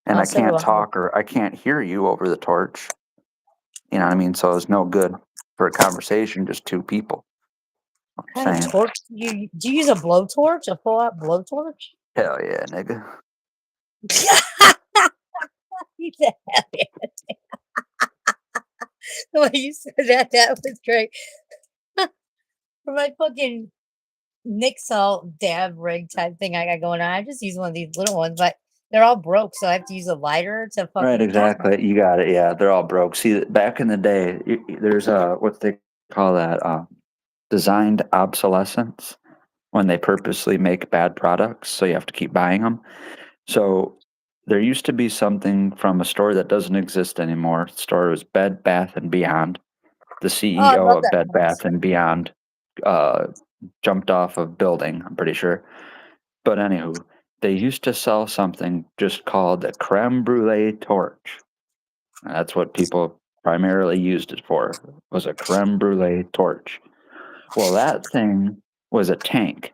and Oh, I so do can't I. talk or I can't hear you over the torch. You know what I mean? So it's no good for a conversation, just two people. I'm What kind of saying, torch do you use a blowtorch? A full out blowtorch? hell yeah, nigga. You said hell yeah. The way you said that was great. For my fucking Nick Salt dab rig type thing I got going on, I just use one of these little ones, but they're all broke, so I have to use a lighter to Right, fucking exactly. You got it. Yeah, they're all broke. See, back in the day, there's what they call that designed obsolescence when they purposely make bad products, so you have to keep buying them. So there used to be something from a store that doesn't exist anymore. The store was Bed Bath and Beyond. The Oh, I CEO love of that Bed place. Bath and Beyond uh, jumped off a building. I'm pretty sure. But anywho, they used to sell something just called the creme brulee torch. That's what people primarily used it for, was a creme brulee torch. Well, that thing was a tank.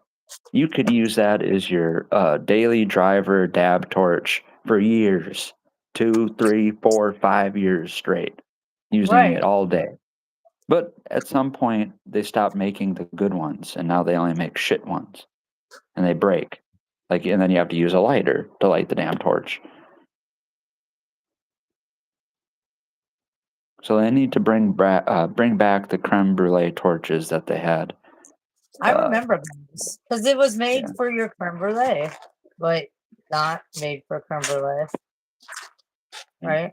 You could use that as your daily driver dab torch for years, 2, 3, 4, 5 years straight, using it Right. all day. But at some point, they stopped making the good ones, and now they only make shit ones, and they break. Like, and then you have to use a lighter to light the damn torch. So they need to bring back the creme brulee torches that they had. I remember those because it was made Yeah, for your creme brulee, but not made for creme brulee, yeah. right?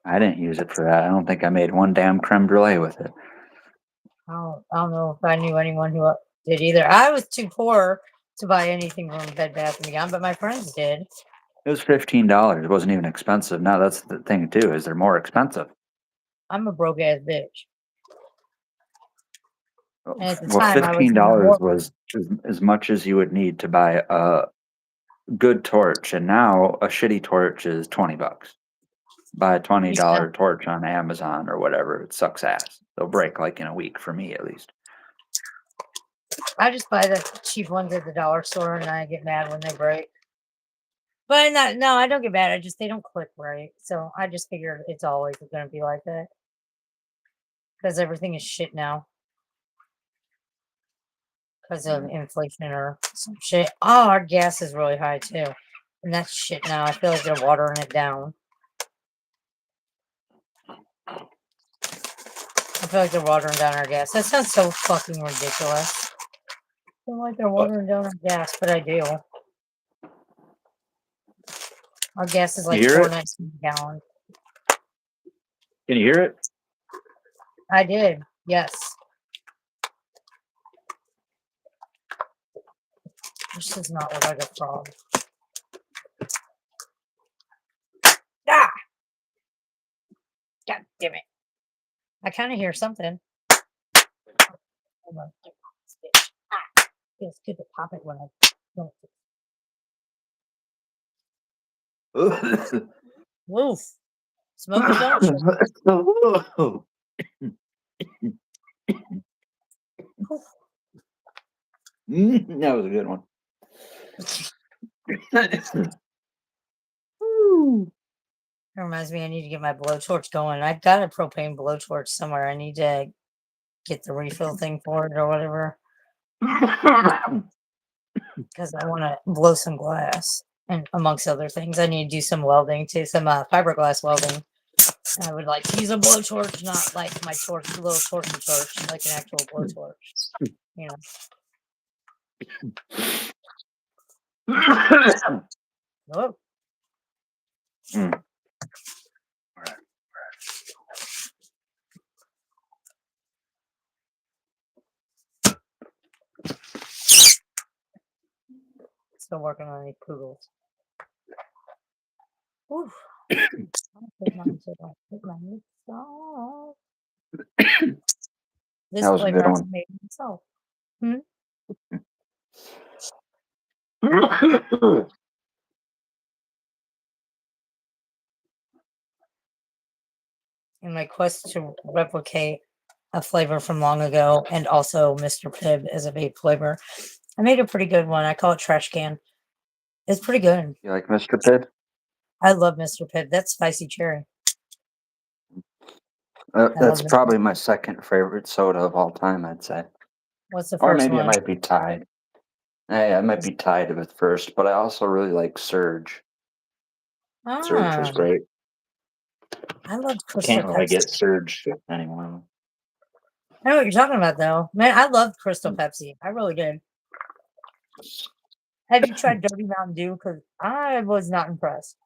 I didn't use it for that. I don't think I made one damn creme brulee with it. I don't know if I knew anyone who did either. I was too poor to buy anything from Bed Bath and Beyond, but my friends did. It was $15. It wasn't even expensive. Now that's the thing too, is they're more expensive. I'm a broke ass bitch, and at the Well, time I was even $15 more. was as much as you would need to buy a good torch, and now a shitty torch is $20. Buy a Yeah, $20 torch on Amazon or whatever. It sucks ass. They'll break like in a week for me at least. I just buy the cheap ones at the dollar store, and I get mad when they break. But not, no, I don't get mad. I just they don't click right, so I just figure it's always going to be like that because everything is shit now because of Yeah. inflation or some shit. Oh, our gas is really high too, and that's shit now. I feel like they're watering it down. I feel like they're watering down our gas. That sounds so fucking ridiculous. I feel like they're What? watering down our gas, but I do. Our gas is You like hear it? $4.19 a gallon. Can you hear it? I did, yes. This does not look like a frog. Ah! God damn it. I kind of hear something. Hold on. Ah! Feels good to pop it when I don't. Woof. Smoke it, don't you? That was a good one. That reminds me, I need to get my blowtorch going. I've got a propane blowtorch somewhere. I need to get the refill thing for it or whatever because I want to blow some glass. And amongst other things, I need to do some welding too, some fiberglass welding. I would like to use a blowtorch, not like my torch, little torch and torch, like an actual blowtorch. you know. Oh, Mm. still working on these poodles. Oof. I'll put mine so I don't put my lips off. This That was a good flavor I one. made myself. Hmm? In my quest to replicate a flavor from long ago and also Mr. Pibb as a vape flavor, I made a pretty good one. I call it trash can. It's pretty good. You like Mr. Pibb? I love Mr. Pibb. That's spicy cherry. I love That's Mr. probably my second favorite soda of all time, I'd say. What's the Or first maybe it one? might be tied. Yeah, it might be tied with first, but I also really like Surge. Surge was Ah, great. I love I Crystal can't really Pepsi. get Surge anymore. I know what you're talking about, though. Man, I loved Crystal Pepsi. I really did. Have you tried Dirty Mountain Dew? Because I was not impressed.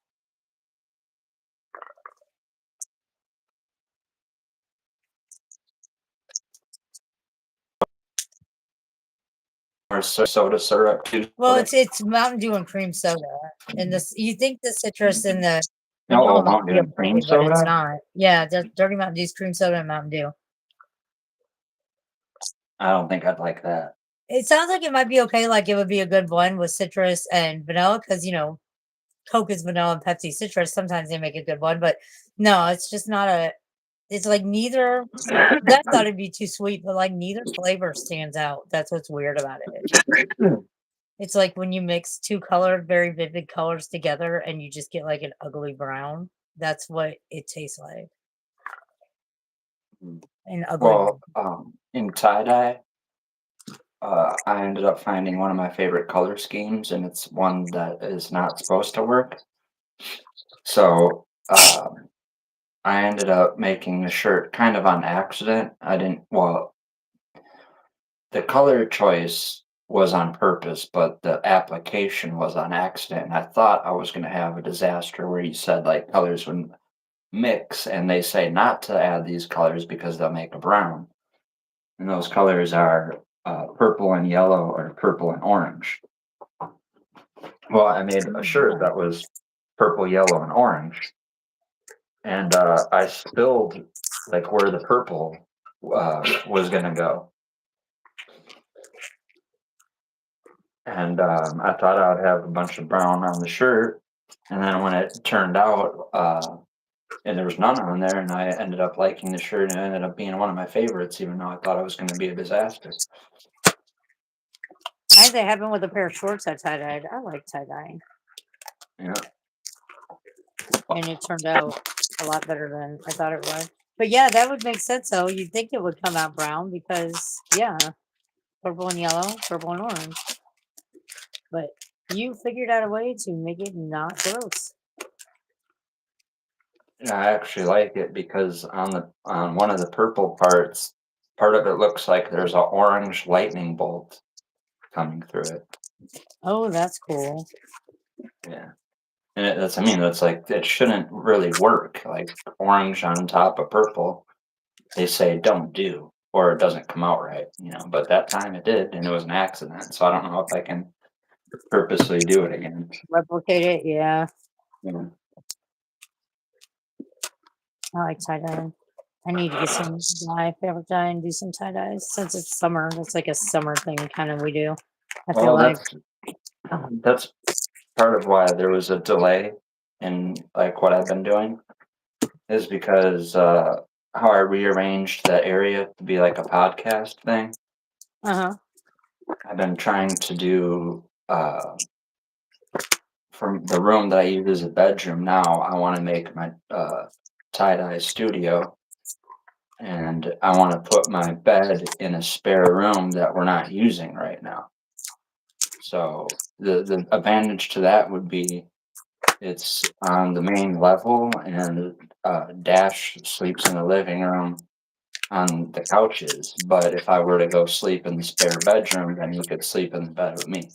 Or soda syrup too. Well, it's Mountain Dew and cream soda, and this you think the citrus and the No, vanilla might Mountain be Dew and cream okay, but it's soda. not. Yeah, Dirty Mountain Dew's cream soda and Mountain Dew. I don't think I'd like that. It sounds like it might be okay. Like it would be a good blend with citrus and vanilla, because Coke is vanilla and Pepsi citrus. Sometimes they make a good one, but no, it's just not a. It's like neither. That thought it'd be too sweet, but like neither flavor stands out. That's what's weird about it. It's like when you mix two very vivid colors together and you just get like an ugly brown. That's what it tastes like. An ugly Well, brown. in tie dye, I ended up finding one of my favorite color schemes, and it's one that is not supposed to work. So I ended up making the shirt kind of on accident. I didn't, well, the color choice was on purpose, but the application was on accident. And I thought I was going to have a disaster where you said like colors would mix, and they say not to add these colors because they'll make a brown. And those colors are purple and yellow or purple and orange. Well, I made a shirt that was purple, yellow, and orange, and I spilled like where the purple was gonna go, and I thought I would have a bunch of brown on the shirt, and then when it turned out, and there was none on there, and I ended up liking the shirt, and it ended up being one of my favorites, even though I thought it was going to be a disaster. I had that happen with a pair of shorts I tie dyed. I like tie dyeing, Yeah. and it turned out a lot better than I thought it would. But yeah, that would make sense though. You'd think it would come out brown because yeah, purple and yellow, purple and orange. But you figured out a way to make it not gross. Yeah, I actually like it because on one of the purple parts, part of it looks like there's an orange lightning bolt coming through it. Oh, that's cool. Yeah. And that's, I mean, that's like, it shouldn't really work. Like orange on top of purple, they say don't do, or it doesn't come out right, but that time it did, and it was an accident. So I don't know if I can purposely do it again. Replicate it, yeah. Yeah. I like tie dye. I need to get some fabric dye and do some tie dyes since it's summer. It's like a summer thing, kind of. We do. I feel Well, like. that's part of why there was a delay in like what I've been doing is because how I rearranged the area to be like a podcast thing. Uh huh. I've been trying to do from the room that I use as a bedroom now, I want to make my tie-dye studio, and I want to put my bed in a spare room that we're not using right now. So the advantage to that would be it's on the main level, and Dash sleeps in the living room, on the couches, but if I were to go sleep in the spare bedroom, then you could sleep in the bed with me,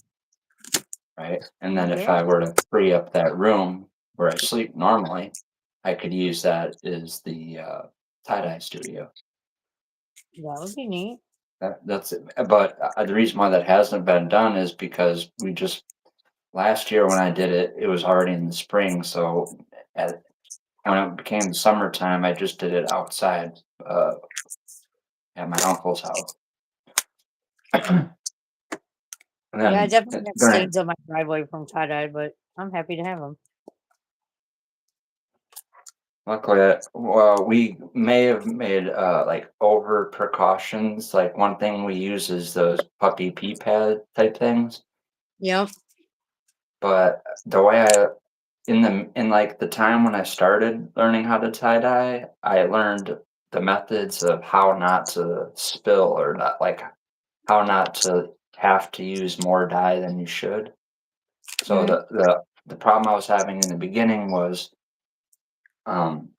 right? And then if Yeah, I were to free up that room where I sleep normally, I could use that as the tie-dye studio. that would be neat. That's it. But the reason why that hasn't been done is because we just last year when I did it, it was already in the spring. So at, when it became the summertime, I just did it outside uh, at my uncle's house. And Yeah, I then definitely have during stains on my driveway from tie dye, but I'm happy to have them. luckily, well, we may have made like over precautions. Like one thing we use is those puppy pee pad type things. Yep. But the way I in like the time when I started learning how to tie dye, I learned the methods of how not to spill or not like how not to have to use more dye than you should. So Hmm. the problem I was having in the beginning was um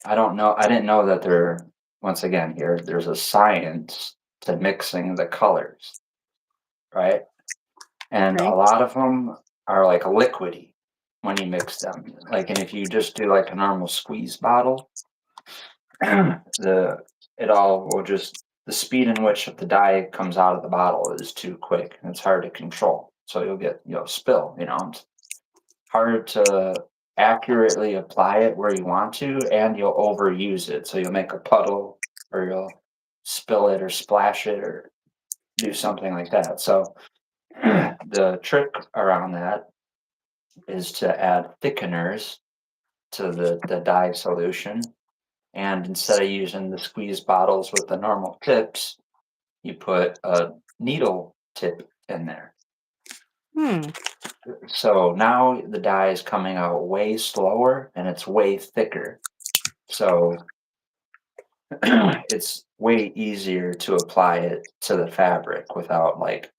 I didn't know that once again there's a science to mixing the colors, right? And a Okay. lot of them are like liquidy when you mix them. Like, and if you just do like a normal squeeze bottle, the it all will just the speed in which the dye comes out of the bottle is too quick and it's hard to control. So you'll get spill. It's hard to accurately apply it where you want to, and you'll overuse it. So you'll make a puddle, or you'll spill it, or splash it, or do something like that. So the trick around that is to add thickeners to the dye solution. And instead of using the squeeze bottles with the normal tips, you put a needle tip in there. Hmm. So now the dye is coming out way slower and it's way thicker. So it's way easier to apply it to the fabric without like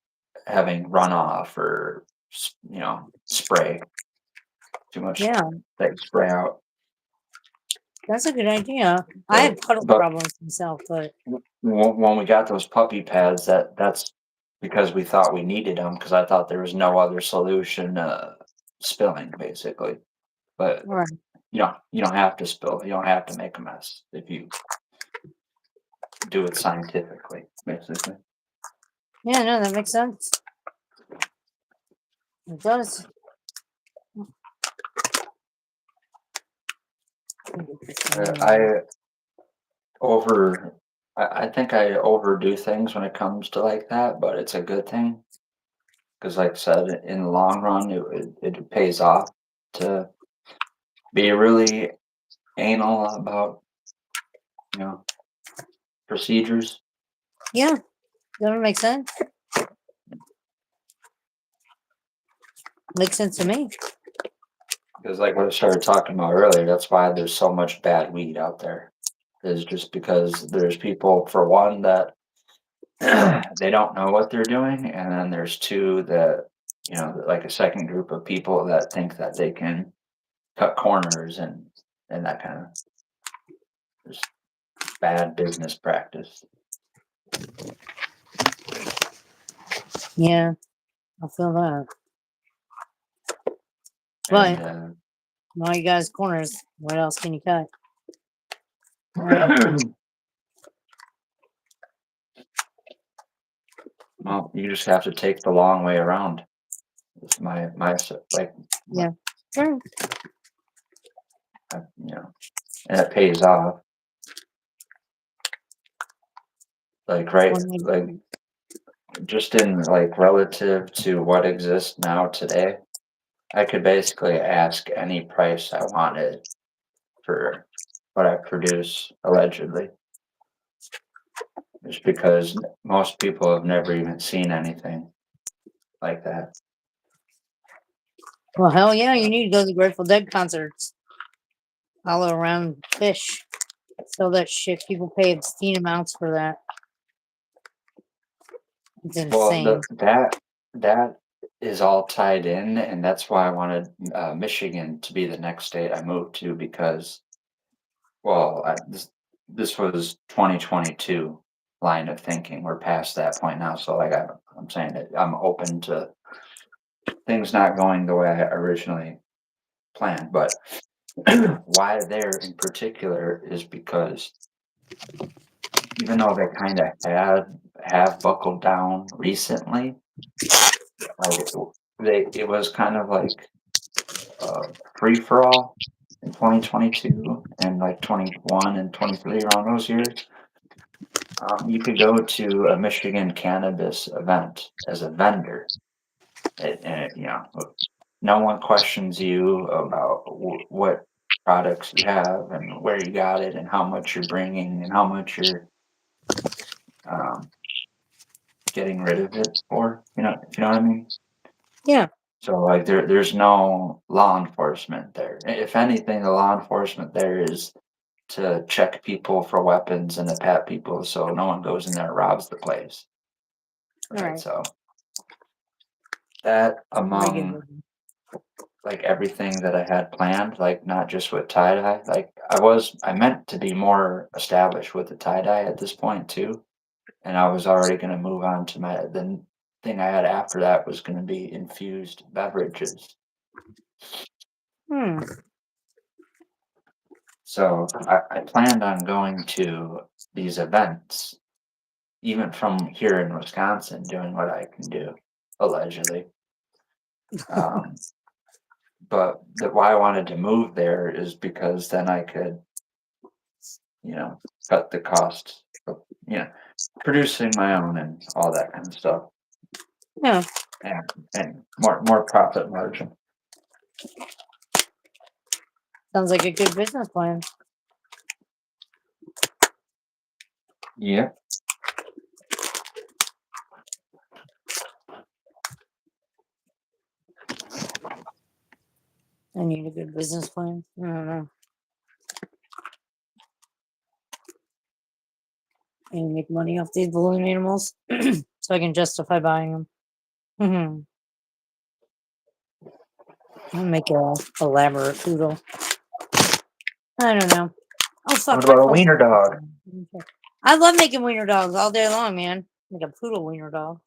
having runoff or spray too much Yeah, that spray out. that's a good idea. I have So, puddle but problems myself, but when we got those puppy pads, that's because we thought we needed them because I thought there was no other solution spilling basically. But all right. you don't have to spill. You don't have to make a mess if you do it scientifically, basically. Yeah, no, that makes sense. It does. I over I think I overdo things when it comes to like that, but it's a good thing because, like I said, in the long run, it pays off to be really anal about you know procedures. Yeah, that makes sense. Makes sense to me. Because like what I started talking about earlier, that's why there's so much bad weed out there. Is just because there's people, for one, that they don't know what they're doing, and then there's two that, like a second group of people that think that they can cut corners and that kind of just bad business practice. Yeah, I feel that. And But all you guys corners, what else can you cut? Right. well, you just have to take the long way around. It's like my, Yeah. Sure. and it pays off. Like right, Well, like just in like relative to what exists now today, I could basically ask any price I wanted for what I produce allegedly, just because most people have never even seen anything like that. well, hell yeah, you So, need to go to the Grateful Dead concerts all around Fish. So that shit, people pay obscene amounts for that. It's well, insane. that is all tied in, and that's why I wanted Michigan to be the next state I moved to because, well, this was 2022 line of thinking. We're past that point now. So like I'm saying that I'm open to things not going the way I originally planned. But why there in particular is because even though they kind of have buckled down recently, like it was kind of like free for all in 2022 and like 21 and 23 around those years. You could go to a Michigan cannabis event as a vendor, and no one questions you about what products you have and where you got it and how much you're bringing and how much you're um, getting rid of it for. If you know what I mean. Yeah. So like there's no law enforcement there. If anything, the law enforcement there is to check people for weapons and to pat people so no one goes in there and robs the place. All Right. right. So that Make it among like everything that I had planned, like not just with tie dye, like I meant to be more established with the tie dye at this point too. And I was already gonna move on to the thing I had after that was gonna be infused beverages. Hmm. So I planned on going to these events, even from here in Wisconsin, doing what I can do, allegedly. Um, but why I wanted to move there is because then I could, you know, cut the cost of, producing my own and all that kind of stuff, Yeah. and more profit margin. Sounds like a good business plan. Yeah. I need a good business plan. I don't know. I need to make money off these balloon animals so I can justify buying them. Hmm. I'll make a elaborate poodle. I don't know. Oh What fuck, my about a phone's wiener dog? I love making wiener dogs all day long, man. Like a poodle wiener dog.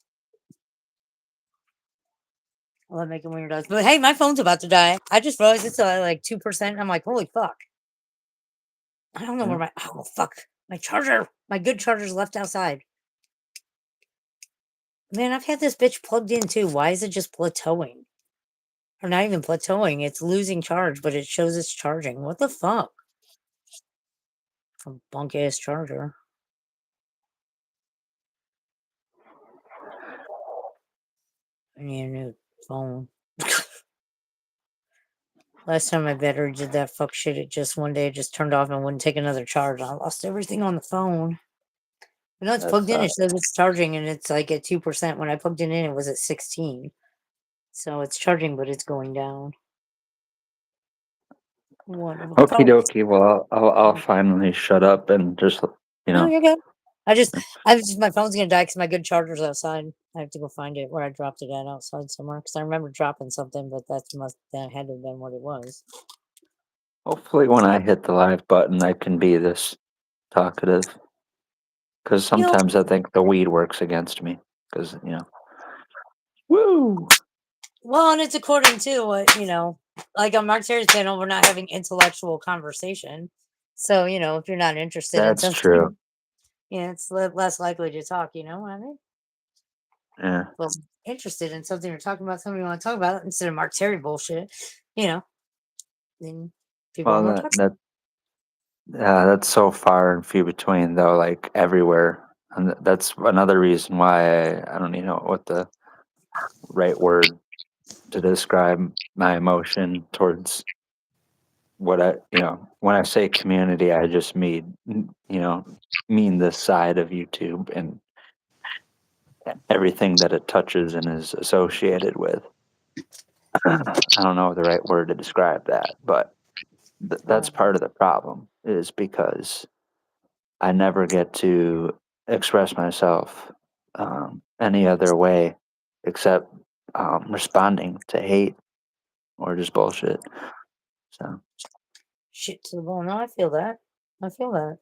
I love making wiener dogs. But hey, my phone's about to die. I just realized it's like 2%. I'm like, holy fuck. I don't know Yeah. where oh fuck. My charger. My good charger's left outside. Man, I've had this bitch plugged in too. Why is it just plateauing? Or not even plateauing. It's losing charge, but it shows it's charging. What the fuck? Some bunk ass charger. I need a new phone. Last time my battery did that fuck shit, it just one day it just turned off and wouldn't take another charge. I lost everything on the phone. But no, it's That's plugged in. It says it's charging and it's like at 2%. When I plugged it in, it was at 16. So it's charging, but it's going down. What a okie fuck. dokie. Well, I'll finally shut up and just you No, know. you're good. My phone's gonna die because my good charger's outside. I have to go find it where I dropped it at outside somewhere because I remember dropping something, but that had to have been what it was. Hopefully, when I hit the live button, I can be this talkative. Because You know, sometimes I think the weed works against me. Because woo. well, and it's according to what like on Mark Terry's panel, we're not having intellectual conversation. So if you're not interested in That's true. something, yeah, it's less likely to talk. You know what I mean? Yeah. Well, interested in something or talking about something you want to talk about instead of Mark Terry bullshit, you know, then people are Well, more that touched. that that's so far and few between, though. Like everywhere, and that's another reason why I don't even know what the right word to describe my emotion towards what when I say community, I just mean this side of YouTube and everything that it touches and is associated with. I don't know the right word to describe that, but that's part of the problem is because I never get to express myself any other way except responding to hate or just bullshit. So Shit to the bone. No, I feel that. I feel that.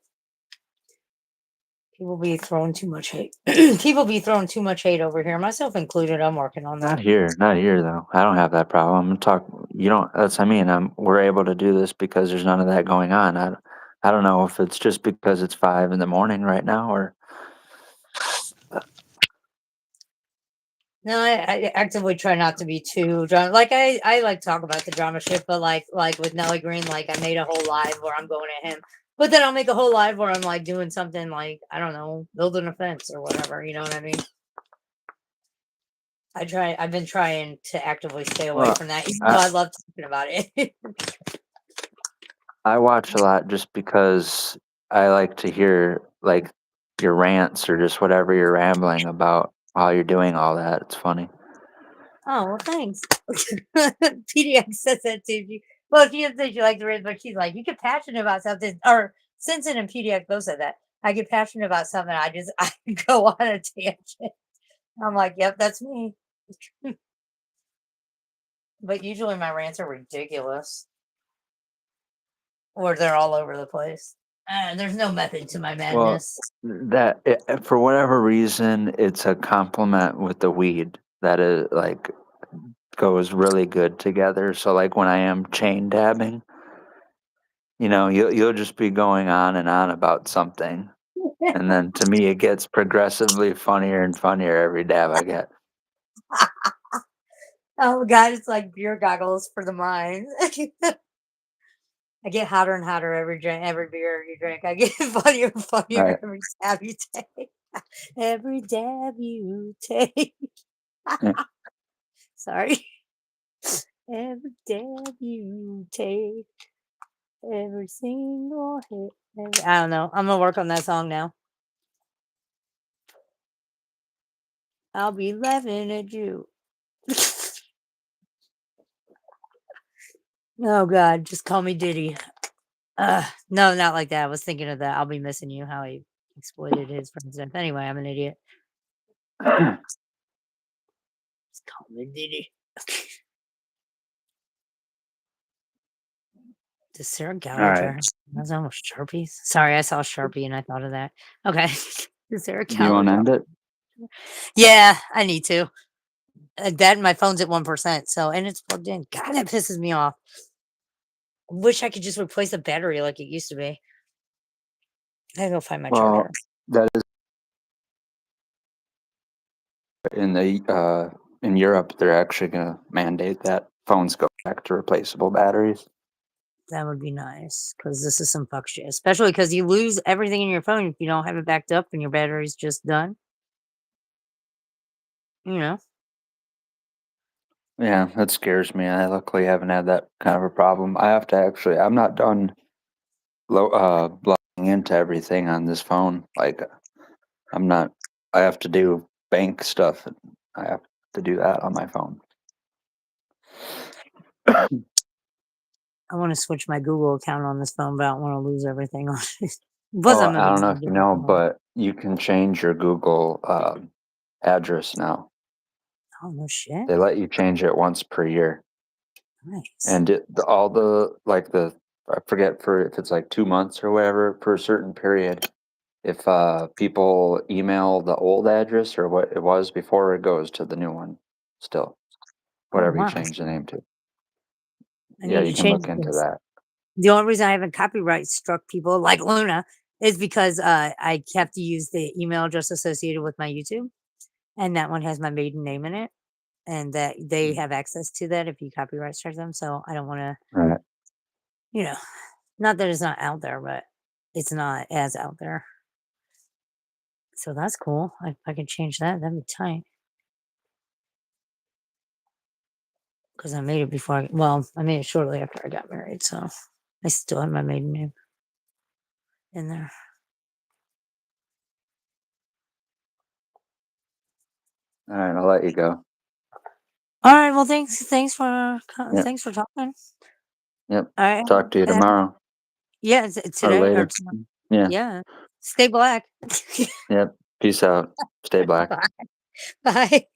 People be throwing too much hate. People be throwing too much hate over here, myself included. I'm working on Not that. here, not here though. I don't have that problem. I'm talk. You don't. That's I mean. We're able to do this because there's none of that going on. I don't know if it's just because it's 5 in the morning right now, or No, I actively try not to be too drama. Like I like talk about the drama shit, but like with Nelly Green, like I made a whole live where I'm going at him. But then I'll make a whole live where I'm like doing something like, I don't know, building a fence or whatever, you know what I mean? I've been trying to actively stay away well, from that, even though I I love talking about it. I watch a lot just because I like to hear like your rants or just whatever you're rambling about while you're doing all that. It's funny. Oh, well, thanks. PDX says that too. Well, she didn't say she liked the rhythm, but she's like, you get passionate about something. Or Simpson and PDX both said that. I get passionate about something. I go on a tangent. I'm like, yep, that's me. But usually my rants are ridiculous or they're all over the place. There's no method to my Well, madness. for whatever reason, it's a compliment with the weed that is like goes really good together. So like when I am chain dabbing, you'll just be going on and on about something, and then to me it gets progressively funnier and funnier every dab I get. Oh, God, it's like beer goggles for the mind. I get hotter and hotter every beer you drink. I get funnier and funnier Right. every dab you take. Every dab you take. Yeah. Sorry. Every dab you take. Every single hit. I don't know. I'm gonna work on that song now. I'll be laughing at you. Oh God, just call me Diddy. No, not like that. I was thinking of that. I'll be missing you. How he exploited his friend's death. Anyway, I'm an idiot. Just call me Diddy. Does Sarah All gouge right. her? That's almost Sharpies. Sorry, I saw Sharpie and I thought of that. Okay. Does Sarah Do you want gouge to her? end it? Yeah, I need to. That and my phone's at 1%. So, and it's plugged in. God, that pisses me off. Wish I could just replace the battery like it used to be. I gotta go find my charger. Well, that is in Europe. They're actually going to mandate that phones go back to replaceable batteries. That would be nice because this is some fuck shit, especially because you lose everything in your phone if you don't have it backed up and your battery's just done. You know, Yeah, that scares me. I luckily haven't had that kind of a problem. I have to actually. I'm not done logging into everything on this phone. Like I'm not. I have to do bank stuff. And I have to do that on my phone. I want to switch my Google account on this phone, but I don't want to lose everything on it. Plus, Oh, I'm I don't know eventually if you getting know, phone. but you can change your Google address now. Oh no shit! They let you change it once per year, Nice. and all the like the I forget for if it's like 2 months or whatever for a certain period. If people email the old address or what it was before, it goes to the new one. Still, Oh whatever you wow! change the name to. I Yeah, need you to can change look into this. that. The only reason I haven't copyright struck people like Luna is because I have to use the email address associated with my YouTube, and that one has my maiden name in it, and that they have access to that if you copyright strike them. So I don't want to, Right. you know, not that it's not out there, but it's not as out there. So that's cool. If I can change that, that'd be tight. Because I made it before. I made it shortly after I got married, so I still have my maiden name in there. All right, I'll let you go. All right. Well, Yep. thanks for talking. Yep. All right. Talk to you tomorrow Yeah, or today or later. tomorrow. Yeah. Yeah. Stay black. Yep. Peace out. Stay black. Bye. Bye.